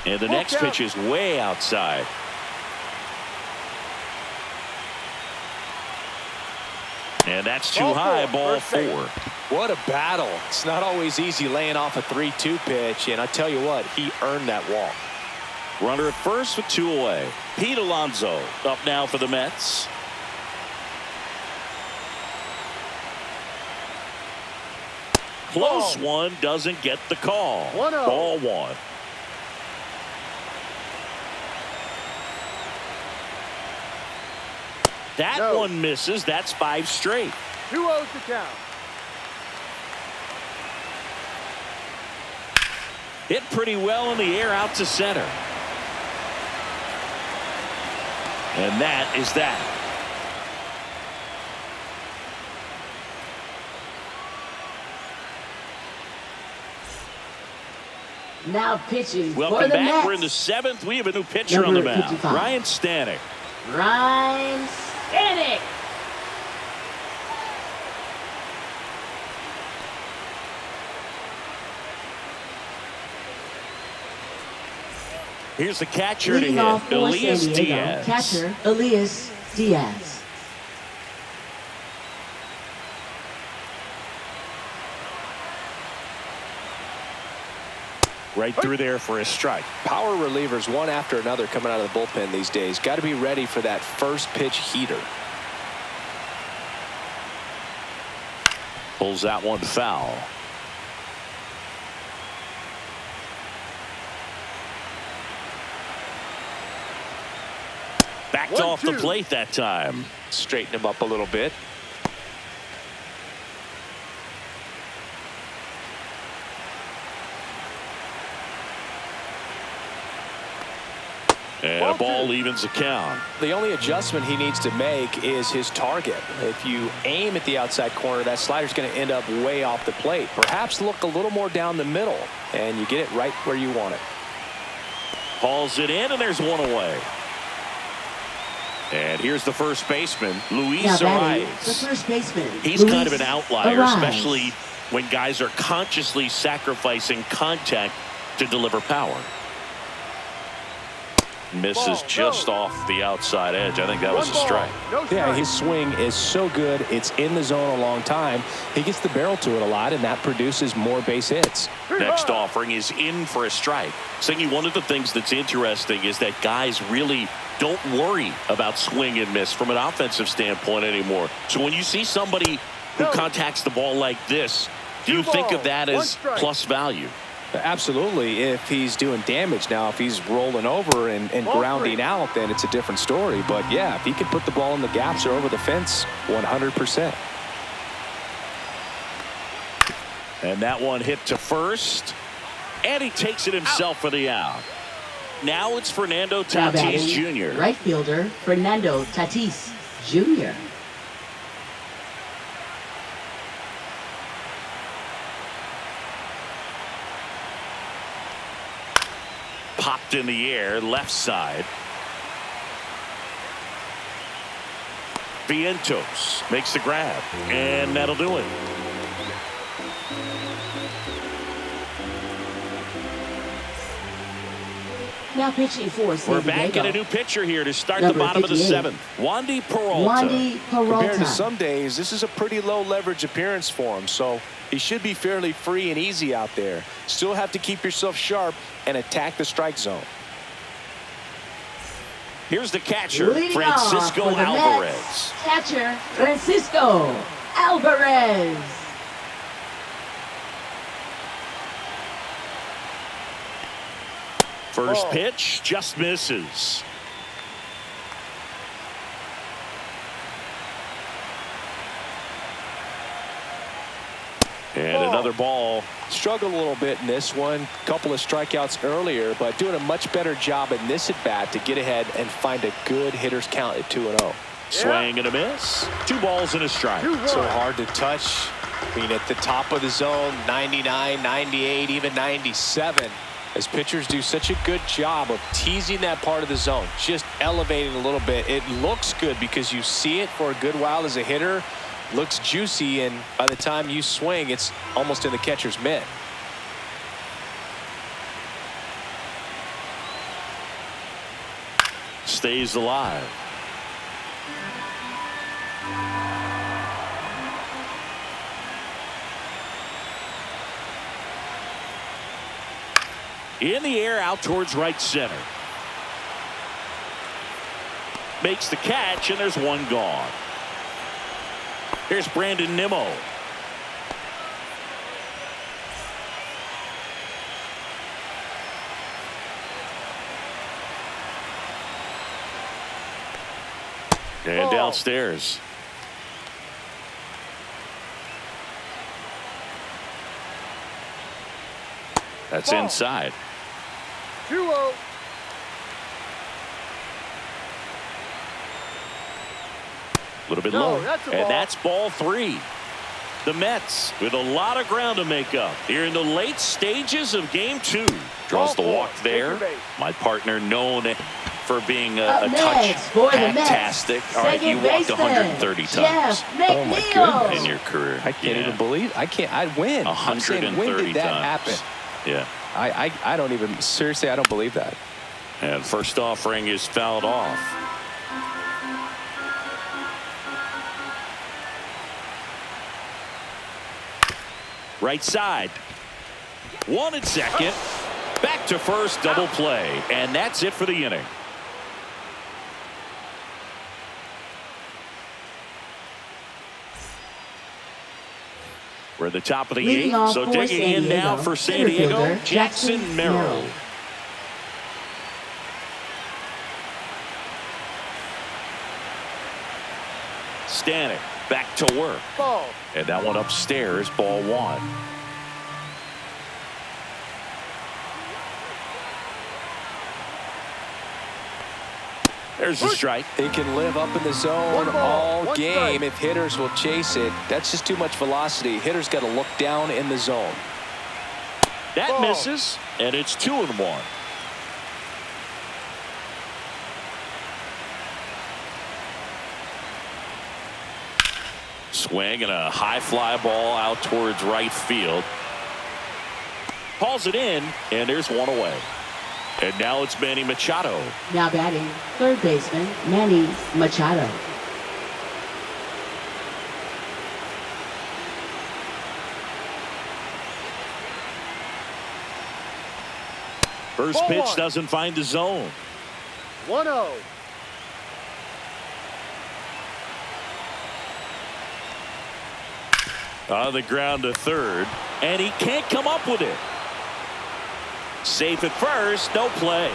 And the Full next count. pitch is way outside. And that's too Ball high. 4, Ball first base. 4. What a battle. It's not always easy laying off a 3-2 pitch, and I tell you what, he earned that walk. Runner at first with 2 away. Pete Alonso up now for the Mets. Close one, doesn't get the call. 1-0. Ball 1. That No. one misses. That's 5 straight. 2-0 to count. Hit pretty well in the air out to center. And that is that. Now pitching for Welcome the back. Mets, We're in the 7th. We have a new pitcher on the Number mound. 55. Ryan Stanek. Ryan Stanek. Here's the catcher to Leading hit, off for Elias San Diego, Diaz. catcher Elias Diaz. Right through there for a strike. Power relievers one after another coming out of the bullpen these days. Got to be ready for that first pitch heater. Pulls that one foul. Backed off the plate that time. Straighten him up a little bit. And a ball evens the count. The only adjustment he needs to make is his target. If you aim at the outside corner, that slider's going to end up way off the plate. Perhaps look a little more down the middle, and you get it right where you want it. Hauls it in, and there's one away. And here's the first baseman, Luis Arias. The first baseman. He's kind of an outlier, especially when guys are consciously sacrificing contact to deliver power. Misses just off the outside edge. I think that was a strike. Yeah, his swing is so good. It's in the zone a long time. He gets the barrel to it a lot, and that produces more base hits. Next offering is in for a strike. Singy, one of the things that's interesting is that guys really don't worry about swing and miss from an offensive standpoint anymore. So when you see somebody who contacts the ball like this, do you think of that as plus value? Absolutely, if he's doing damage. Now, if he's rolling over and grounding out, then it's a different story. But, yeah, if he can put the ball in the gaps or over the fence, 100%. And that one hit to first. And he takes it himself for the out. Now it's Fernando Tatis Jr. Right fielder, Fernando Tatis Jr. Popped in the air, left side. Vientos makes the grab, and that'll do it. Now pitching for San We're back Diego. in a new pitcher here to start Number the bottom of the 58. seventh. Wandy Peralta. Wandy Compared to Peralta. some days, this is a pretty low leverage appearance for him, so he should be fairly free and easy out there. Still have to keep yourself sharp and attack the strike zone. Here's the catcher, Leading Francisco off for the Alvarez. Mets, catcher Francisco Alvarez. First pitch just misses. And another ball. Struggled a little bit in this one. Couple of strikeouts earlier, but doing a much better job in this at bat to get ahead and find a good hitter's count at 2-0. Swing and a miss. 2 balls and a strike. So hard to touch. I mean, at the top of the zone, 99, 98, even 97. As pitchers do such a good job of teasing that part of the zone, just elevating a little bit. It looks good because you see it for a good while as a hitter. Looks juicy, and by the time you swing, it's almost in the catcher's mitt. Stays alive. In the air out towards right center. Makes the catch, and there's one gone. Here's Brandon Nimmo. And downstairs. That's inside. 2-0. A little bit No, low. that's a And ball. that's ball 3. The Mets with a lot of ground to make up here in the late stages of game 2. Draws the walk there. My partner known for being a touch fantastic. All right, you walked 130 times Oh my goodness. in your career. I can't even believe I win. I'm saying, 130 when did that happen? times. Yeah. I don't even, seriously, I don't believe that. And first offering is fouled off. Right side. 1 and 2nd. Back to first, double play, and that's it for the inning. We're at the top of the Leading eighth, off so for digging San in now Diego, for San center Diego, fielder, Jackson Jackson Merrill. Merrill. Stanek back to work. Ball. And that one upstairs, ball one. There's the strike. He can live up in the zone One ball, all one game strike. if hitters will chase it. That's just too much velocity. Hitters got to look down in the zone. That Ball. misses, and it's 2-1. Swing and a high fly ball out towards right field. Hauls it in, and there's one away. And now it's Manny Machado. Now batting, third baseman, Manny Machado. First Ball pitch one. doesn't find the zone. 1-0. On the ground to third, and he can't come up with it. Safe at first, no play.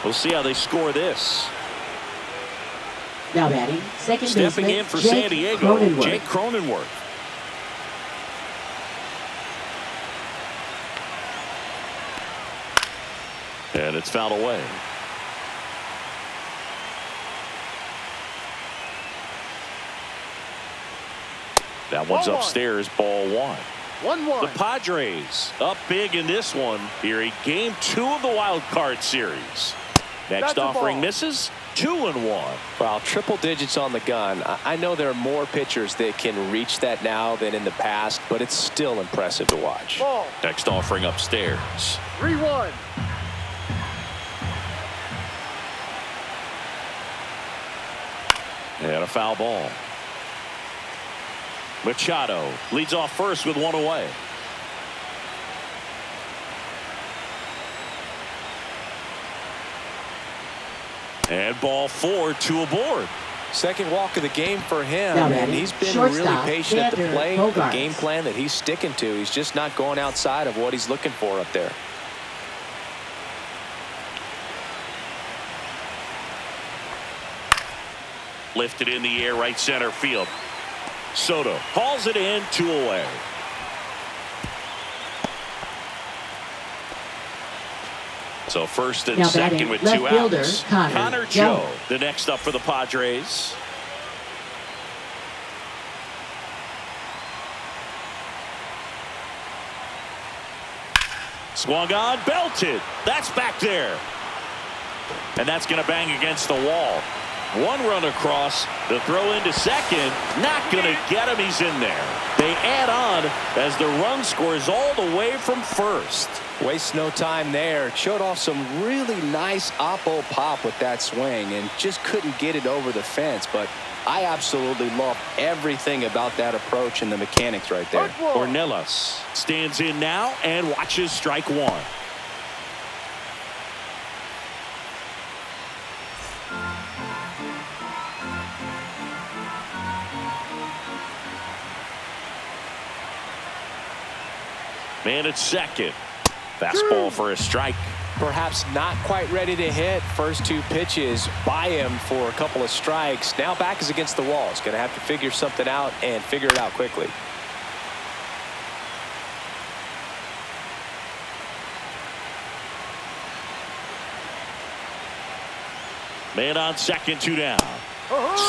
We'll see how they score this. Now batting, second Stepping baseman, in for Jake San Diego, Cronenworth. Jake Cronenworth. And it's fouled away. That one's Ball one. upstairs, ball one. 1-1. The Padres up big in this one here in game 2 of the wild card series. Next That's a offering ball. misses. 2-1. Wow, triple digits on the gun. I know there are more pitchers that can reach that now than in the past, but it's still impressive to watch. Ball. Next offering upstairs. 3-1. And a foul ball. Machado leads off first with one away. And ball 4, 2 aboard. Second walk of the game for him, Now and batting, he's been really shortstop, patient at the Xander plate. The Bogaerts. game plan that he's sticking to, he's just not going outside of what he's looking for up there. Lifted in the air, right center field. Soto hauls it in, 2 away. So first and Now second batting, with left 2 fielder, outs. Connor Joe, Joe. the next up for the Padres. Swung on, belted. That's back there. And that's going to bang against the wall. One run across, the throw into second, not going to get him. He's in there. They add on as the run scores all the way from first. Waste no time there. Showed off some really nice oppo pop with that swing and just couldn't get it over the fence. But I absolutely love everything about that approach and the mechanics right there. Ornelas stands in now and watches strike one. Man at second. Fastball for a strike. Perhaps not quite ready to hit. First 2 pitches by him for a couple of strikes. Now back is against the wall. He's going to have to figure something out and figure it out quickly. Man on second, 2 down.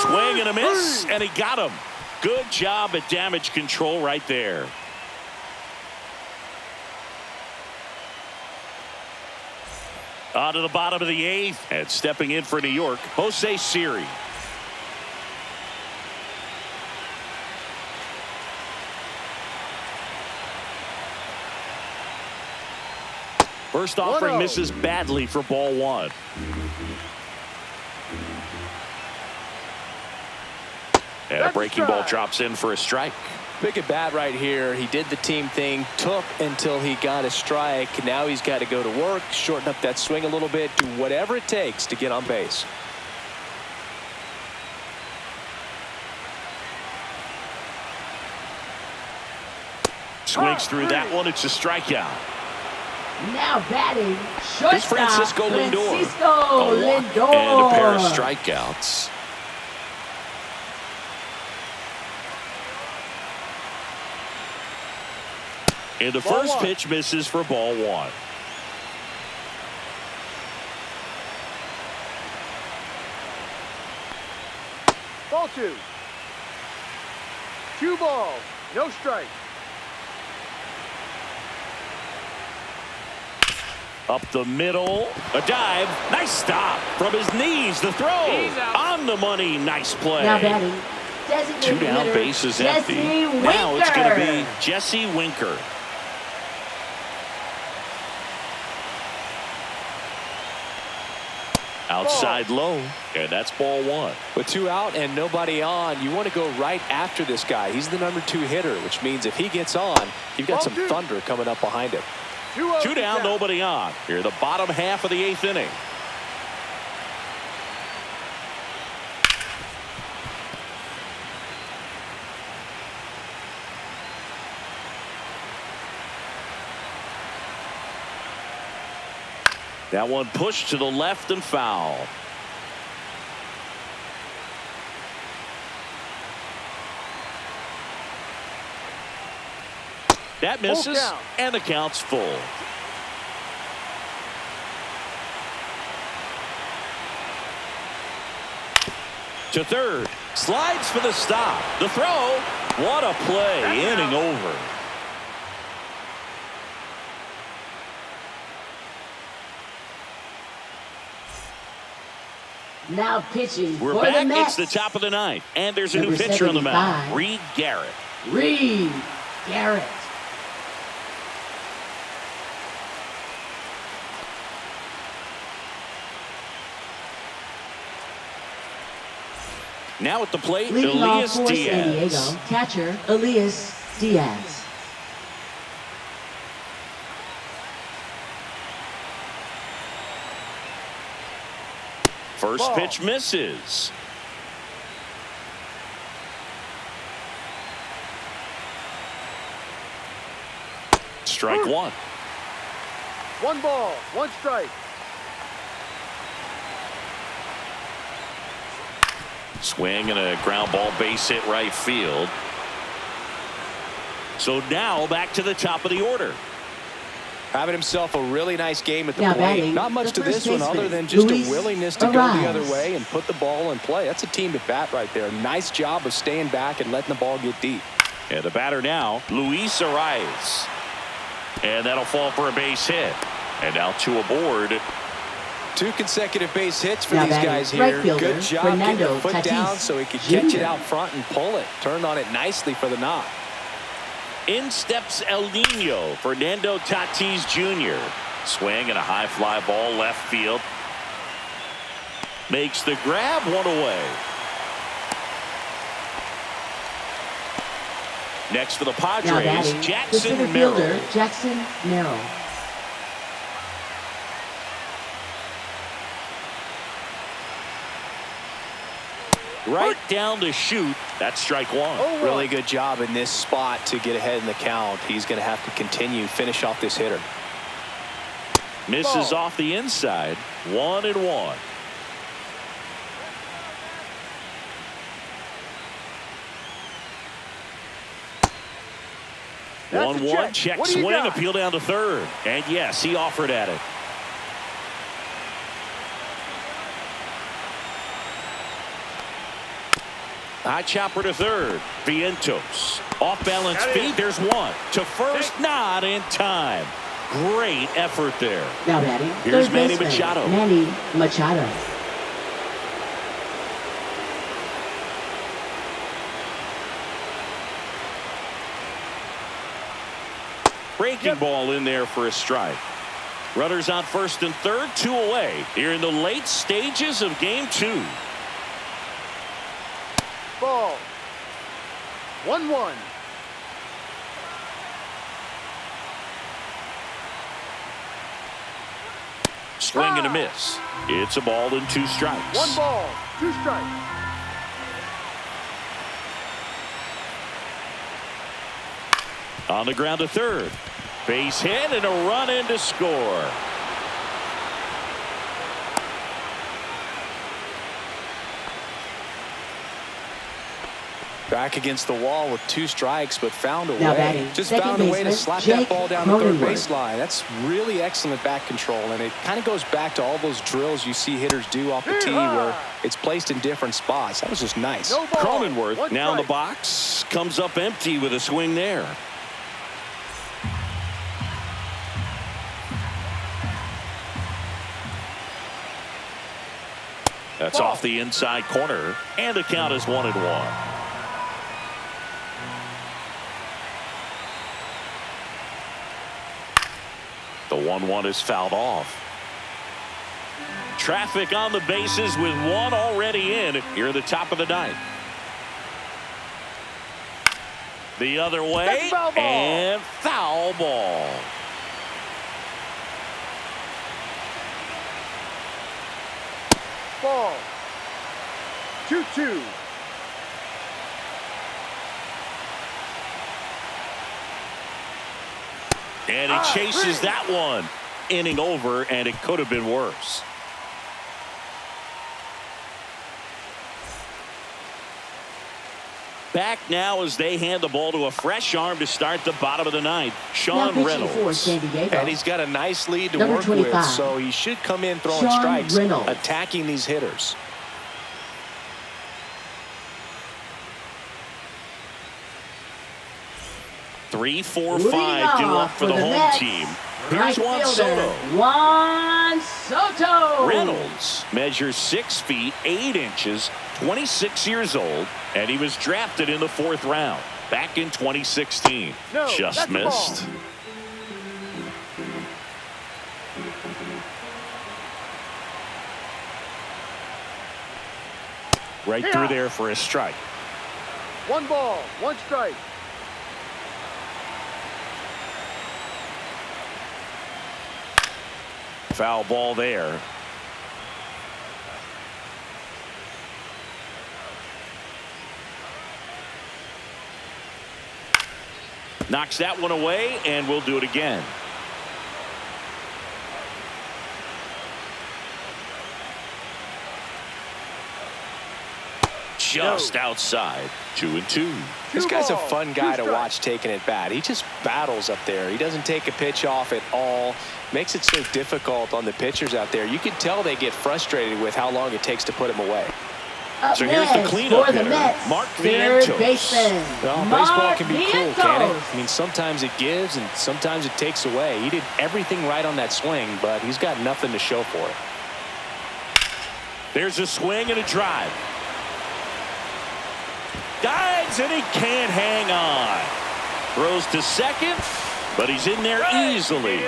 Swing and a miss, and he got him. Good job at damage control right there. On to the bottom of the 8th, and stepping in for New York, Jose Siri. First offering 1-0. misses badly for ball one. And a breaking ball drops in for a strike. Big at bat right here. He did the team thing, took until he got a strike. Now he's got to go to work, shorten up that swing a little bit, do whatever it takes to get on base. Swings through that one. It's a strikeout. Now batting, shortstop, Here's Francisco Lindor. Francisco Lindor. And a pair of strikeouts. And the first pitch misses for ball one. Ball two. 2 balls, no strike. Up the middle, a dive, nice stop from his knees. The throw on the money, nice play. Now batting, designated 2 down, hitter, bases empty. Jesse Now it's going to Winker. be Jesse Winker. Outside low, and that's ball one. With 2 out and nobody on, you want to go right after this guy. He's the number 2 hitter, which means if he gets on, you've got some thunder coming up behind him. 2 down, nobody on. Here, the bottom half of the 8th inning. That one pushed to the left and foul. That misses, and the count's full. To third, slides for the stop. The throw, what a play, inning over. Now pitching We're for back. the Mets. It's the top of the 9th, and there's a Number new pitcher on the mound, 75. Reed Garrett. Reed Garrett. Now at the plate, Leading off Elias for San Diego, Diaz. catcher Elias Diaz. First pitch misses. Strike one. 1 ball, 1 strike. Swing and a ground ball base hit right field. So now back to the top of the order. Having himself a really nice game at the Now plate. batting, Not much the to this first one baseman, other than just Luis a willingness to go the other Arias. way and put the ball in play. That's a team at bat right there. Nice job of staying back and letting the ball get deep. And the batter now, Luis Arias. And that'll fall for a base hit. And now 2 aboard. 2 consecutive base hits for Now these batting, guys right here. fielder, Good job getting Fernando the foot Tatis down so he could catch it Jr. out front and pull it. Turned on it nicely for the knock. In steps El Nino, Fernando Tatis Jr. Swing and a high fly ball left field. Makes the grab, 1 away. Next for the Now Padres, batting, the Jackson center fielder Merrill. Jackson Merrill. Right down the chute. That's strike one. Really good job in this spot to get ahead in the count. He's going to have to continue, finish off this hitter. Misses off the inside. 1-1. That's a 1-1. Check What do you swing. got? Appeal down to third. And yes, he offered at it. High chopper to third. Vientos. Off balance feet. There's 1. To first. Not in time. Great effort there. Now batting, Here's third Manny baseman, Machado. Manny Machado. Breaking ball in there for a strike. Runners on first and third, 2 away. Here in the late stages of game 2. Ball. 1-1. Swing and a miss. It's a ball and 2 strikes. 1 ball, 2 strikes. On the ground to third. Base hit and a run in to score. Back against the wall with 2 strikes, but found a Now way. batting, Just second found a way to baseman, slap Jake that ball down the third Cronenworth. baseline. That's really excellent back control, and it kind of goes back to all those drills you see hitters do off the tee where it's placed in different spots. That was just nice. No ball. Cronenworth 1 now in the strike. box. Comes up empty with a swing there. That's Ball. off the inside corner, and the count is 1-1. The 1-1 is fouled off. Traffic on the bases with 1 already in here at the top of the 9th. The other way, That's foul ball. and foul ball. Ball. 2-2. And he chases that one. Inning over, and it could have been worse. Back now as they hand the ball to a fresh arm to start the bottom of the 9th. Now Sean pitching for Reynolds. San Diego. And he's got a nice lead to Number work 25. with, so he should come in throwing Sean strikes, Reynolds. attacking these hitters. Three, four, Leading five due up off for the home Mets, team. right Here's Juan fielder, Soto. Juan Soto. Reynolds measures 6 feet 8 inches, 26 years old, and he was drafted in the 4th round back in 2016. No, Just that's the ball. missed. Right through there for a strike. 1 ball, 1 strike. Foul ball there. Knocks that one away, and we'll do it again. Just outside. 2-2. This guy's a balls, fun 2 guy to strikes. watch taking at bat. He just battles up there. He doesn't take a pitch off at all. Makes it so difficult on the pitchers out there. You can tell they get frustrated with how long it takes to put him away. Up So here's the next cleanup for the hitter, Mets, Mark third Vientos. baseman, Well, Mark baseball can be cruel, can it? Vientos. I mean, sometimes it gives and sometimes it takes away. He did everything right on that swing, but he's got nothing to show for it. There's a swing and a drive. Dives, and he can't hang on. Throws to second, but he's in there easily.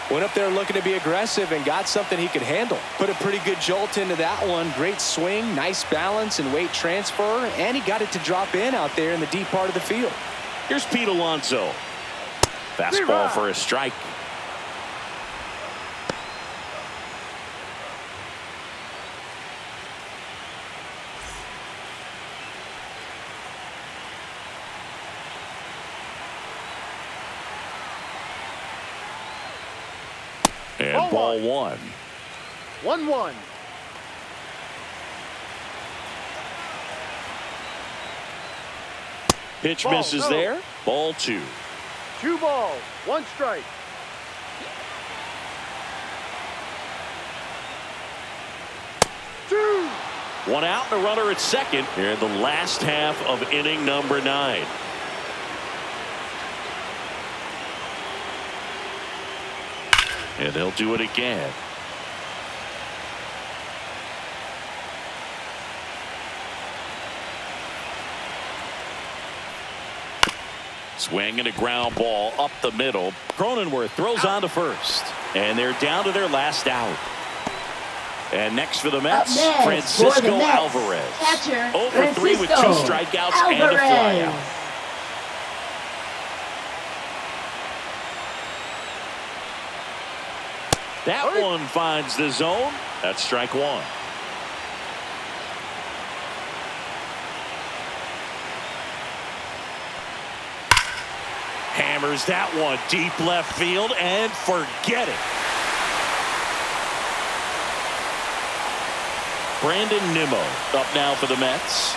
Went up there looking to be aggressive and got something he could handle. Put a pretty good jolt into that one. Great swing, nice balance and weight transfer, and he got it to drop in out there in the deep part of the field. Here's Pete Alonso. Fastball for a strike. And ball 1. 1-1. Pitch Ball, misses no. there. Ball 2. 2 balls, 1 strike. Two. 1 out and a runner at second here in the last half of inning number 9. And they'll do it again. Swing and a ground ball up the middle. Cronenworth throws on to first. And they're down to their last out. And next for the Up Mets, next for the Francisco Mets, Alvarez. catcher 0 for 3 with 2 Francisco strikeouts and a flyout. Alvarez. That one finds the zone. That's strike one. Hammers that one deep left field and forget it. Brandon Nimmo up now for the Mets.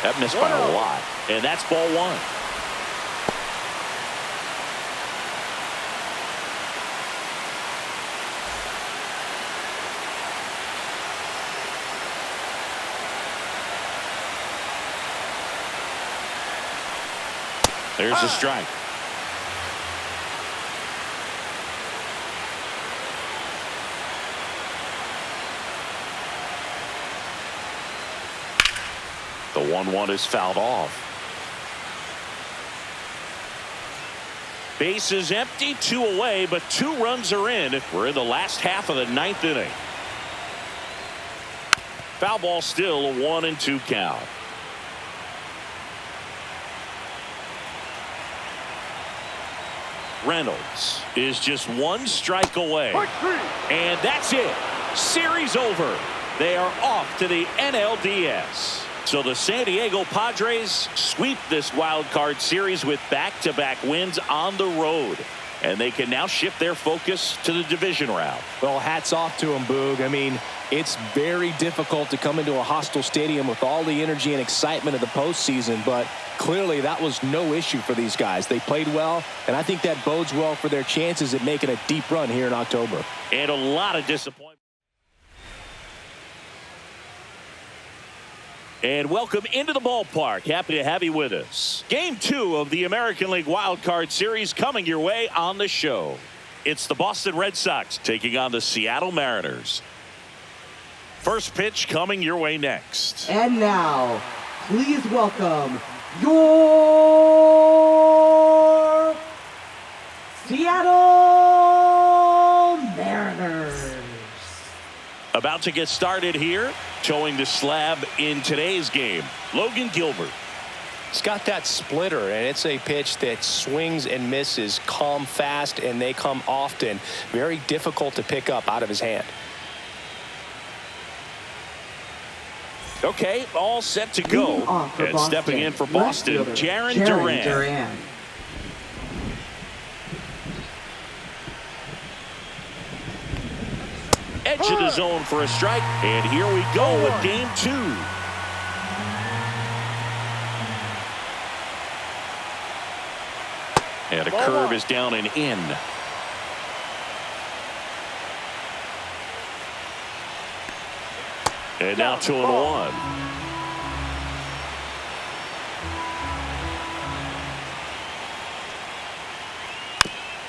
That missed by a lot, and that's ball one. There's a strike. The 1-1 is fouled off. Base is empty, 2 away, but 2 runs are in. We're in the last half of the 9th inning. Foul ball still, a 1-2 count. Reynolds is just 1 strike away. And that's it. Series over. They are off to the NLDS. So the San Diego Padres sweep this wild card series with back-to-back wins on the road. And they can now shift their focus to the division round. Well, hats off to him, Boog. I mean, it's very difficult to come into a hostile stadium with all the energy and excitement of the postseason, but clearly that was no issue for these guys. They played well, and I think that bodes well for their chances at making a deep run here in October. And a lot of disappointment. And welcome into the ballpark. Happy to have you with us. Game 2 of the American League Wild Card Series coming your way on the show. It's the Boston Red Sox taking on the Seattle Mariners. First pitch coming your way next. And now, please welcome your Seattle Mariners. About to get started here, towing the slab in today's game, Logan Gilbert. He's got that splitter, and it's a pitch that swings and misses, come fast, and they come often. Very difficult to pick up out of his hand. Okay, all set to go. And stepping in for Boston, Jarren Duran. Edge of the zone for a strike, and here we go with game 2. And a curve is down and in. And now 2-1.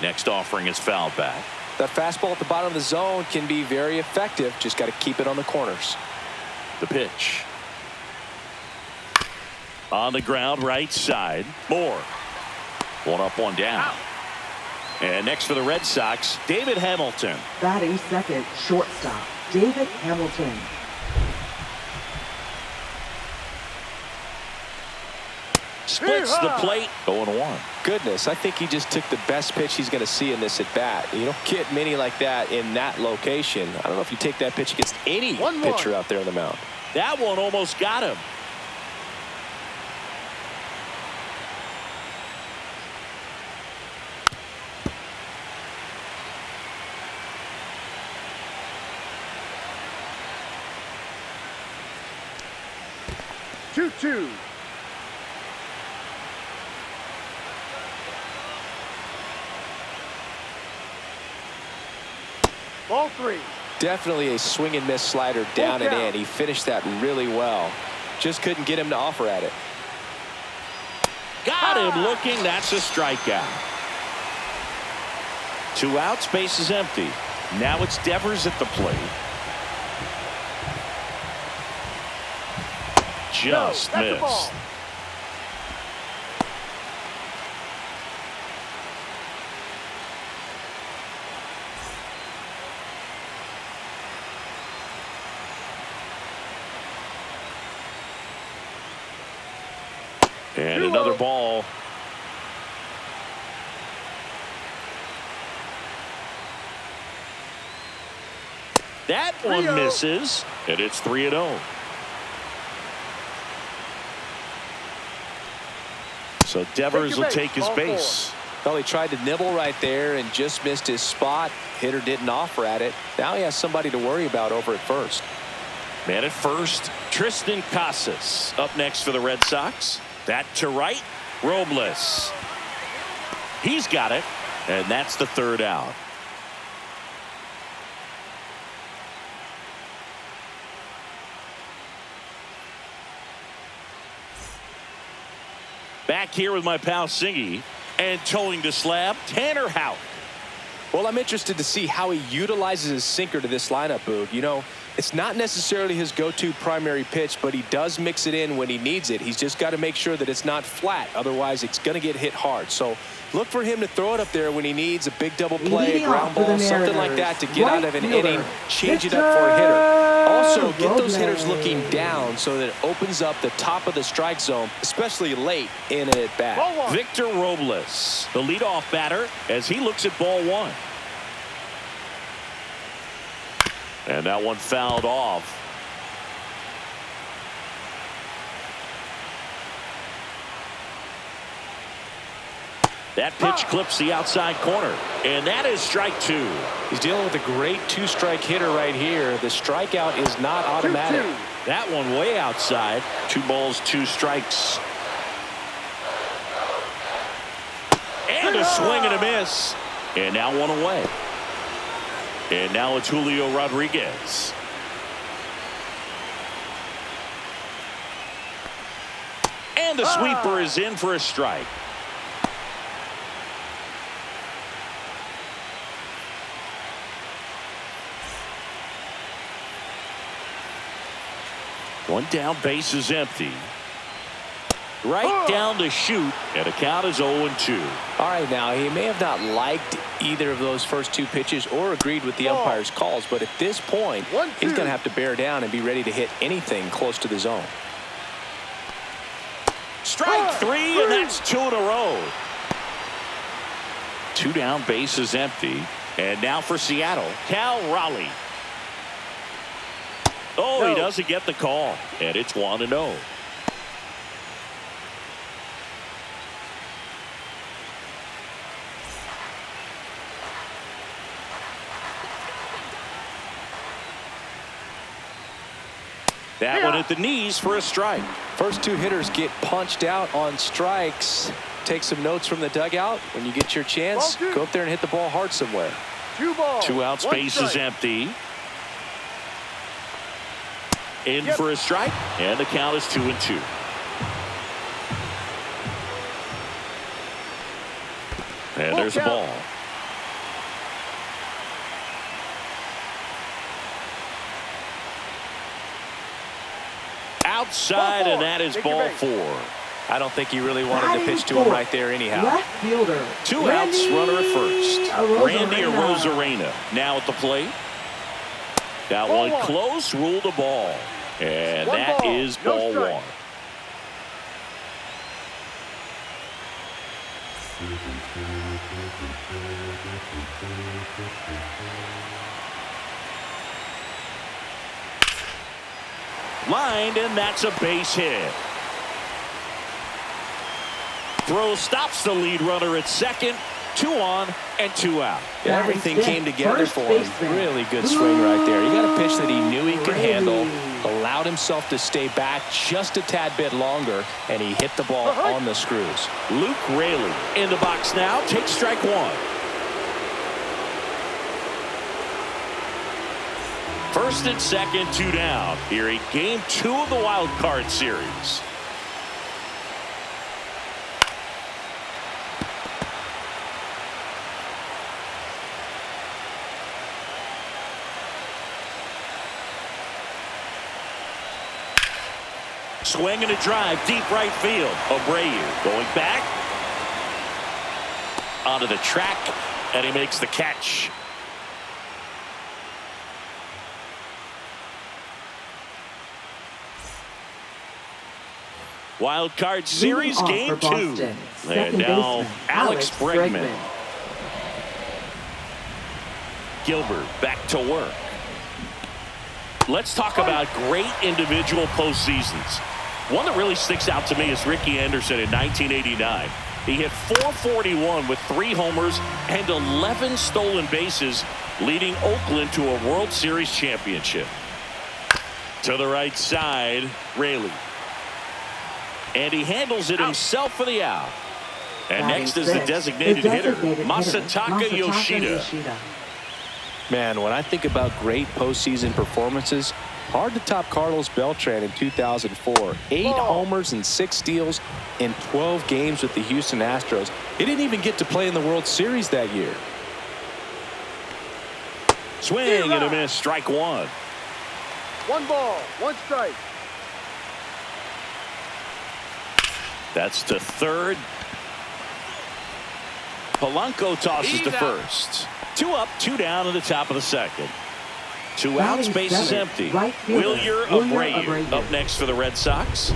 Next offering is fouled back. That fastball at the bottom of the zone can be very effective. Just got to keep it on the corners. The pitch. On the ground, right side. Moore. 1 up, 1 down. And next for the Red Sox, David Hamilton. Batting second, shortstop, David Hamilton. Splits the plate, 0-1. Goodness, I think he just took the best pitch he's going to see in this at bat. You don't get many like that in that location. I don't know if you take that pitch against any pitcher out there on the mound. That one almost got him. Two. Ball 3. Definitely a swing and miss slider down and in. He finished that really well. Just couldn't get him to offer at it. Got him looking. That's a strikeout. 2 outs, base is empty. Now it's Devers at the plate. Just missed. And another ball. That one misses, and it's 3-0. So Devers will take his base. Well, he tried to nibble right there and just missed his spot. Hitter didn't offer at it. Now he has somebody to worry about over at first. Man at first, Tristan Casas up next for the Red Sox. That to right, Robles. He's got it, and that's the third out. Back here with my pal Singy, and towing the slab, Tanner Houck. Well, I'm interested to see how he utilizes his sinker to this lineup, Boog. You know, it's not necessarily his go-to primary pitch, but he does mix it in when he needs it. He's just got to make sure that it's not flat. Otherwise, it's going to get hit hard. So look for him to throw it up there when he needs a big double play, ground ball, something like that to get out of an inning, change it up for a hitter. Also, get those hitters looking down so that it opens up the top of the strike zone, especially late in an at-bat. Victor Robles, the leadoff batter, as he looks at ball one. And that one fouled off. That pitch clips the outside corner, and that is strike two. He's dealing with a great two-strike hitter right here. The strikeout is not automatic. 2-2. That one way outside. 2 balls, 2 strikes. And a swing and a miss. And now one away. And now it's Julio Rodriguez. And the sweeper is in for a strike. One down, base is empty. Right down to shoot, and the count is 0-2. All right, now, he may have not liked either of those first 2 pitches or agreed with the umpire's calls, but at this point, he's going to have to bear down and be ready to hit anything close to the zone. Strike 3, and that's 2 in a row. 2 down, base is empty. And now for Seattle, Cal Raleigh. Oh, he doesn't get the call, and it's 1-0. That one at the knees for a strike. First 2 hitters get punched out on strikes. Take some notes from the dugout. When you get your chance, go up there and hit the ball hard somewhere. 2 balls. 2 outs, base is empty. In for a strike, and the count is 2-2. And there's a ball. Outside, and that is ball 4. I don't think he really wanted to pitch to him right there anyhow. Left fielder. 2 outs, runner at first. Randy Arozarena now at the plate. That one close, ruled a ball. And that is ball 1. Lined, and that's a base hit. Throw stops the lead runner at second. 2 on and 2 out. Everything came together for him. Really good swing right there. He got a pitch that he knew he could handle, allowed himself to stay back just a tad bit longer, and he hit the ball on the screws. Luke Raley in the box now. Takes strike 1. First and second, 2 down. Here in game 2 of the wild card series. Swing and a drive, deep right field. Abreu going back onto the track, and he makes the catch. Wild Card Series Game 2. And now Alex Bregman. Gilbert back to work. Let's talk about great individual postseasons. One that really sticks out to me is Ricky Anderson in 1989. He hit .441 with 3 homers and 11 stolen bases, leading Oakland to a World Series championship. To the right side, Raley. And he handles it himself for the out. And next is the designated hitter, Masataka Yoshida. Man, when I think about great postseason performances, hard to top Carlos Beltran in 2004. 8 homers and 6 steals in 12 games with the Houston Astros. He didn't even get to play in the World Series that year. Swing and a miss, strike 1. 1 ball, 1 strike. That's to third. Polanco tosses to first. 2 up, 2 down in the top of the second. 2 outs, base is empty. Wilyer Abreu up next for the Red Sox.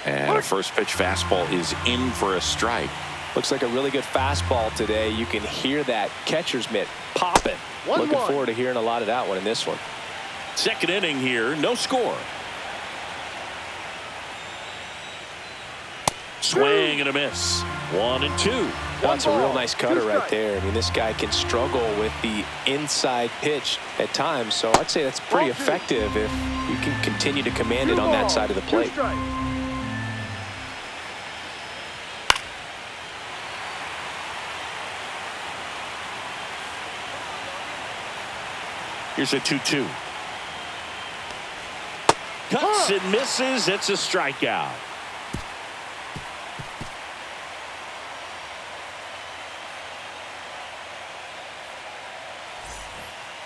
And a first pitch fastball is in for a strike. Looks like a really good fastball today. You can hear that catcher's mitt popping. Looking forward to hearing a lot of that one in this one. Second inning here, no score. Swing and a miss. 1 and 2. That's a real nice cutter right there. I mean, this guy can struggle with the inside pitch at times, so I'd say that's pretty effective if you can continue to command it on that side of the plate. Here's a 2-2. Cuts and misses. It's a strikeout.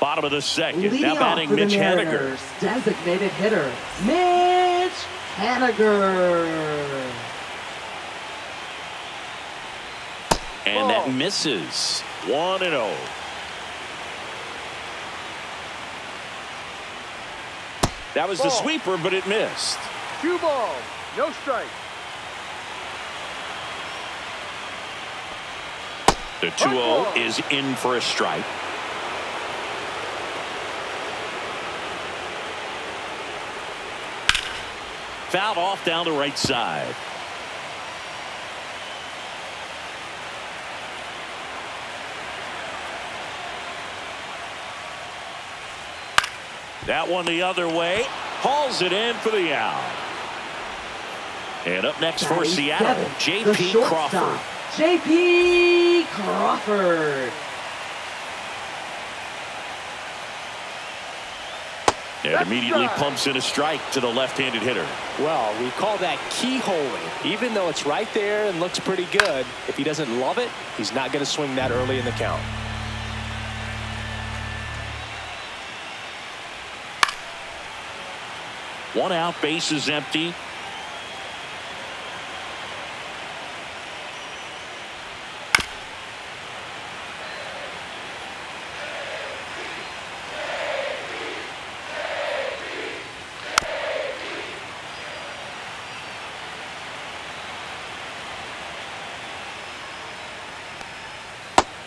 Bottom of the second. Leading now batting Mitch Haniger. Designated hitter, Mitch Haniger. And that misses. 1-0. That was the sweeper, but it missed. 2 balls, no strike. The 2-0 is in for a strike. Fouled off down the right side. That one the other way. Hauls it in for the out. And up next for Seattle, J.P. Crawford. J.P. Crawford. And immediately pumps in a strike to the left-handed hitter. Well, we call that keyholing. Even though it's right there and looks pretty good, if he doesn't love it, he's not going to swing that early in the count. One out, base is empty.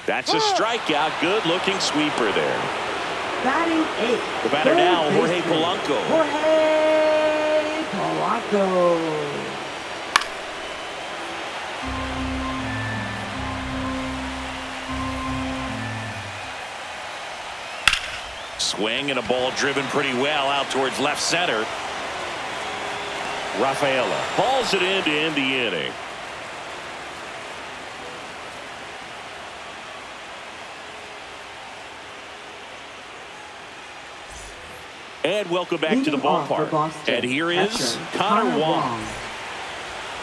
That's a strikeout. Good looking sweeper there. Batting 8. The batter now, Jorge Polanco. Jorge Polanco. Swing and a ball driven pretty well out towards left center. Rafaela hauls it in to end the inning. And welcome back to the ballpark. And here is Connor Wong.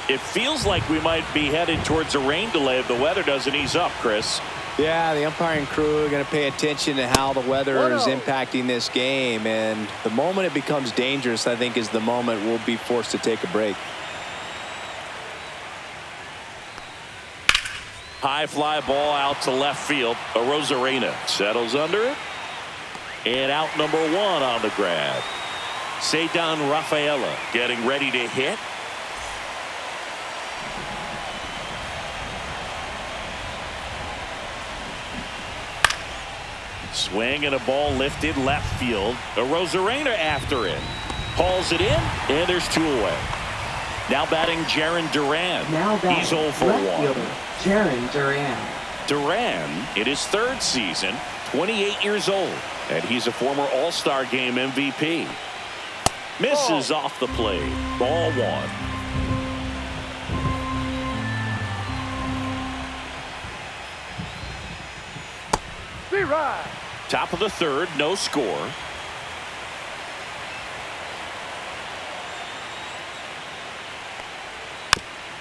It feels like we might be headed towards a rain delay if the weather doesn't ease up, Chris. Yeah, the umpiring crew are going to pay attention to how the weather is impacting this game. And the moment it becomes dangerous, I think, is the moment we'll be forced to take a break. High fly ball out to left field. Arozarena settles under it. And out number 1 on the grab. Cedar Rafaela getting ready to hit. Swing and a ball lifted left field. A Rosarena after it. Hauls it in, and there's 2 away. Now batting Jarren Duran. He's 0 for 1. Jarren Duran. Duran, in his 3rd season, 28 years old, and he's a former All-Star Game MVP. Misses off the plate. Ball 1. Be right. Top of the 3rd, no score.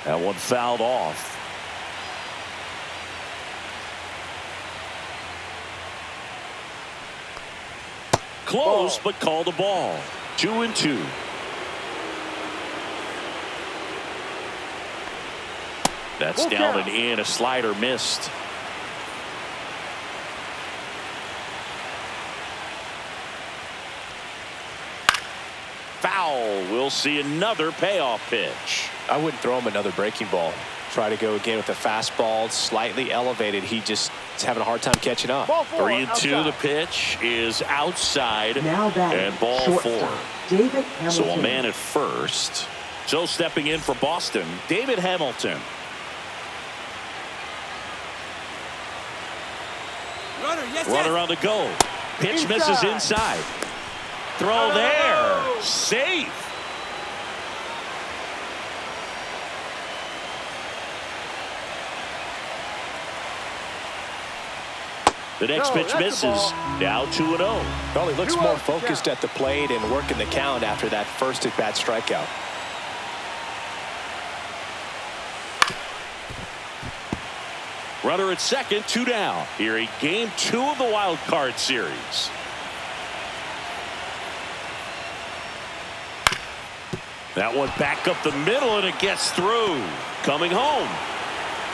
That one fouled off. Close, but called a ball. 2-2. That's down and in. A slider missed. Foul. We'll see another payoff pitch. I wouldn't throw him another breaking ball. Try to go again with the fastball, slightly elevated. He just is having a hard time catching up. 3-2. The pitch is outside. Now and ball shortstop, 4. David Hamilton. So a man at first. So stepping in for Boston, David Hamilton. Runner on the go. Pitch misses inside. Throw there. Safe. The next pitch misses. Now 2-0. Well, he looks more focused at the plate and working the count after that first at-bat strikeout. Runner at second, 2 down. Here in game 2 of the wild card series. That one back up the middle, and it gets through. Coming home.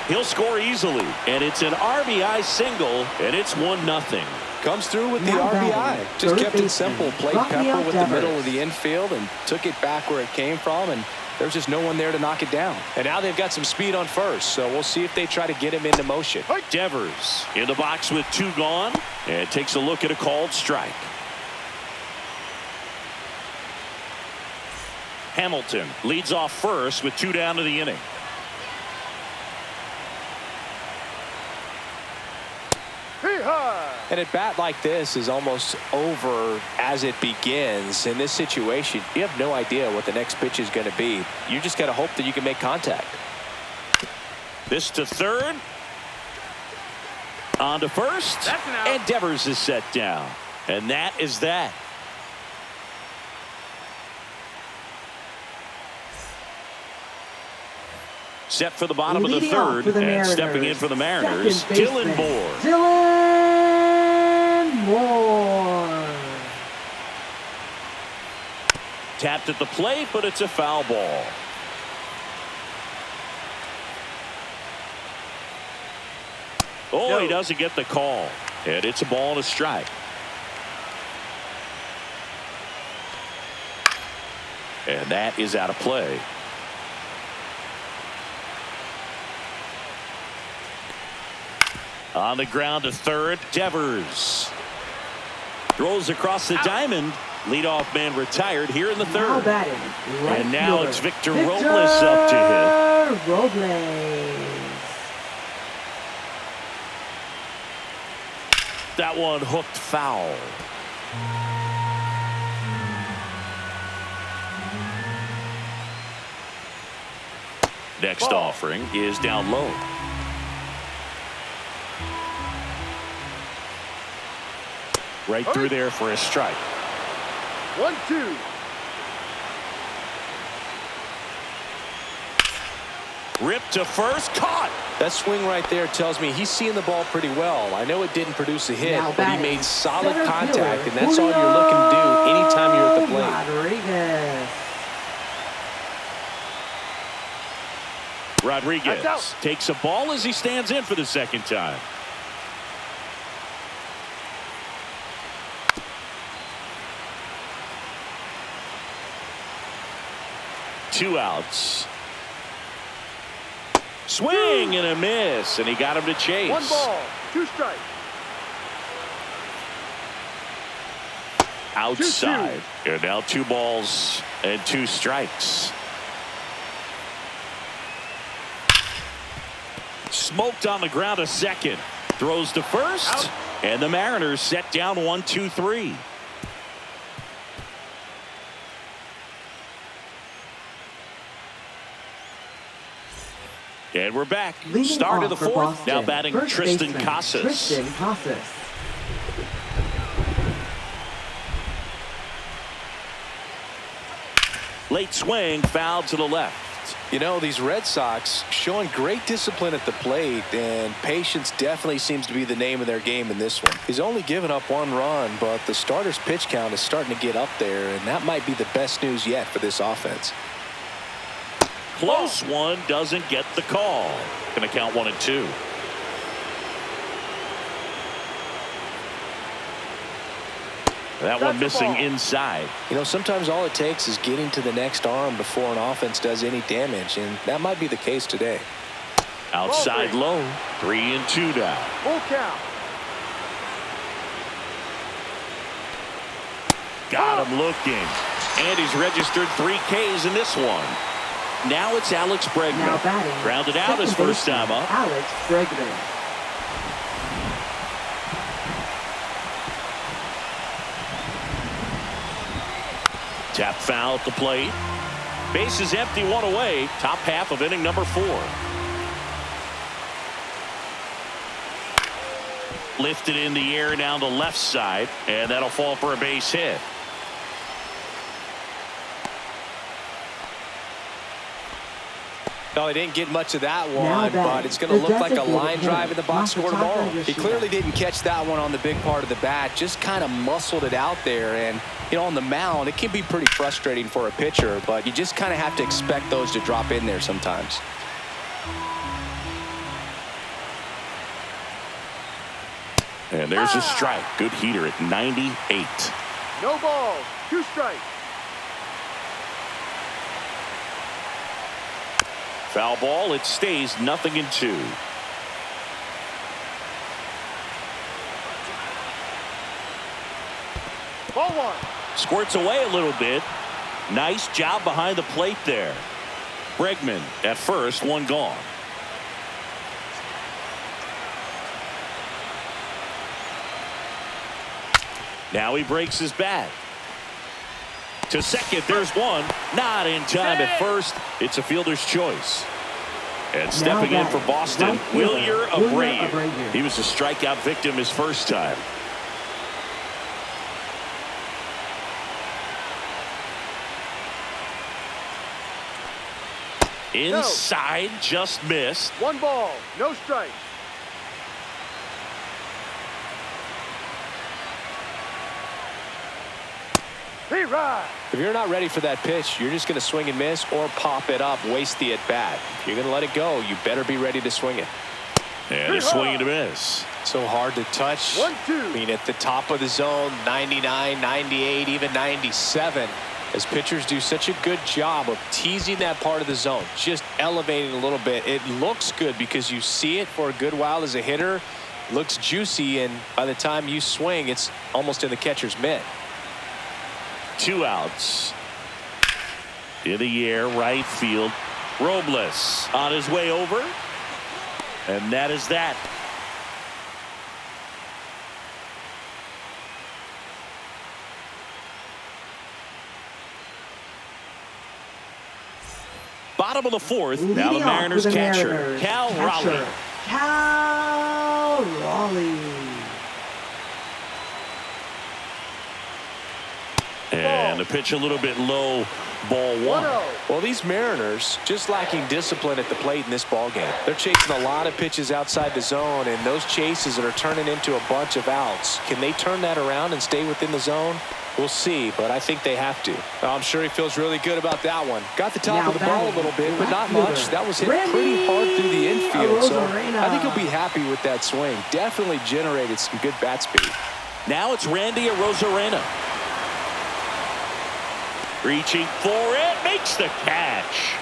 He'll score easily, and it's an RBI single, and it's 1-0. Comes through with the Now RBI. batting, Just third kept it baseman, simple. Played Rafael Pepper with the Devers. middle of the infield and took it back where it came from, and there's just no one there to knock it down. And now they've got some speed on first, so we'll see if they try to get him into motion. Devers in the box with 2 gone, and takes a look at a called strike. Hamilton leads off first with 2 down to the inning. And a bat like this is almost over as it begins. In this situation, you have no idea what the next pitch is going to be. You just got to hope that you can make contact. This to third. On to first. And Devers is set down. And that is that. Set for the bottom of the Leading off third. for the And Mariners, stepping in for the Mariners, second Dylan baseman, Moore. Dylan Moore. Tapped at the plate, but it's a foul ball. Oh, he doesn't get the call. And it's a ball and a strike. And that is out of play. On the ground to third, Devers. Throws across the diamond. Leadoff man retired here in the Now third. batting, right And now fielder, it's Victor Robles up to hit. Robles. That one hooked foul. Next offering is down low. Right through there for a strike. 1-2. Ripped to first, caught. That swing right there tells me he's seeing the ball pretty well. I know it didn't produce a hit, Now but he batting, made solid center contact, fielder, and that's all you're looking to do anytime you're at the plate. Rodriguez That's out. takes a ball as he stands in for the second time. 2 outs. Swing and a miss, and he got him to chase. 1 ball, 2 strikes. Outside. And now 2 balls and 2 strikes. Smoked on the ground to second. Throws to first. Out. And the Mariners set down 1-2-3. And we're back. Leading Start of the off for 4th. Boston, Now batting first Tristan baseman, Casas. Tristan Casas. Late swing, foul to the left. You know, these Red Sox showing great discipline at the plate, and patience definitely seems to be the name of their game in this one. He's only given up 1 run, but the starter's pitch count is starting to get up there, and that might be the best news yet for this offense. Close one, doesn't get the call. Going to count 1-2. That one missing inside. You know, sometimes all it takes is getting to the next arm before an offense does any damage, and that might be the case today. Outside low. 3-2 now. Full count. Got him looking. And he's registered 3 Ks in this one. Now it's Alex Bregman. Now batting, Grounded out his second first baseman, time up. Alex Bregman. Tap foul at the plate. Base is empty, 1 away. Top half of inning number 4. Lifted in the air down the left side, and that'll fall for a base hit. No, he didn't get much of that one, but it's going to look like a line drive in the box score tomorrow. He clearly didn't catch that one on the big part of the bat, just kind of muscled it out there. And, you know, on the mound, it can be pretty frustrating for a pitcher, but you just kind of have to expect those to drop in there sometimes. And there's a strike. Good heater at 98. No balls, 2 strikes. Foul ball. It stays 0-2. Ball 1. Squirts away a little bit. Nice job behind the plate there. Bregman at first, 1 gone. Now he breaks his bat. To second, there's 1. Not in time at first. It's a fielder's choice. And stepping in for Boston, Wilyer Abreu. He was a strikeout victim his first time. Inside, just missed. 1 ball, no strikes. Hey, right. If you're not ready for that pitch, you're just going to swing and miss or pop it up, waste the at-bat. If you're going to let it go, you better be ready to swing it. And a swing and a miss. So hard to touch. 1-2. I mean, at the top of the zone, 99, 98, even 97. As pitchers do such a good job of teasing that part of the zone, just elevating a little bit. It looks good because you see it for a good while as a hitter. Looks juicy, and by the time you swing, it's almost in the catcher's mitt. 2 outs. In the air, right field. Robles on his way over. And that is that. Bottom of the 4th. Now the Mariners catcher, Cal Raleigh. Cal Raleigh. And the pitch a little bit low, ball 1. Well, these Mariners just lacking discipline at the plate in this ball game. They're chasing a lot of pitches outside the zone, and those chases that are turning into a bunch of outs. Can they turn that around and stay within the zone? We'll see, but I think they have to. I'm sure he feels really good about that one. Got the top of the ball a little bit, but not much. That was hit pretty hard through the infield, so I think he'll be happy with that swing. Definitely generated some good bat speed. Now it's Randy Arozarena. Reaching for it, makes the catch.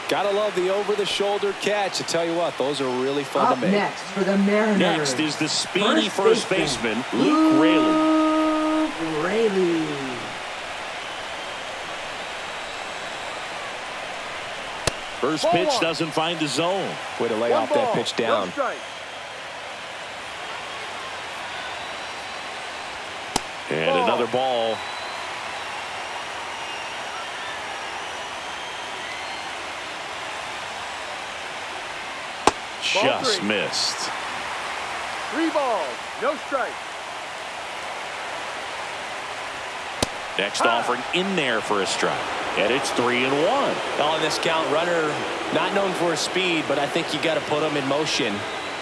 Gotta love the over-the-shoulder catch. I tell you what, those are really fun Up to make. next for the Mariners. Next is the speedy first baseman, Luke Raley. Luke Raley. First Ball pitch one. doesn't find the zone. Way to lay One off that ball, pitch no down. strike. And Ball. another ball. Ball Just three. missed. 3 balls, no strike. Next offering in there for a strike. And it's 3-1. On this count, runner not known for his speed, but I think you got to put him in motion.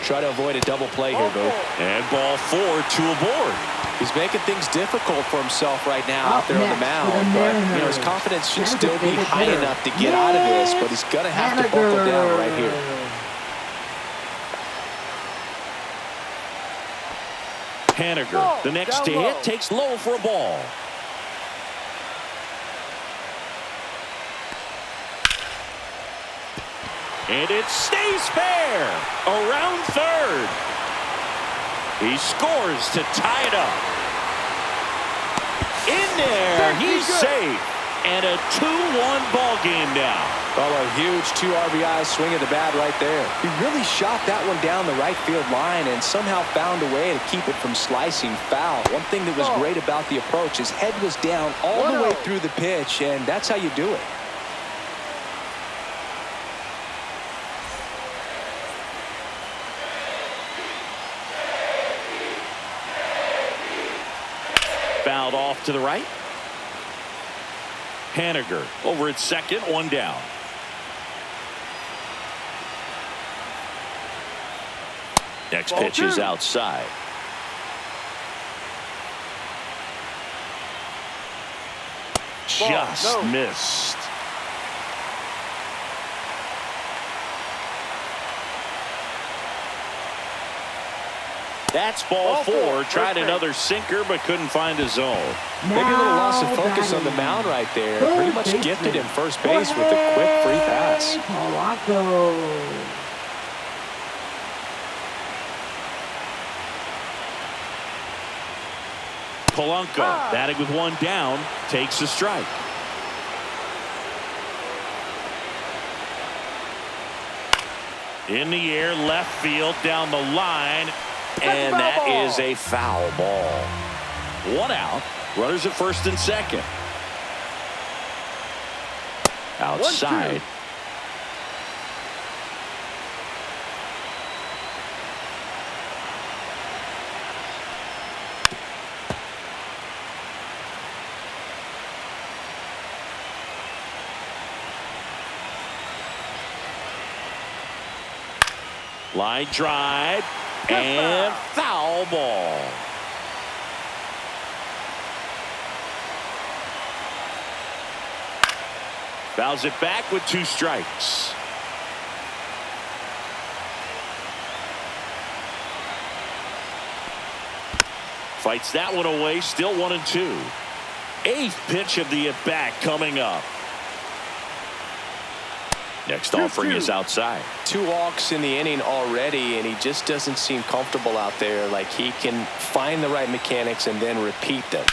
Try to avoid a double play here, Boo. And ball 4, 2 aboard. He's making things difficult for himself right now out Up there on the next mound. for the But his Mariners. confidence should still be Designated high hitter. enough to get out of this, but he's going to have to buckle down right here. Haniger, the next to Down low. hit, takes low for a ball. And it stays fair. Around third. He scores to tie it up. In there, he's safe. And a 2-1 ball game now. Well, a huge 2 RBI swing of the bat right there. He really shot that one down the right field line and somehow found a way to keep it from slicing foul. One thing that was great about the approach, his head was down all the way through the pitch, and that's how you do it. Fouled off to the right. Haniger over at second, 1 down. Next Ball pitch is 2. outside. Ball, Just no. missed. That's ball Ball 4. four, Tried first another sinker but couldn't find a zone. Maybe a little loss of Now focus on the batting. mound right there. Third Pretty much baseman. gifted him first base with a quick free pass. Polanco. Polanco batting with 1 down takes a strike. In the air, left field, down the line, and that is a foul ball. 1 out. Runners at first and second. Outside. 1-2. Line drive and foul ball. Fouls it back with 2 strikes. Fights that one away, still 1-2. 8th pitch of the at-bat coming up. Next offering is outside. 2 walks in the inning already, and he just doesn't seem comfortable out there. Like he can find the right mechanics and then repeat them.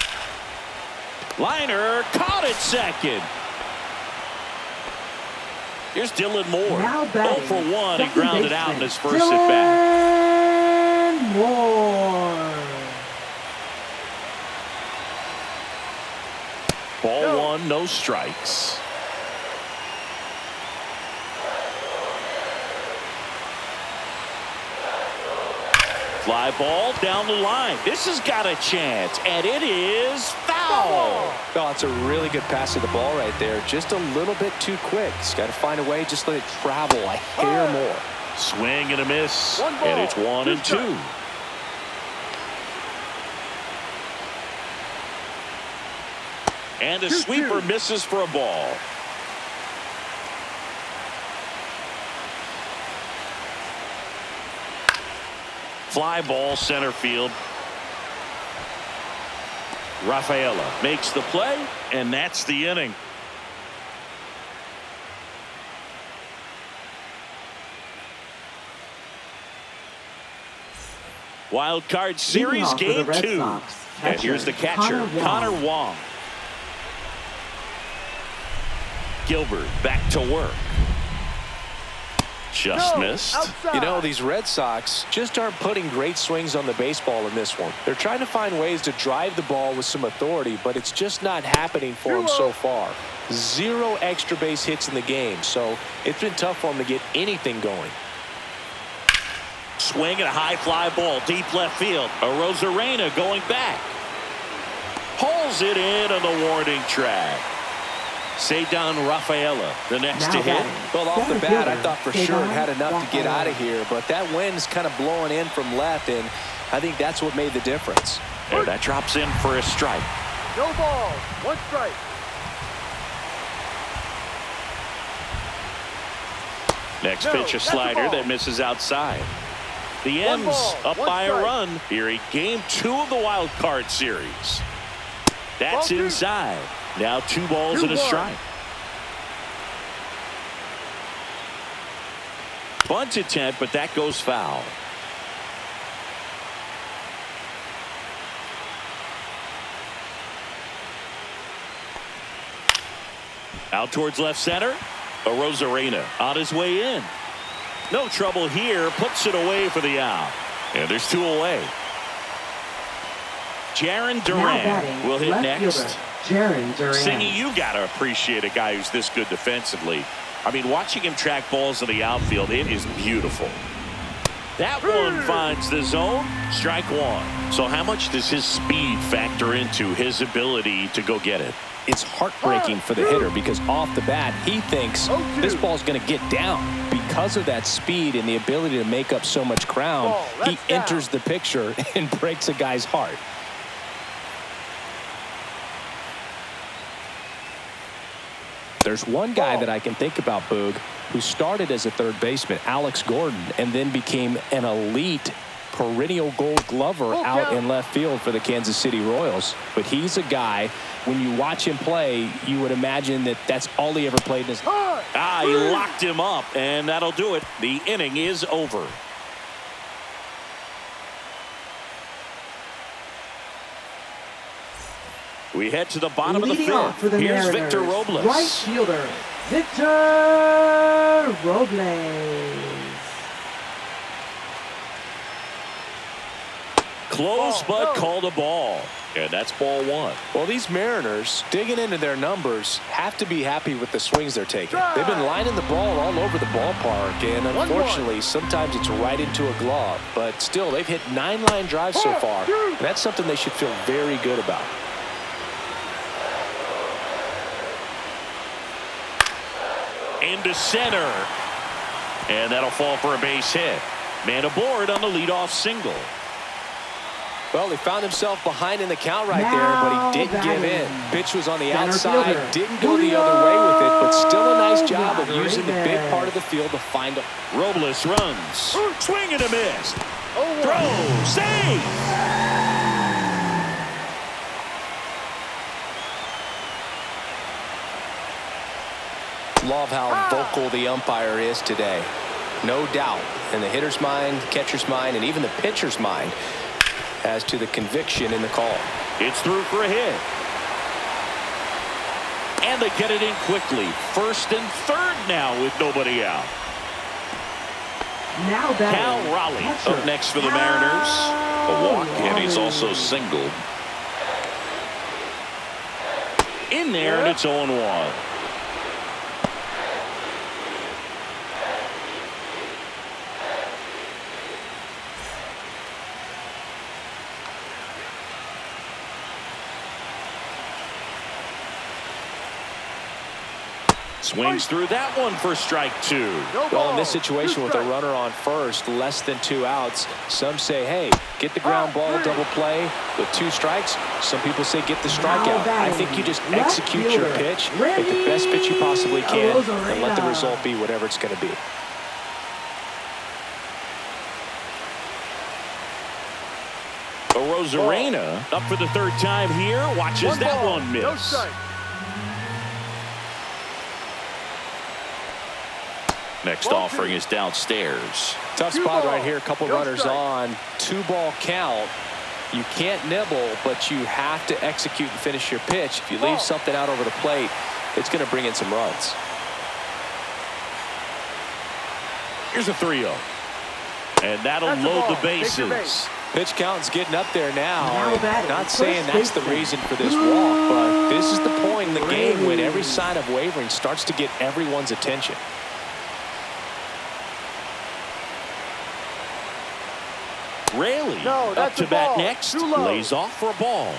Liner caught at second. Here's Dylan Moore. Now 0 batting. for 1. He Second grounded out in baseman, his first at bat. Dylan Moore. Ball No. 1, no strikes. Fly ball down the line. This has got a chance, and it is foul. Oh, it's a really good pass of the ball right there. Just a little bit too quick. He's got to find a way, just let it travel a hair more. Swing and a miss, One ball, and it's 1 and 2. 2 And a 2-2. sweeper misses for a ball. Fly ball center field. Rafaela makes the play, and that's the inning. Wild Card Series Game 2. And here's the catcher, Connor Wong. Gilbert back to work. Just missed. Outside. You know, these Red Sox just aren't putting great swings on the baseball in this one. They're trying to find ways to drive the ball with some authority, but it's just not happening for them so far. 0 extra base hits in the game, so it's been tough for them to get anything going. Swing and a high fly ball deep left field. Arozarena going back. Pulls it in on the warning track. Ceddanne Rafaela, the next to hit. Well, off the bat, I thought for sure it had enough to get out of here, but that wind's kind of blowing in from left, and I think that's what made the difference. And that drops in for a strike. No ball. 1 strike. Next pitch, a slider that misses outside. The M's up by a run here in Game 2 of the Wild Card Series. That's inside. Now 2 balls and a strike. Bunt attempt, but that goes foul. Out towards left center. Arozarena on his way in. No trouble here. Puts it away for the out. And there's 2 away. Jarren Duran will hit next. Jarren Duran. Singy, you got to appreciate a guy who's this good defensively. I mean, watching him track balls in the outfield, it is beautiful. That one finds the zone. Strike 1. So how much does his speed factor into his ability to go get it? It's heartbreaking for the hitter because off the bat, he thinks this ball's going to get down. Because of that speed and the ability to make up so much ground, he enters the picture and breaks a guy's heart. There's one guy that I can think about, Boog, who started as a third baseman, Alex Gordon, and then became an elite perennial Gold Glover out in left field for the Kansas City Royals. But he's a guy, when you watch him play, you would imagine that that's all he ever played in his life. He locked him up, and that'll do it. The inning is over. We head to the bottom of the 5th. Here's Victor Robles. Right fielder, Victor Robles. Close, but called a ball. And that's ball 1. Well, these Mariners, digging into their numbers, have to be happy with the swings they're taking. They've been lining the ball all over the ballpark, and unfortunately, sometimes it's right into a glove. But still, they've hit 9 line drives so far, and that's something they should feel very good about. Into center. And that'll fall for a base hit. Man aboard on the leadoff single. Well, he found himself behind in the count right there, but he didn't give in. Pitch was on the outside, didn't go the other way with it, but still a nice job of using the big part of the field to find him. Robles runs. Swing and a miss. Throw. Save. Love how vocal the umpire is today. No doubt in the hitter's mind, catcher's mind, and even the pitcher's mind as to the conviction in the call. It's through for a hit. And they get it in quickly. 1st and 3rd now with nobody out. Now Cal Raleigh up next for the Mariners. A walk, and he's also singled. In there, and it's 0-1. Swings through that one for strike 2. Well, in this situation with a runner on first, less than 2 outs, some say, hey, get the ground ball, double play with 2 strikes. Some people say get the strikeout. I think you just execute your pitch, make the best pitch you possibly can, and let the result be whatever it's going to be. Rosarena up for the third time here. Watches that one miss. No strike. Next offering is downstairs. Tough spot right here. A couple runners on. 2-ball count. You can't nibble, but you have to execute and finish your pitch. If you leave something out over the plate, it's going to bring in some runs. Here's a 3-0. And that'll load the bases. Pitch count's getting up there now. Now Not saying that's the reason for this walk, but this is the point in the game when every sign of wavering starts to get everyone's attention. Raley No, up that's to a bat ball. next. Too low. Lays off for a ball.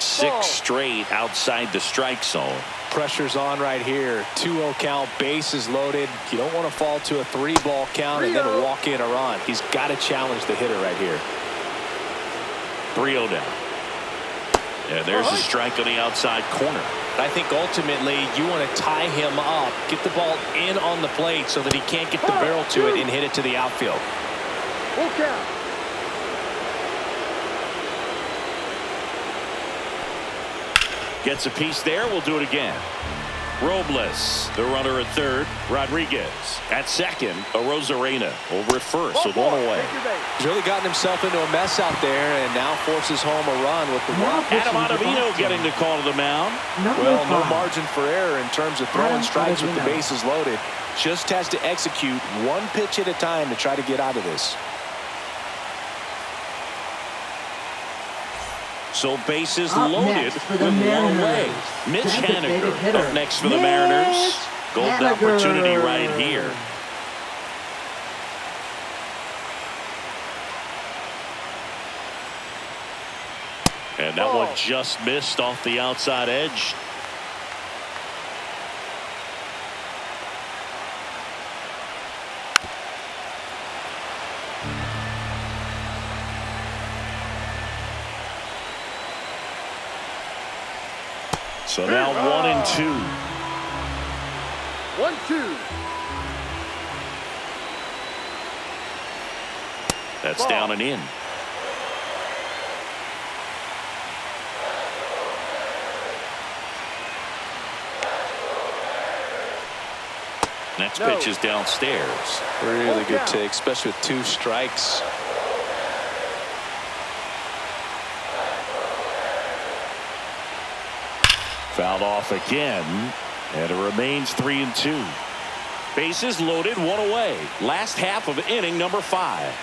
6 straight outside the strike zone. Pressure's on right here. 2-0 count, bases loaded. You don't want to fall to a 3-ball count and then walk in a run. He's got to challenge the hitter right here. 3-0 down. And there's a strike on the outside corner. I think ultimately you want to tie him up, get the ball in on the plate so that he can't get the barrel to it and hit it to the outfield. Full count. Gets a piece there. We'll do it again. Robles, the runner at third. Rodriguez at second. Rosarena over at first with one away. He's really gotten himself into a mess out there and now forces home a run with the walk. Adam Ottavino getting the call to the mound. Well, no margin for error in terms of throwing strikes with the bases loaded. Just has to execute one pitch at a time to try to get out of this. So bases Up loaded next for with the one Mariners. away. Mitch Designated Haniger hitter. up next for the Mariners. Golden Haniger. opportunity right here. And that one just missed off the outside edge. So now 1-2. 1-2. That's down and in. Next pitch is downstairs. Really good take, especially with 2 strikes. Fouled off again, and it remains 3-2. Bases loaded, one away. Last half of inning number 5.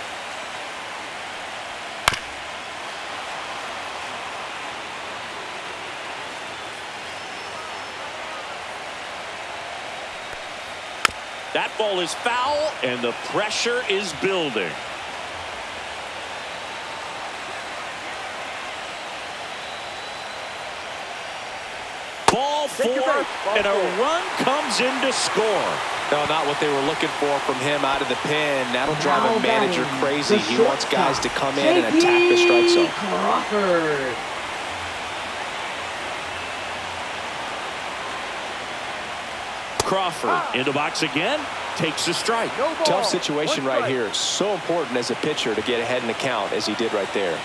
That ball is foul, and the pressure is building. Ball 4, and a run comes in to score. No, not what they were looking for from him out of the pen. That'll drive a manager crazy. He wants guys to come in and attack the strike zone. Crawford. Crawford in the box again, takes a strike. Tough situation right here. So important as a pitcher to get ahead in the count as he did right there.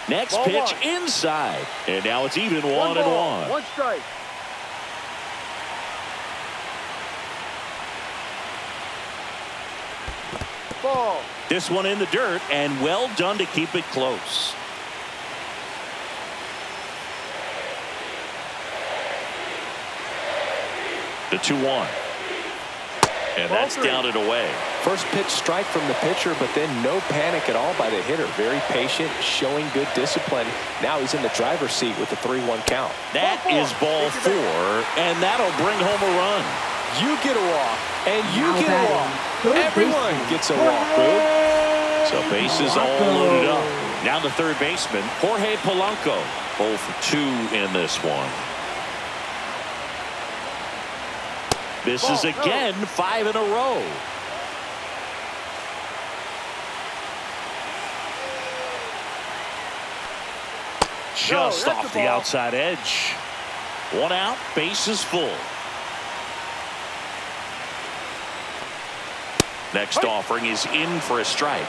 Next pitch inside, and now it's even 1-1. 1 strike. Ball. This one in the dirt, and well done to keep it close. The 2-1. And that's down and away. First pitch strike from the pitcher, but then no panic at all by the hitter. Very patient, showing good discipline. Now he's in the driver's seat with the 3-1 count. That is ball 4, and that'll bring home a run. You get a walk, and you get a walk. Everyone gets a walk, boo. So bases all loaded up. Now the third baseman, Jorge Polanco. 0 for 2 in this one. Misses again, 5 in a row. Just off the outside edge. 1 out, bases full. Next offering is in for a strike.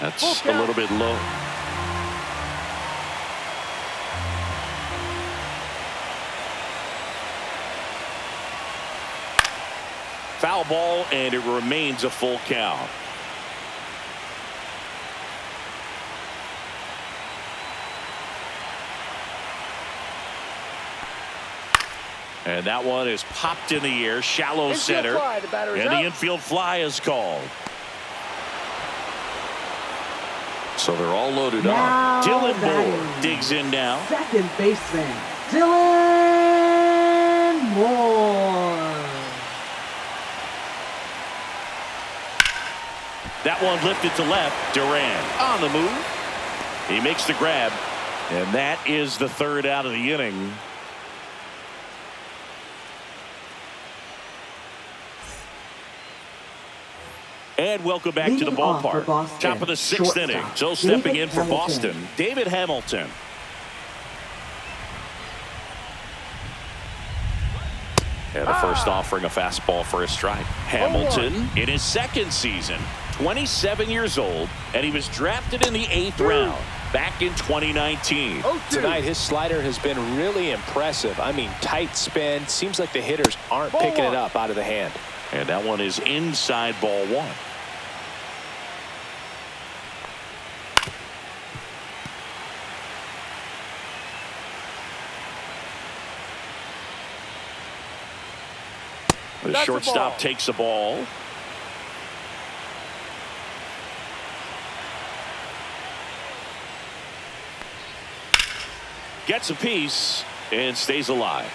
That's a little bit low. Foul ball, and it remains a full count. And that one is popped in the air, shallow center, and the infield fly is called. So they're all loaded up. Dylan Moore digs in now. Second baseman, Dylan Moore. That one lifted to left. Duran on the move. He makes the grab. And that is the third out of the inning. And welcome back to the ballpark. Top of the sixth inning. So stepping in for Boston, David Hamilton. And the first offering, a fastball for a strike. Hamilton in his second season, 27 years old, and he was drafted in the 8th round back in 2019. Tonight, his slider has been really impressive. I mean, tight spin. Seems like the hitters aren't picking it up out of the hand. And that one is inside ball one. The shortstop takes the ball. Gets a piece and stays alive.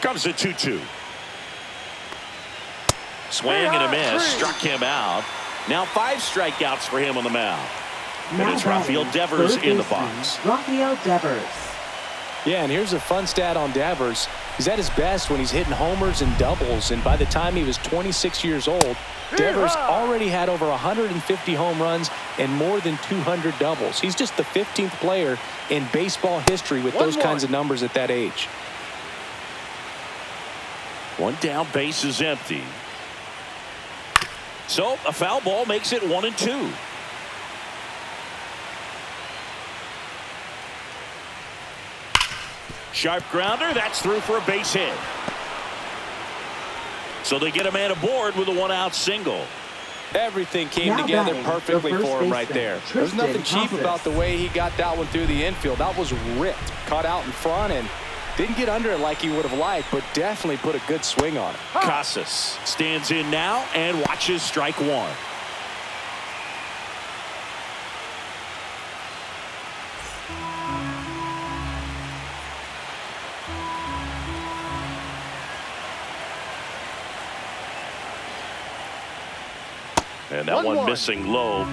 Comes the 2-2. Swing and a miss. Struck him out. Now 5 strikeouts for him on the mound. And it's Rafael Devers in the box. Rafael Devers. Yeah, and here's a fun stat on Devers. He's at his best when he's hitting homers and doubles, and by the time he was 26 years old, Devers already had over 150 home runs and more than 200 doubles. He's just the 15th player in baseball history with those kinds of numbers at that age. One down, base is empty. So a foul ball makes it 1-2. Sharp grounder, that's through for a base hit. So they get a man aboard with a 1-out single. Everything came together perfectly for him right there. There's nothing cheap about the way he got that one through the infield. That was ripped, caught out in front, and didn't get under it like he would have liked, but definitely put a good swing on it. Casas stands in now and watches strike one. And that one missing low.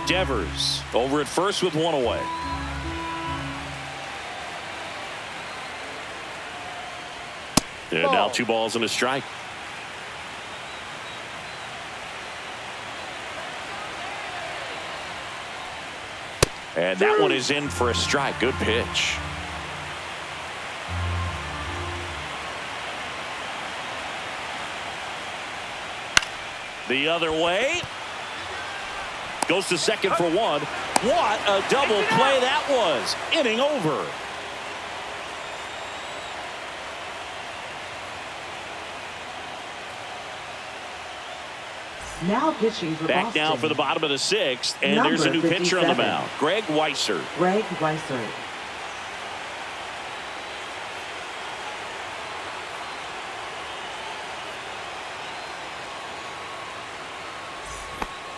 Devers over at first with one away. And now 2 balls and a strike. And that one is in for a strike. Good pitch. The other way. Goes to second for one. What a double play that was. Inning over. Now pitching for Back Boston. now for the bottom of the 6th. And there's a new pitcher on the mound. Greg Weissert. Greg Weissert.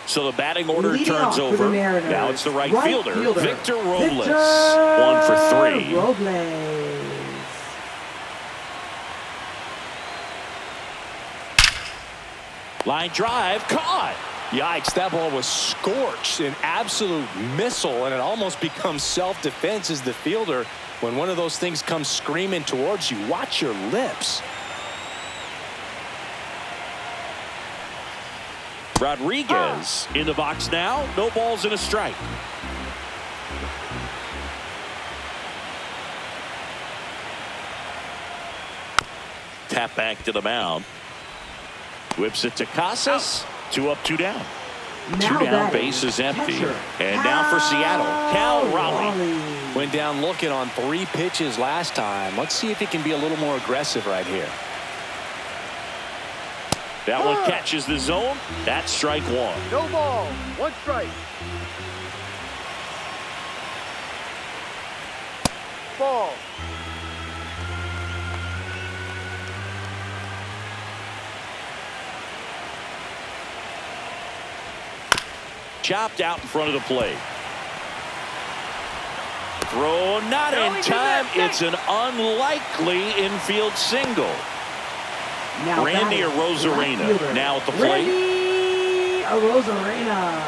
So the batting order turns over. Now it's the right fielder, Victor Robles. 1 for 3. Robles. Line drive, caught. Yikes, that ball was scorched, an absolute missile, and it almost becomes self-defense as the fielder. When one of those things comes screaming towards you, watch your lips. Rodriguez in the box now. No balls and a strike. Tap back to the mound. Whips it to Casas. 2 up, 2 down. Now 2 down, base is empty. catcher, And now for Seattle, Cal Raleigh. Went down looking on 3 pitches last time. Let's see if he can be a little more aggressive right here. That one catches the zone. That's strike 1. No ball. 1 strike. Ball. Chopped out in front of the plate. Throw not in time. It's an unlikely infield single. Now Randy batting, Arozarena left fielder, now at the plate. Randy Arozarena.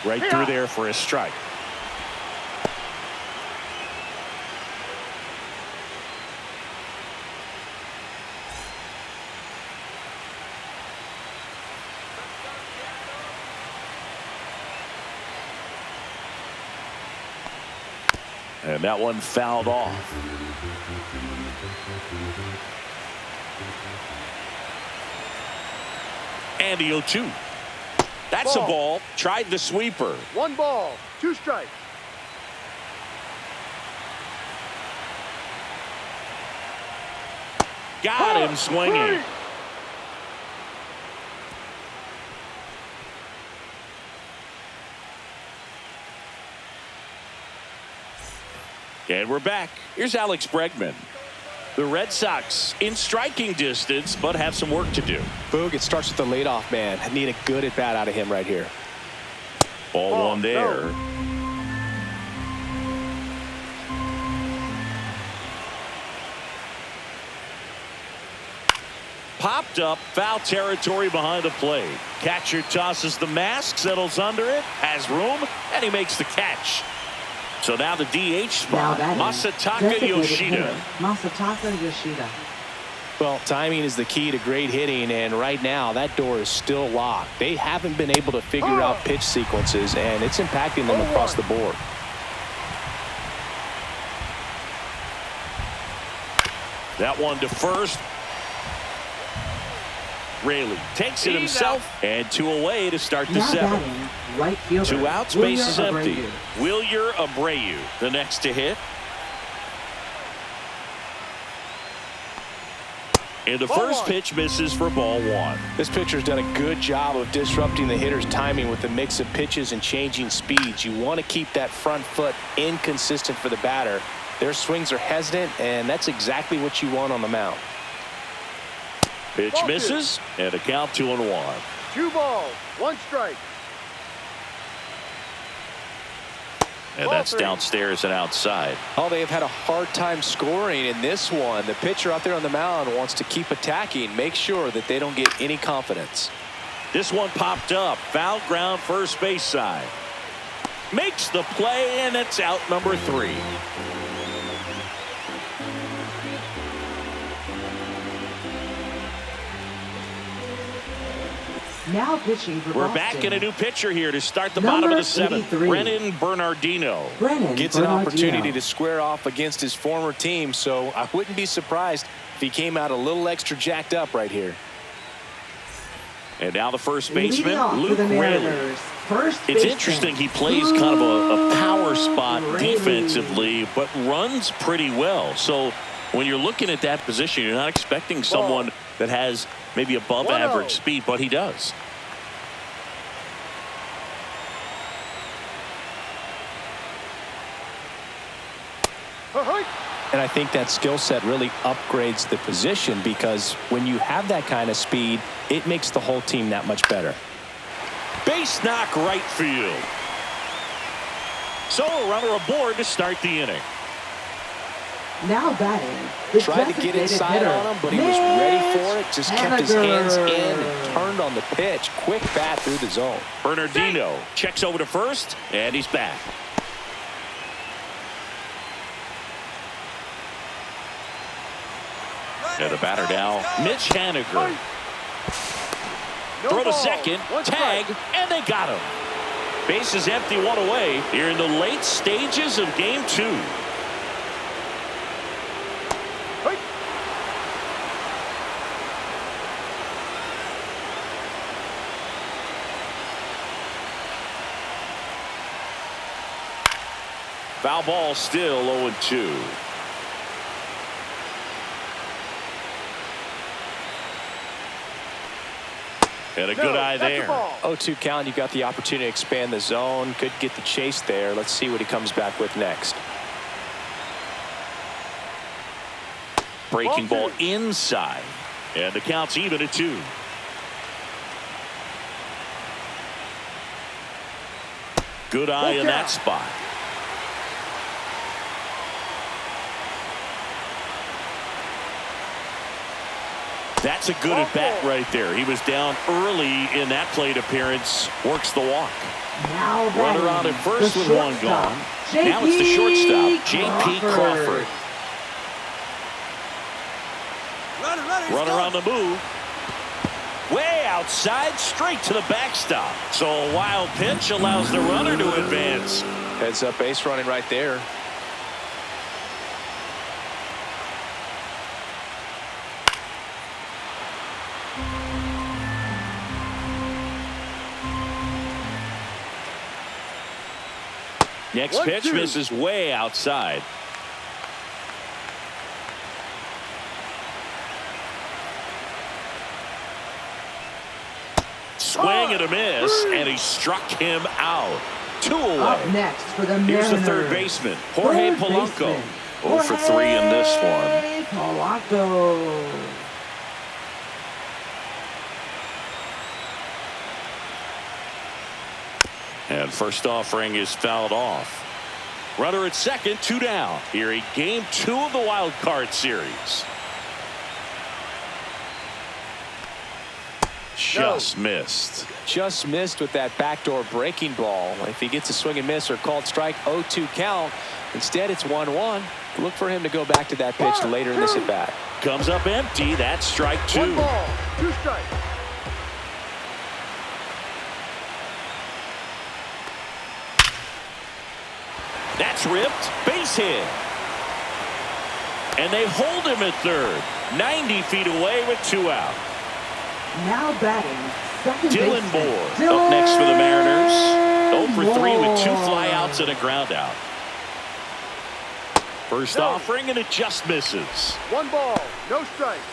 Right through there for a strike. And that one fouled off. And the 0-2. That's a ball. Tried the sweeper. 1 ball. 2 strikes. Got him swinging. And we're back. Here's Alex Bregman. The Red Sox in striking distance, but have some work to do. Boog, it starts with the leadoff man. I need a good at bat out of him right here. Ball 1 there. No. Popped up, foul territory behind the plate. Catcher tosses the mask, settles under it, has room, and he makes the catch. So now the DH spot, Masataka Yoshida. Masataka Yoshida. Well, timing is the key to great hitting, and right now that door is still locked. They haven't been able to figure out pitch sequences, and it's impacting them across the board. That one to first. Raley takes it himself, and 2 away to start the 7th. Right fielder, 2 outs, base is empty. Wilyer Abreu, the next to hit. And the first pitch misses for ball 1. This pitcher's done a good job of disrupting the hitter's timing with the mix of pitches and changing speeds. You want to keep that front foot inconsistent for the batter. Their swings are hesitant, and that's exactly what you want on the mound. Pitch misses, and a count 2-1. 2 balls. 1 strike. And that's downstairs and outside. Oh, they have had a hard time scoring in this one. The pitcher out there on the mound wants to keep attacking, make sure that they don't get any confidence. This one popped up. Foul ground, first base side. Makes the play, and it's out number 3. Now pitching for We're Boston. back in a new pitcher here to start the bottom of the 7th. Brennan Bernardino. Gets an opportunity to square off against his former team, so I wouldn't be surprised if he came out a little extra jacked up right here. And now the first baseman, Luke Raley. It's baseman, interesting, he plays kind of a power spot defensively, but runs pretty well. So when you're looking at that position, you're not expecting someone that has maybe above average speed, but he does. And I think that skill set really upgrades the position, because when you have that kind of speed, it makes the whole team that much better. Base knock right field. So a runner aboard to start the inning. Now batting, the Tried to get inside hitter, on him, but he was ready for it. Mitch Just kept his hands in Haniger. and turned on the pitch. Quick bat through the zone. Bernardino checks over to first, and he's back. And the batter now, Mitch Haniger. No Throw to ball. second, One tag, strike. and they got him. Base is empty, one away here in the late stages of game 2. Hey. Foul ball, still 0-2. And a good eye that's there. the ball. 0-2 count. You got the opportunity to expand the zone. Could get the chase there. Let's see what he comes back with next. Breaking Ball ball inside. And the count's even at 2. Good eye in that spot. That's a good at bat right there. He was down early in that plate appearance. Works the walk. Now Runner on batting, at first the with one shortstop, gone. Now it's the shortstop, J.P. Crawford. Crawford. Runner on the move. Way outside, straight to the backstop. So a wild pitch allows the runner to advance. Heads up base running right there. Next 1-2. pitch misses way outside. Swing and a miss, and he struck him out. 2 away. Up next for the Here's the Mariners, third baseman, Jorge third Polanco. baseman, 0 for 3 in this one. Jorge Polanco. And first offering is fouled off. Runner at second, 2 down. Here in game 2 of the wild card series. Just missed. Just missed with that backdoor breaking ball. If he gets a swing and miss or called strike, 0-2 count. Instead, it's 1-1. Look for him to go back to that pitch later in this at bat. Comes up empty. That's strike 2. 1 ball, 2 strikes. That's ripped. Base hit. And they hold him at third. 90 feet away with 2 out. Now batting, second Dylan baseman, Moore up next for the Mariners. 0 for 3 with 2 Moore. flyouts and a ground out. First offering, and it just misses. 1 ball, no strikes.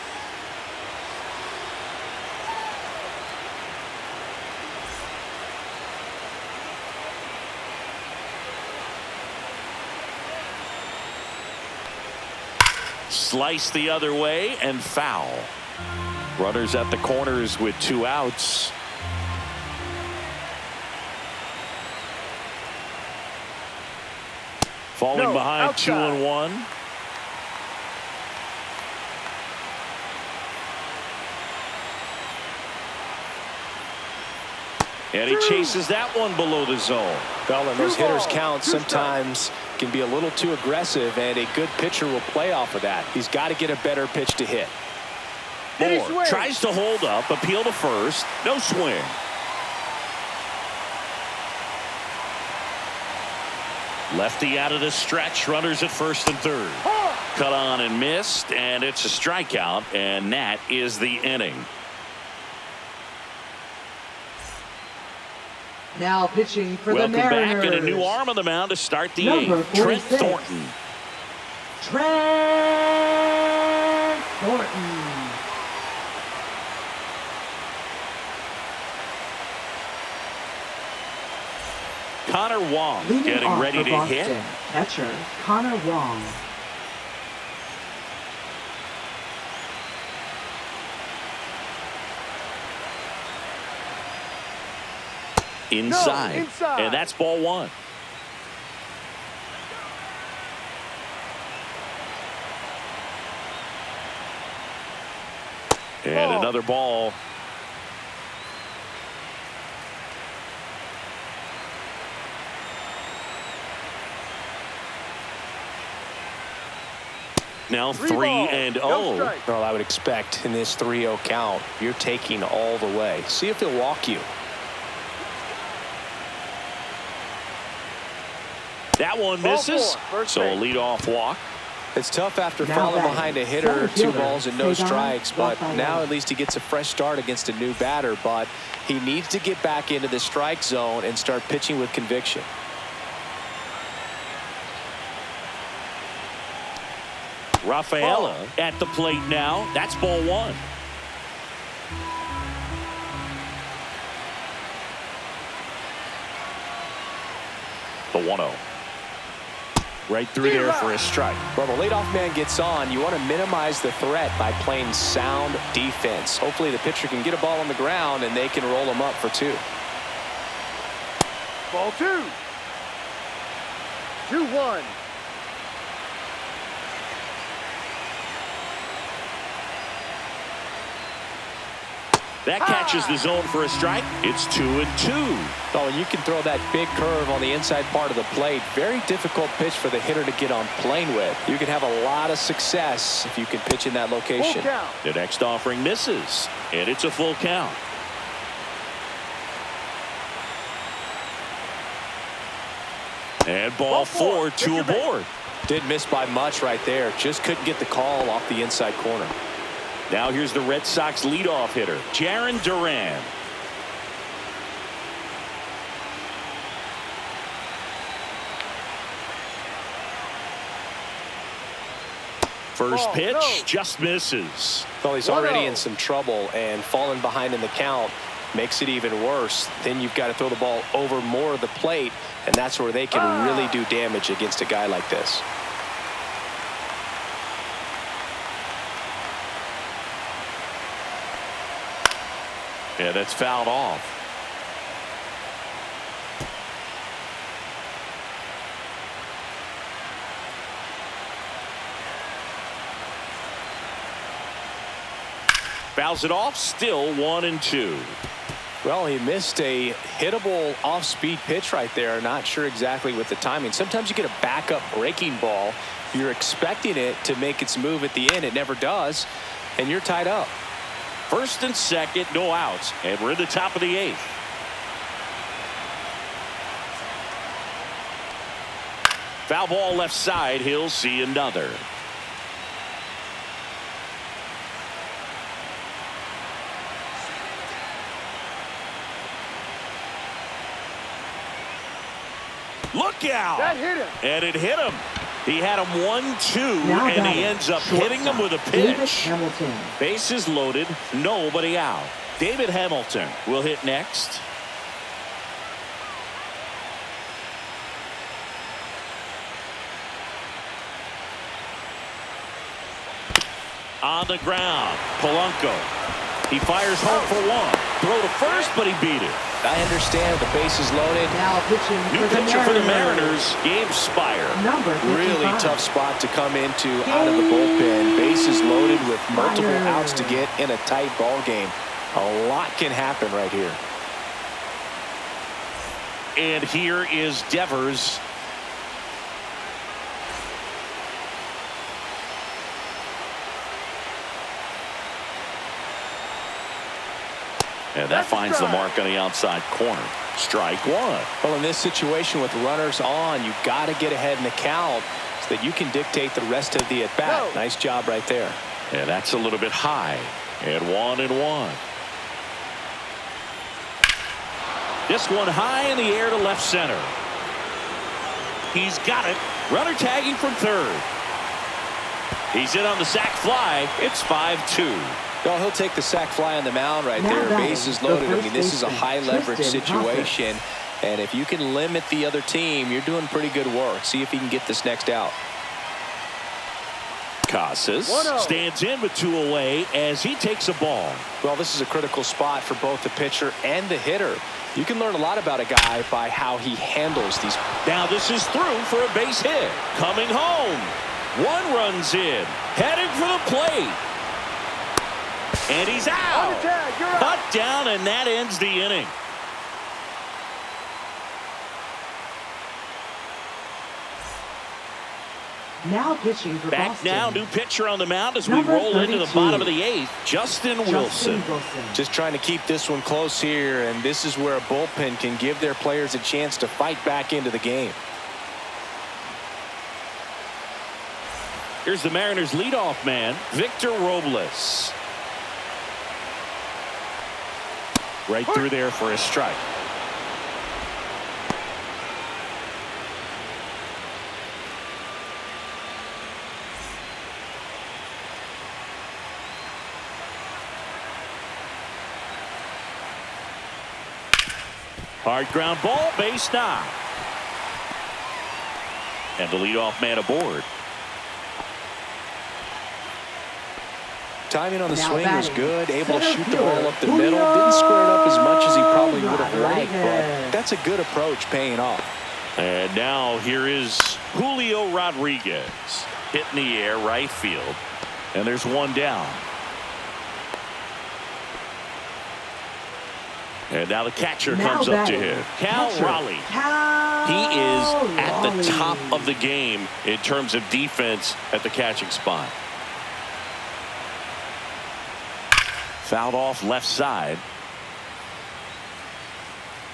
Slice the other way and foul. Runners at the corners with 2 outs. Falling No, behind outside. 2-1. And he chases that one below the zone. Well, and those 2 hitters balls, count 2 sometimes can be a little too aggressive, and a good pitcher will play off of that. He's got to get a better pitch to hit. Any Moore swing. tries to hold up, appeal to first, no swing. Lefty out of the stretch, runners at first and third. Cut on and missed, and it's a strikeout, and that is the inning. Now pitching for Welcome the Mariners. back, and a new arm on the mound to start the Number 8th. Trent 46. Thornton. Trent Thornton. Connor Wong Leading getting off ready for to Boston, hit. catcher Connor Wong. Inside. inside. And that's ball 1. And another ball. Now 3-0. Well, I would expect in this 3-0 count, you're taking all the way. See if he'll walk you. That one misses. So a leadoff walk. It's tough after Now falling batting, behind a hitter, center 2 fielder, balls and no Trayvon strikes, but Raphael. now at least he gets a fresh start against a new batter, but he needs to get back into the strike zone and start pitching with conviction. Rafaela at the plate now. That's ball 1. The 1-0. Right through there for a strike. Well, the leadoff man gets on. You want to minimize the threat by playing sound defense. Hopefully the pitcher can get a ball on the ground and they can roll him up for 2. Ball 2. 2-1. That catches the zone for a strike. It's 2-2. Oh, and you can throw that big curve on the inside part of the plate. Very difficult pitch for the hitter to get on plane with. You can have a lot of success if you can pitch in that location. Full count. The next offering misses, and it's a full count. And ball 4 to a board. Did miss by much right there. Just couldn't get the call off the inside corner. Now here's the Red Sox leadoff hitter, Jarren Duran. First pitch just misses. Well, he's already in some trouble, and falling behind in the count makes it even worse. Then you've got to throw the ball over more of the plate, and that's where they can really do damage against a guy like this. Yeah, that's fouled off. Fouls it off, still 1-2. Well, he missed a hittable off-speed pitch right there. Not sure exactly with the timing. Sometimes you get a backup breaking ball. You're expecting it to make its move at the end. It never does, and you're tied up. First and second, no outs, and we're in the top of the 8th. Foul ball left side. He'll see another. Look out! That hit him. And it hit him. He had him 1-2, Now and he batting, ends up hitting him with a David pitch. Hamilton. Bases loaded, nobody out. David Hamilton will hit next. On the ground, Polanco. He fires home for 1. Throw to first, but he beat it. I understand the bases loaded. Now pitching New for pitcher for the Mariners. Mariners, Gabe Spire. Number 55. Really tough spot to come into out of the bullpen. Bases loaded with multiple outs to get in a tight ball game. A lot can happen right here. And here is Devers. And that finds the mark on the outside corner. Strike 1. Well, in this situation with runners on, you've got to get ahead in the count so that you can dictate the rest of the at-bat. Nice job right there. And that's a little bit high. And 1-1. This one high in the air to left center. He's got it. Runner tagging from third. He's in on the sac fly. It's 5-2. Well, he'll take the sac fly on the mound right Now there. batting, Bases the loaded. I first mean, this is a baseman, high leverage Tristan situation. And if you can limit the other team, you're doing pretty good work. See if he can get this next out. Casas 1-0. stands in with 2 away as he takes a ball. Well, this is a critical spot for both the pitcher and the hitter. You can learn a lot about a guy by how he handles these. Now this is through for a base hit. Coming home. 1 runs in. Heading for the plate. And he's On out. the tag, you're out. Cut down, and that ends the inning. Now pitching for Back Boston. now, new pitcher on the mound as we Number roll into the 32. bottom of the 8th. Justin Wilson. Just trying to keep this one close here, and this is where a bullpen can give their players a chance to fight back into the game. Here's the Mariners leadoff man, Victor Robles. Right through there for a strike. Hard ground ball, base knock. And the leadoff man aboard. Timing on the Now swing was batting, good, able to center shoot the fielder, ball up the middle. Didn't square it up as much as he probably would have liked, but Rodriguez. that's a good approach paying off. And now here is Julio Rodriguez. Hitting the air right field. And there's one down. And now the catcher Now comes up to batting, him. Cal catcher, Raleigh. Cal He is at the Raleigh. top of the game in terms of defense at the catching spot. Fouled off left side.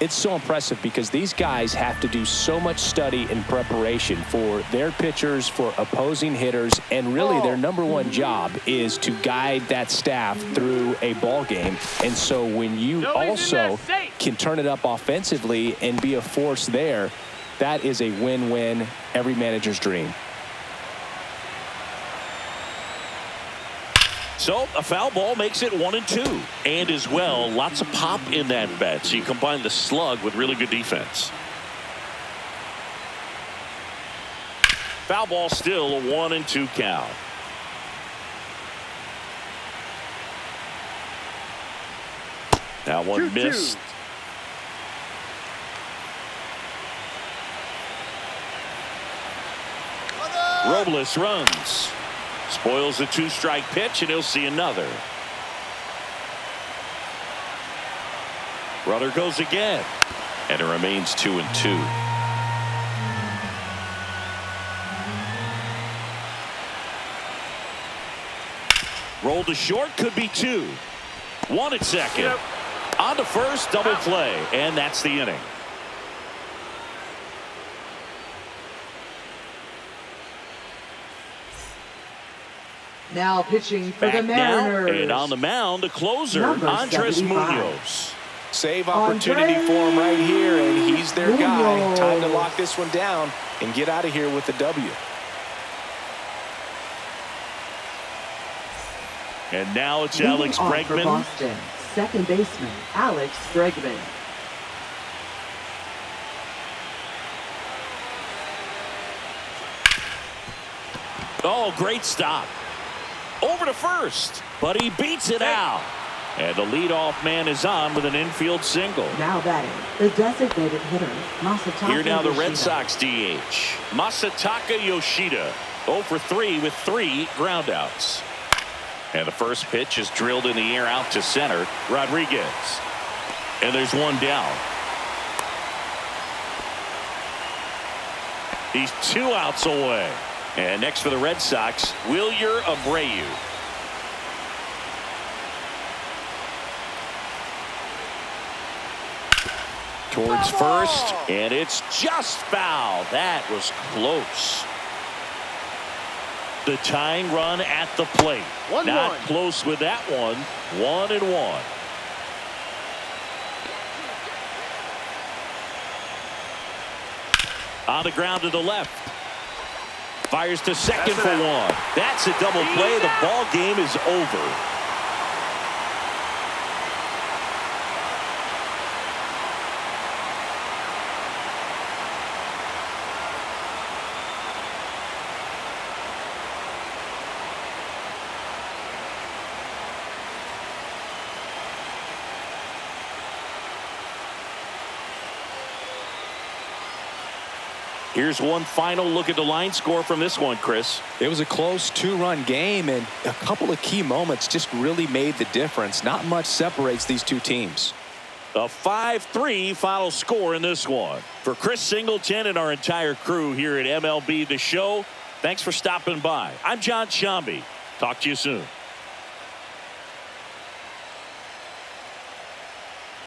It's so impressive because these guys have to do so much study and preparation for their pitchers, for opposing hitters, and really their number one job is to guide that staff through a ball game. And so when you also can turn it up offensively and be a force there, that is a win-win, every manager's dream. So a foul ball makes it 1-2. And as well, lots of pop in that bat. So you combine the slug with really good defense. Foul ball still a 1-2 count. That one 2-2. missed. Robles runs. Spoils the 2-strike pitch, and he'll see another. Runner goes again. And it remains 2-2. Roll to short, could be 2. 1 at second. Yep. On to first, double play, and that's the inning. Now pitching for Back the now, Mariners. and on the mound, the closer, Number Andres 75. Munoz. Save opportunity for him right here, and he's their guy. Munoz. Time to lock this one down and get out of here with the W. And now it's Leading Alex off for Bregman. Boston, second baseman Alex Bregman. Oh, great stop. Over to first, but he beats it out. And the leadoff man is on with an infield single. Now batting, the designated hitter Masataka Here now the Red Yoshida. Sox DH, Masataka Yoshida, 0 for 3 with 3 groundouts. And the first pitch is drilled in the air out to center. Rodriguez. And there's one down. He's 2 outs away. And next for the Red Sox, Wilyer Abreu. Towards first, and it's just foul. That was close. The tying run at the plate. 1-1. Not close with that one. 1-1. On the ground to the left. Fires to second for 1. That's a double play. The ball game is over. Here's one final look at the line score from this one, Chris. It was a close 2-run game, and a couple of key moments just really made the difference. Not much separates these two teams. A 5-3 final score in this one. For Chris Singleton and our entire crew here at MLB The Show, thanks for stopping by. I'm John Shambi. Talk to you soon.